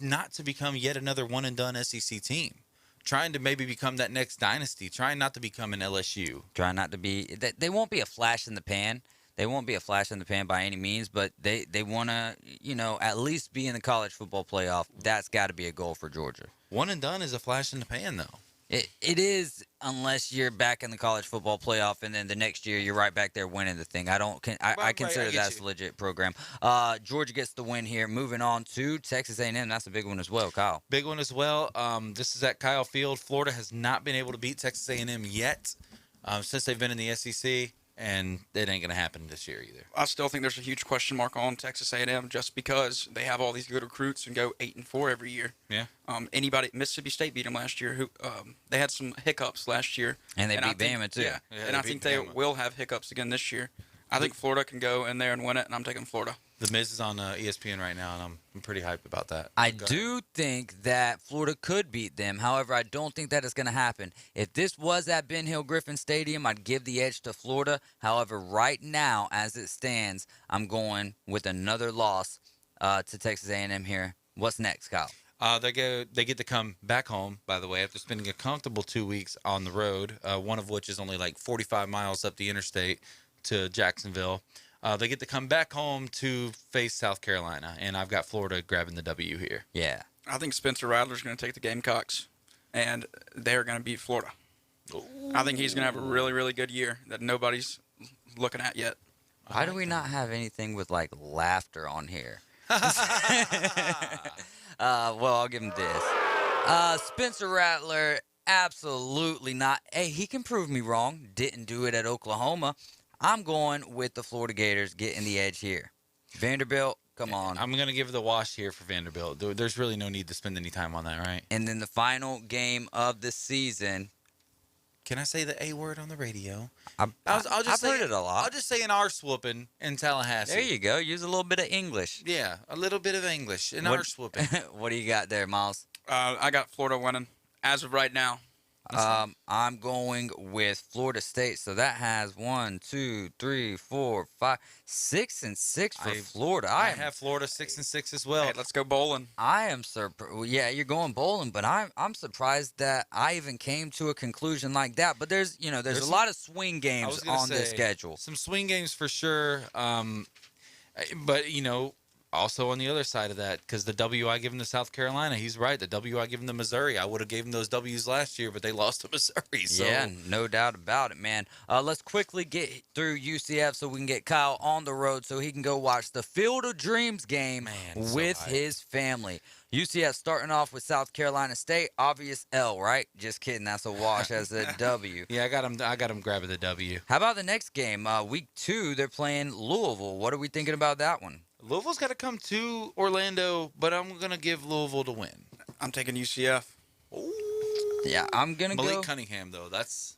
not to become yet another one-and-done SEC team. Trying to maybe become that next dynasty. Trying not to become an LSU. Trying not to be – they won't be a flash in the pan. They won't be a flash in the pan by any means, but they want to, at least be in the college football playoff. That's got to be a goal for Georgia. One and done is a flash in the pan, though. It is, unless you're back in the college football playoff, and then the next year you're right back there winning the thing. I consider that's a legit program. Georgia gets the win here. Moving on to Texas A&M. That's a big one as well, Kyle. Big one as well. This is at Kyle Field. Florida has not been able to beat Texas A&M yet since they've been in the SEC. And it ain't going to happen this year either. I still think there's a huge question mark on Texas A&M just because they have all these good recruits and go 8-4 every year. Yeah. Mississippi State beat them last year. They had some hiccups last year. And they beat Bama too. Yeah, and I think they will have hiccups again this year. I think Florida can go in there and win it, and I'm taking Florida. The Miz is on ESPN right now, and I'm pretty hyped about that. I do think that Florida could beat them. However, I don't think that is going to happen. If this was at Ben Hill Griffin Stadium, I'd give the edge to Florida. However, right now, as it stands, I'm going with another loss to Texas A&M here. What's next, Kyle? They get to come back home, by the way, after spending a comfortable 2 weeks on the road, one of which is only like 45 miles up the interstate to Jacksonville. They get to come back home to face South Carolina, and I've got Florida grabbing the W here. Yeah. I think Spencer Rattler's going to take the Gamecocks, and they're going to beat Florida. Ooh. I think he's going to have a really, really good year that nobody's looking at yet. Why do we not have anything with, laughter on here? Well, I'll give him this. Spencer Rattler, absolutely not. Hey, he can prove me wrong. Didn't do it at Oklahoma. I'm going with the Florida Gators getting the edge here. Vanderbilt, come on. I'm going to give the wash here for Vanderbilt. There's really no need to spend any time on that, right? And then the final game of the season. Can I say the A word on the radio? I've heard it a lot. I'll just say an arse whooping in Tallahassee. There you go. Use a little bit of English. Yeah, a little bit of English. An arse whooping. What do you got there, Miles? I got Florida winning as of right now. I'm going with Florida State. So that has 1, 2, 3, 4, 5, 6 and 6 for Florida. I have Florida 6 and 6 as well. Hey, let's go bowling. I am surprised. Yeah, you're going bowling, but I'm surprised that I even came to a conclusion like that. But there's a lot of swing games on this schedule. Some swing games for sure. But Also on the other side of that, because the W I give him to South Carolina, he's right. The W I give him to Missouri, I would have gave him those W's last year, but they lost to Missouri. So. Yeah, no doubt about it, man. Let's quickly get through UCF so we can get Kyle on the road so he can go watch the Field of Dreams game with his family. UCF starting off with South Carolina State, obvious L, right? Just kidding, that's a wash as a W. Yeah, I got him grabbing the W. How about the next game? Week 2, they're playing Louisville. What are we thinking about that one? Louisville's got to come to Orlando, but I'm going to give Louisville to win. I'm taking UCF. Yeah, I'm going to go. Malik Cunningham, though. That's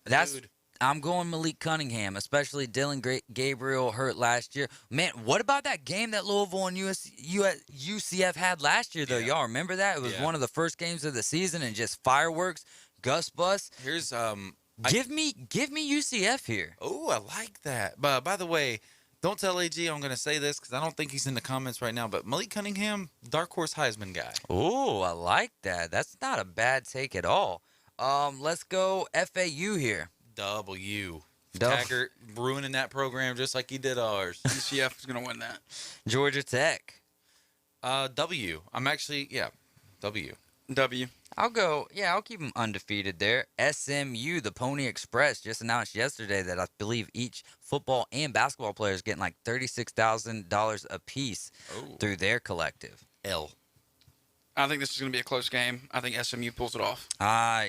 dude. I'm going Malik Cunningham, especially Dylan Gabriel hurt last year. Man, what about that game that Louisville and UCF had last year, though? Yeah. Y'all remember that? It was one of the first games of the season and just fireworks, Gus Bus. Here's give me UCF here. Oh, I like that. But by the way, don't tell AG I'm going to say this because I don't think he's in the comments right now. But Malik Cunningham, dark horse Heisman guy. Oh, I like that. That's not a bad take at all. Let's go FAU here. W. Taggart ruining that program just like he did ours. UCF is going to win that. Georgia Tech. W. I'm actually, W. W. I'll keep them undefeated there. SMU, the Pony Express, just announced yesterday that I believe each football and basketball player is getting like $36,000 a piece through their collective. L. I think this is going to be a close game. I think SMU pulls it off.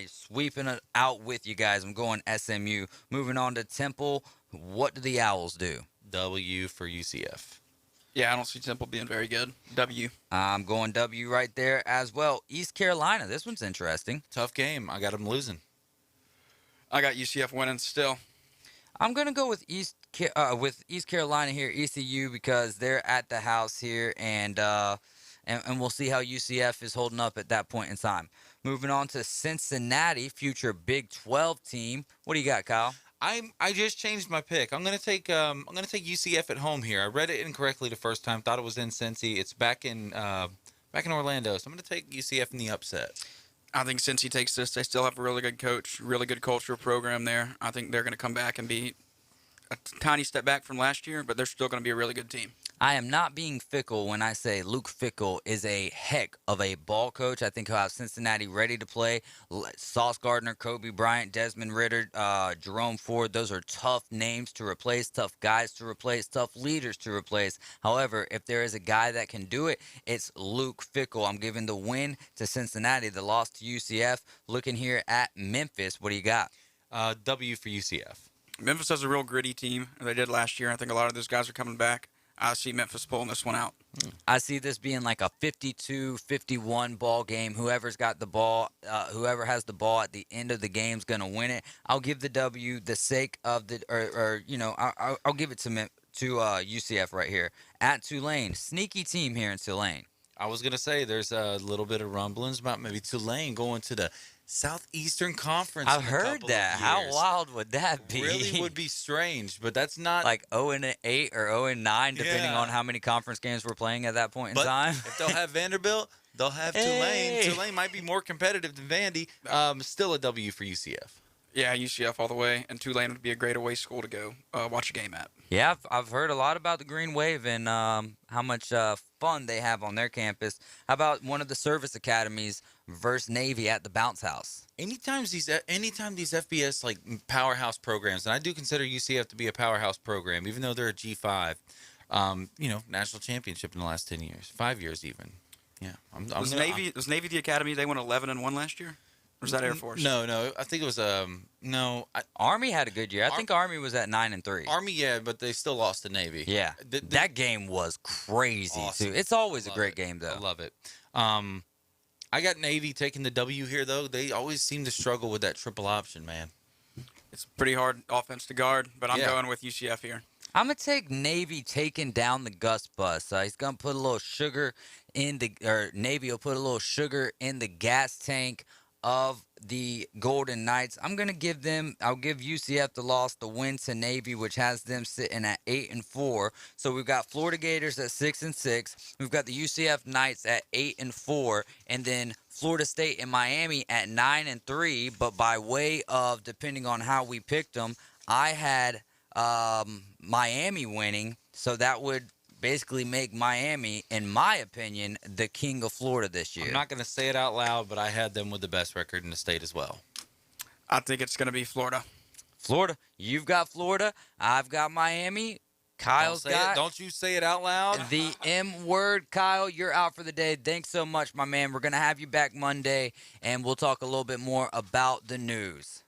Sweeping it out with you guys. I'm going SMU. Moving on to Temple. What do the Owls do? W for UCF. Yeah, I don't see Temple being very good. W. I'm going W right there as well. East Carolina. This one's interesting. Tough game. I got them losing. I got UCF winning still. I'm going to go with East Carolina here, ECU, because they're at the house here, and we'll see how UCF is holding up at that point in time. Moving on to Cincinnati, future Big 12 team. What do you got, Kyle? I just changed my pick. I'm gonna take UCF at home here. I read it incorrectly the first time. Thought it was in Cincy. It's back in Orlando. So I'm gonna take UCF in the upset. I think Cincy takes this. They still have a really good coach, really good cultural program there. I think they're gonna come back and be a tiny step back from last year, but they're still gonna be a really good team. I am not being fickle when I say Luke Fickell is a heck of a ball coach. I think he'll have Cincinnati ready to play. Sauce Gardner, Kobe Bryant, Desmond Ritter, Jerome Ford. Those are tough names to replace, tough guys to replace, tough leaders to replace. However, if there is a guy that can do it, it's Luke Fickell. I'm giving the win to Cincinnati, the loss to UCF. Looking here at Memphis. What do you got? W for UCF. Memphis has a real gritty team. They did last year. I think a lot of those guys are coming back. I see Memphis pulling this one out. I see this being like a 52-51 ball game. Whoever's got the ball, whoever has the ball at the end of the game is going to win it. I'll give the W the sake of the, I'll give it to UCF right here. At Tulane, sneaky team here in Tulane. I was going to say there's a little bit of rumblings about maybe Tulane going to the Southeastern Conference. I've heard that. How wild would that be? Really would be strange, but that's not like 0-8 or 0-9, depending on how many conference games we're playing at that point in time. If they'll have Vanderbilt, they'll have Tulane. Tulane might be more competitive than Vandy. Still a W for UCF. Yeah, UCF all the way, and Tulane would be a great away school to go watch a game at. Yeah, I've heard a lot about the Green Wave and how much fun they have on their campus. How about one of the service academies versus Navy at the Bounce House? Anytime these FBS like powerhouse programs, and I do consider UCF to be a powerhouse program, even though they're a G5, national championship in the last 10 years, 5 years even. Yeah, was Navy the academy? They went 11-1 last year. Or was that Air Force? No. I think it was Army had a good year. I think Army was at 9-3. Army, yeah, but they still lost to Navy. Yeah, that game was crazy awesome. Too. It's always a great game though. I love it. I got Navy taking the W here though. They always seem to struggle with that triple option, man. It's pretty hard offense to guard, but I'm going with UCF here. I'm going to take Navy taking down the Gus Bus. He's going to put a little sugar in Navy will put a little sugar in the gas tank of the Golden Knights. I'll give UCF the loss, the win to Navy, which has them sitting at 8-4. So we've got Florida Gators at 6-6. We've got the UCF Knights at 8-4, and then Florida State and Miami at 9-3. But by way of, depending on how we picked them, I had Miami winning, so that would basically make Miami, in my opinion, the king of Florida this year. I'm not going to say it out loud, but I had them with the best record in the state as well. I think it's going to be Florida. Florida. You've got Florida. I've got Miami. Kyle's got. Don't you say it out loud. The M word. Kyle, you're out for the day. Thanks so much, my man. We're going to have you back Monday, and we'll talk a little bit more about the news.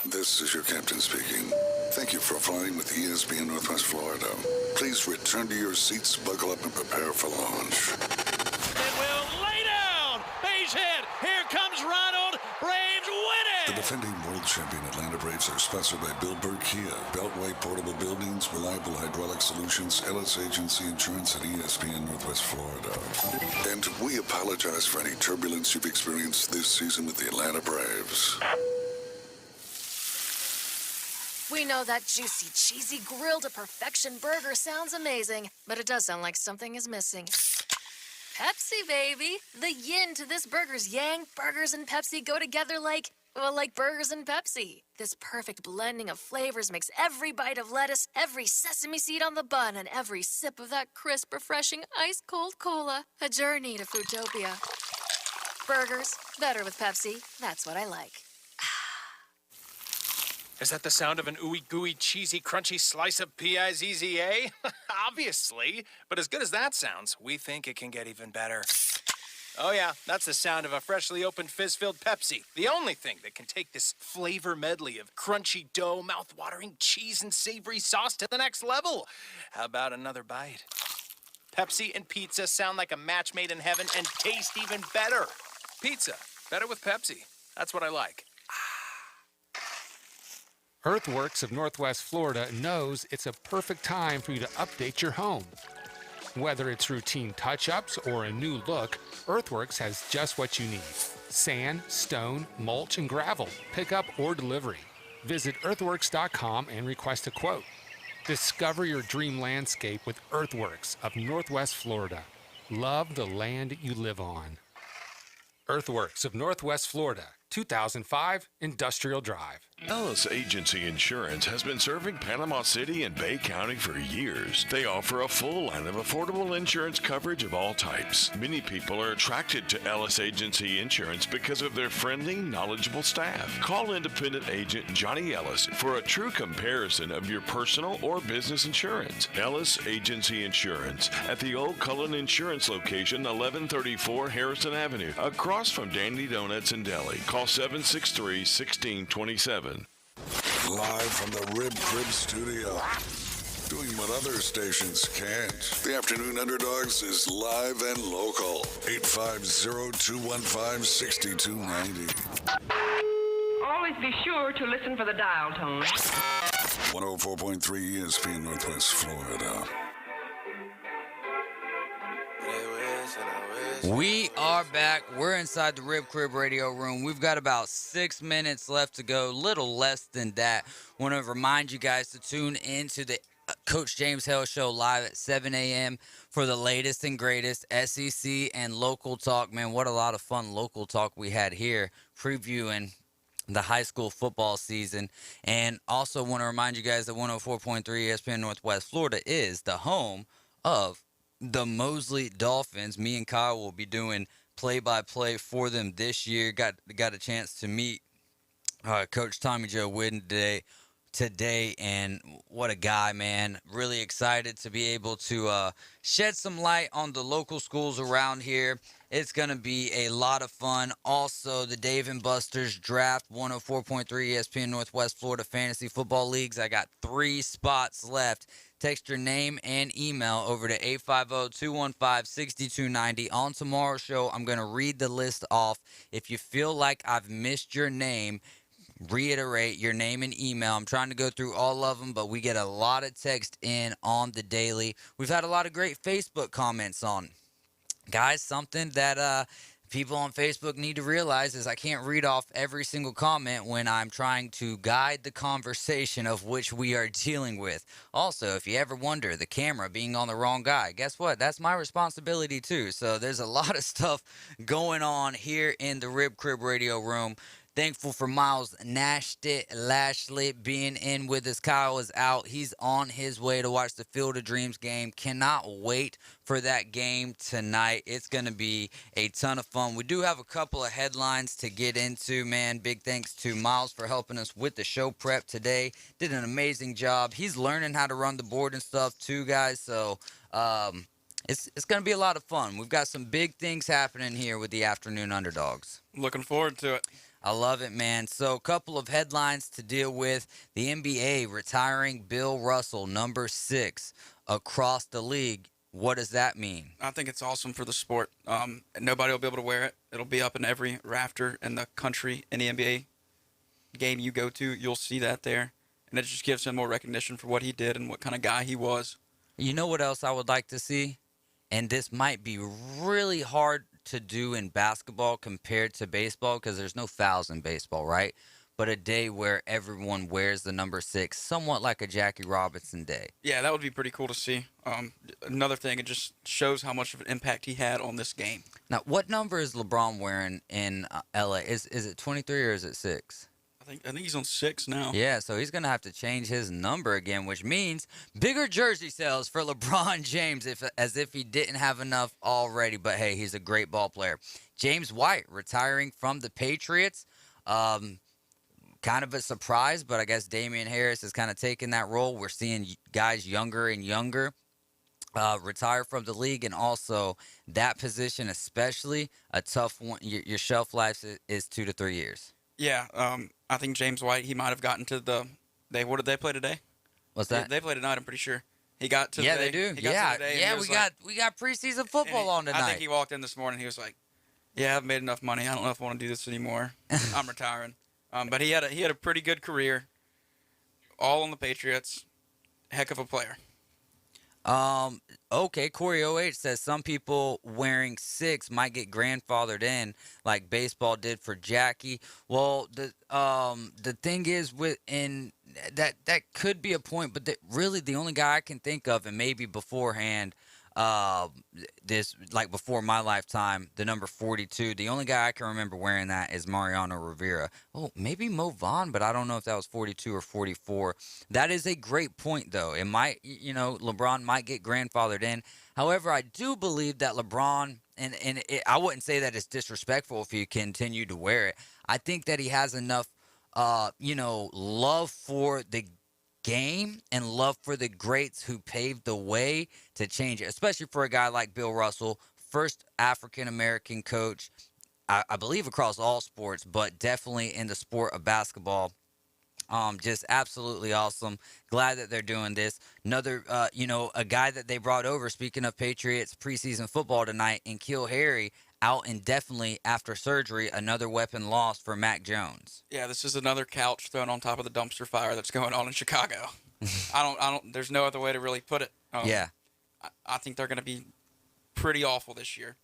This is your captain speaking. Thank you for flying with ESPN Northwest Florida. Please return to your seats, buckle up, and prepare for launch. It will lay down. Base hit. Here comes Ronald. Braves win it. The defending world champion Atlanta Braves are sponsored by Billberg Kia, Beltway Portable Buildings, Reliable Hydraulic Solutions, Ellis Agency Insurance, and ESPN Northwest Florida. And we apologize for any turbulence you've experienced this season with the Atlanta Braves. We know that juicy, cheesy, grilled to perfection burger sounds amazing, but it does sound like something is missing. Pepsi, baby. The yin to this burger's yang. Burgers and Pepsi go together like burgers and Pepsi. This perfect blending of flavors makes every bite of lettuce, every sesame seed on the bun, and every sip of that crisp, refreshing, ice-cold cola a journey to Foodtopia. Burgers, better with Pepsi. That's what I like. Is that the sound of an ooey gooey cheesy crunchy slice of P-I-Z-Z-A? Obviously, but as good as that sounds, we think it can get even better. Oh yeah, that's the sound of a freshly opened fizz-filled Pepsi. The only thing that can take this flavor medley of crunchy dough, mouth-watering cheese, and savory sauce to the next level. How about another bite? Pepsi and pizza sound like a match made in heaven and taste even better. Pizza, better with Pepsi. That's what I like. Earthworks of Northwest Florida knows it's a perfect time for you to update your home. Whether it's routine touch-ups or a new look, Earthworks has just what you need. Sand, stone, mulch, and gravel, pickup or delivery. Visit earthworks.com and request a quote. Discover your dream landscape with Earthworks of Northwest Florida. Love the land you live on. Earthworks of Northwest Florida, 2005 Industrial Drive. Ellis Agency Insurance has been serving Panama City and Bay County for years. They offer a full line of affordable insurance coverage of all types. Many people are attracted to Ellis Agency Insurance because of their friendly, knowledgeable staff. Call independent agent Johnny Ellis for a true comparison of your personal or business insurance. Ellis Agency Insurance at the Old Cullen Insurance location, 1134 Harrison Avenue, across from Dandy Donuts and Deli. Call 763-1627. Live from the Rib Crib Studio. Doing what other stations can't. The Afternoon Underdogs is live and local. 850-215-6290. Always be sure to listen for the dial tone. 104.3 ESPN Northwest Florida. We are back. We're inside the Rib Crib Radio Room. We've got about 6 minutes left to go, little less than that. Want to remind you guys to tune into the Coach James Hale Show live at 7 a.m. for the latest and greatest SEC and local talk. Man, what a lot of fun local talk we had here previewing the high school football season. And also want to remind you guys that 104.3 ESPN Northwest Florida is the home of the Mosley Dolphins. Me and Kyle will be doing play-by-play for them this year. Got a chance to meet Coach Tommy Joe Whidden today, and what a guy, man. Really excited to be able to shed some light on the local schools around here. It's going to be a lot of fun. Also, the Dave & Buster's Draft, 104.3 ESPN Northwest Florida Fantasy Football Leagues. I got 3 spots left. Text your name and email over to 850-215-6290. On tomorrow's show, I'm going to read the list off. If you feel like I've missed your name, reiterate your name and email. I'm trying to go through all of them, but we get a lot of text in on the daily. We've had a lot of great Facebook comments on. Guys, something that people on Facebook need to realize is I can't read off every single comment when I'm trying to guide the conversation of which we are dealing with. Also, if you ever wonder the camera being on the wrong guy, guess what? That's my responsibility too. So there's a lot of stuff going on here in the Rib Crib Radio Room. Thankful for Miles Lashley being in with us. Kyle is out. He's on his way to watch the Field of Dreams game. Cannot wait for that game tonight. It's going to be a ton of fun. We do have a couple of headlines to get into, man. Big thanks to Miles for helping us with the show prep today. Did an amazing job. He's learning how to run the board and stuff too, guys. So it's going to be a lot of fun. We've got some big things happening here with the Afternoon Underdogs. Looking forward to it. I love it, man. So a couple of headlines to deal with. The NBA retiring Bill Russell, number 6, across the league. What does that mean? I think it's awesome for the sport. Nobody will be able to wear it. It'll be up in every rafter in the country. Any NBA game you go to, you'll see that there. And it just gives him more recognition for what he did and what kind of guy he was. You know what else I would like to see? And this might be really hard to do in basketball compared to baseball because there's no fouls in baseball, right? But a day where everyone wears the number 6, somewhat like a Jackie Robinson day. Yeah, that would be pretty cool to see. Another thing, it just shows how much of an impact he had on this game. Now, what number is LeBron wearing in LA? Is it 23 or is it 6? I think he's on 6 now. Yeah, so he's going to have to change his number again, which means bigger jersey sales for LeBron James as if he didn't have enough already. But, hey, he's a great ball player. James White retiring from the Patriots. Kind of a surprise, but I guess Damian Harris is kind of taking that role. We're seeing guys younger and younger retire from the league, and also that position especially, a tough one. Your shelf life is 2 to 3 years. Yeah, I think James White, he might have gotten to what did they play today? What's that? They played tonight, I'm pretty sure. He got to they do. We got preseason football on tonight. I think he walked in this morning, he was like, yeah, I've made enough money. I don't know if I want to do this anymore. I'm retiring. But he had a pretty good career, all on the Patriots. Heck of a player. Okay, Corey OH says some people wearing 6 might get grandfathered in like baseball did for Jackie. Well, the thing is that could be a point, but really the only guy I can think of, and maybe beforehand, before my lifetime, the number 42, the only guy I can remember wearing that is Mariano Rivera. Oh, maybe Mo Vaughn, but I don't know if that was 42 or 44. That is a great point, though. It might, LeBron might get grandfathered in. However, I do believe that LeBron, I wouldn't say that it's disrespectful if he continued to wear it. I think that he has enough, love for the game and love for the greats who paved the way to change it, especially for a guy like Bill Russell, first African-American coach, I believe across all sports, but definitely in the sport of basketball. Just absolutely awesome. Glad that they're doing this. Another, a guy that they brought over, speaking of Patriots preseason football tonight, and N'Keal Harry out indefinitely after surgery, another weapon lost for Mac Jones. Yeah, this is another couch thrown on top of the dumpster fire that's going on in Chicago. There's no other way to really put it. Yeah. I think they're going to be pretty awful this year.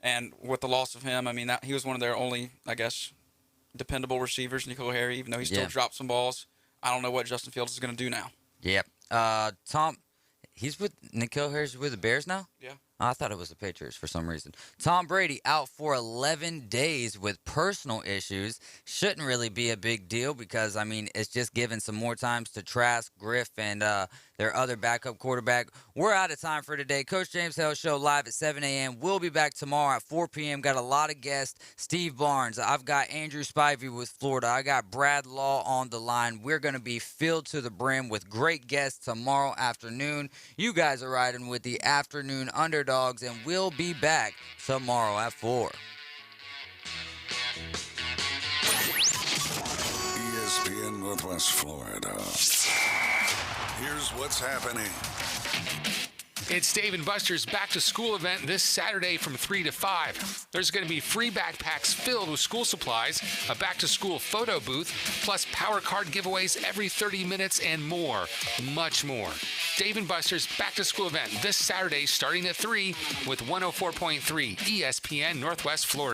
And with the loss of him, he was one of their only, I guess, dependable receivers, N'Keal Harry, even though he still dropped some balls. I don't know what Justin Fields is going to do now. Yep. Tom, N'Keal Harry's with the Bears now? Yeah. I thought it was the Patriots for some reason. Tom Brady out for 11 days with personal issues. Shouldn't really be a big deal because, it's just giving some more times to Trask, Griff, and their other backup quarterback. We're out of time for today. Coach James Hale Show live at 7 a.m. We'll be back tomorrow at 4 p.m. Got a lot of guests. Steve Barnes. I've got Andrew Spivey with Florida. I got Brad Law on the line. We're going to be filled to the brim with great guests tomorrow afternoon. You guys are riding with the Afternoon Underdogs, and we'll be back tomorrow at 4. ESPN Northwest Florida. Here's what's happening. It's Dave & Buster's back-to-school event this Saturday from 3 to 5. There's going to be free backpacks filled with school supplies, a back-to-school photo booth, plus power card giveaways every 30 minutes and more. Much more. Dave & Buster's back-to-school event this Saturday starting at 3 with 104.3 ESPN Northwest Florida.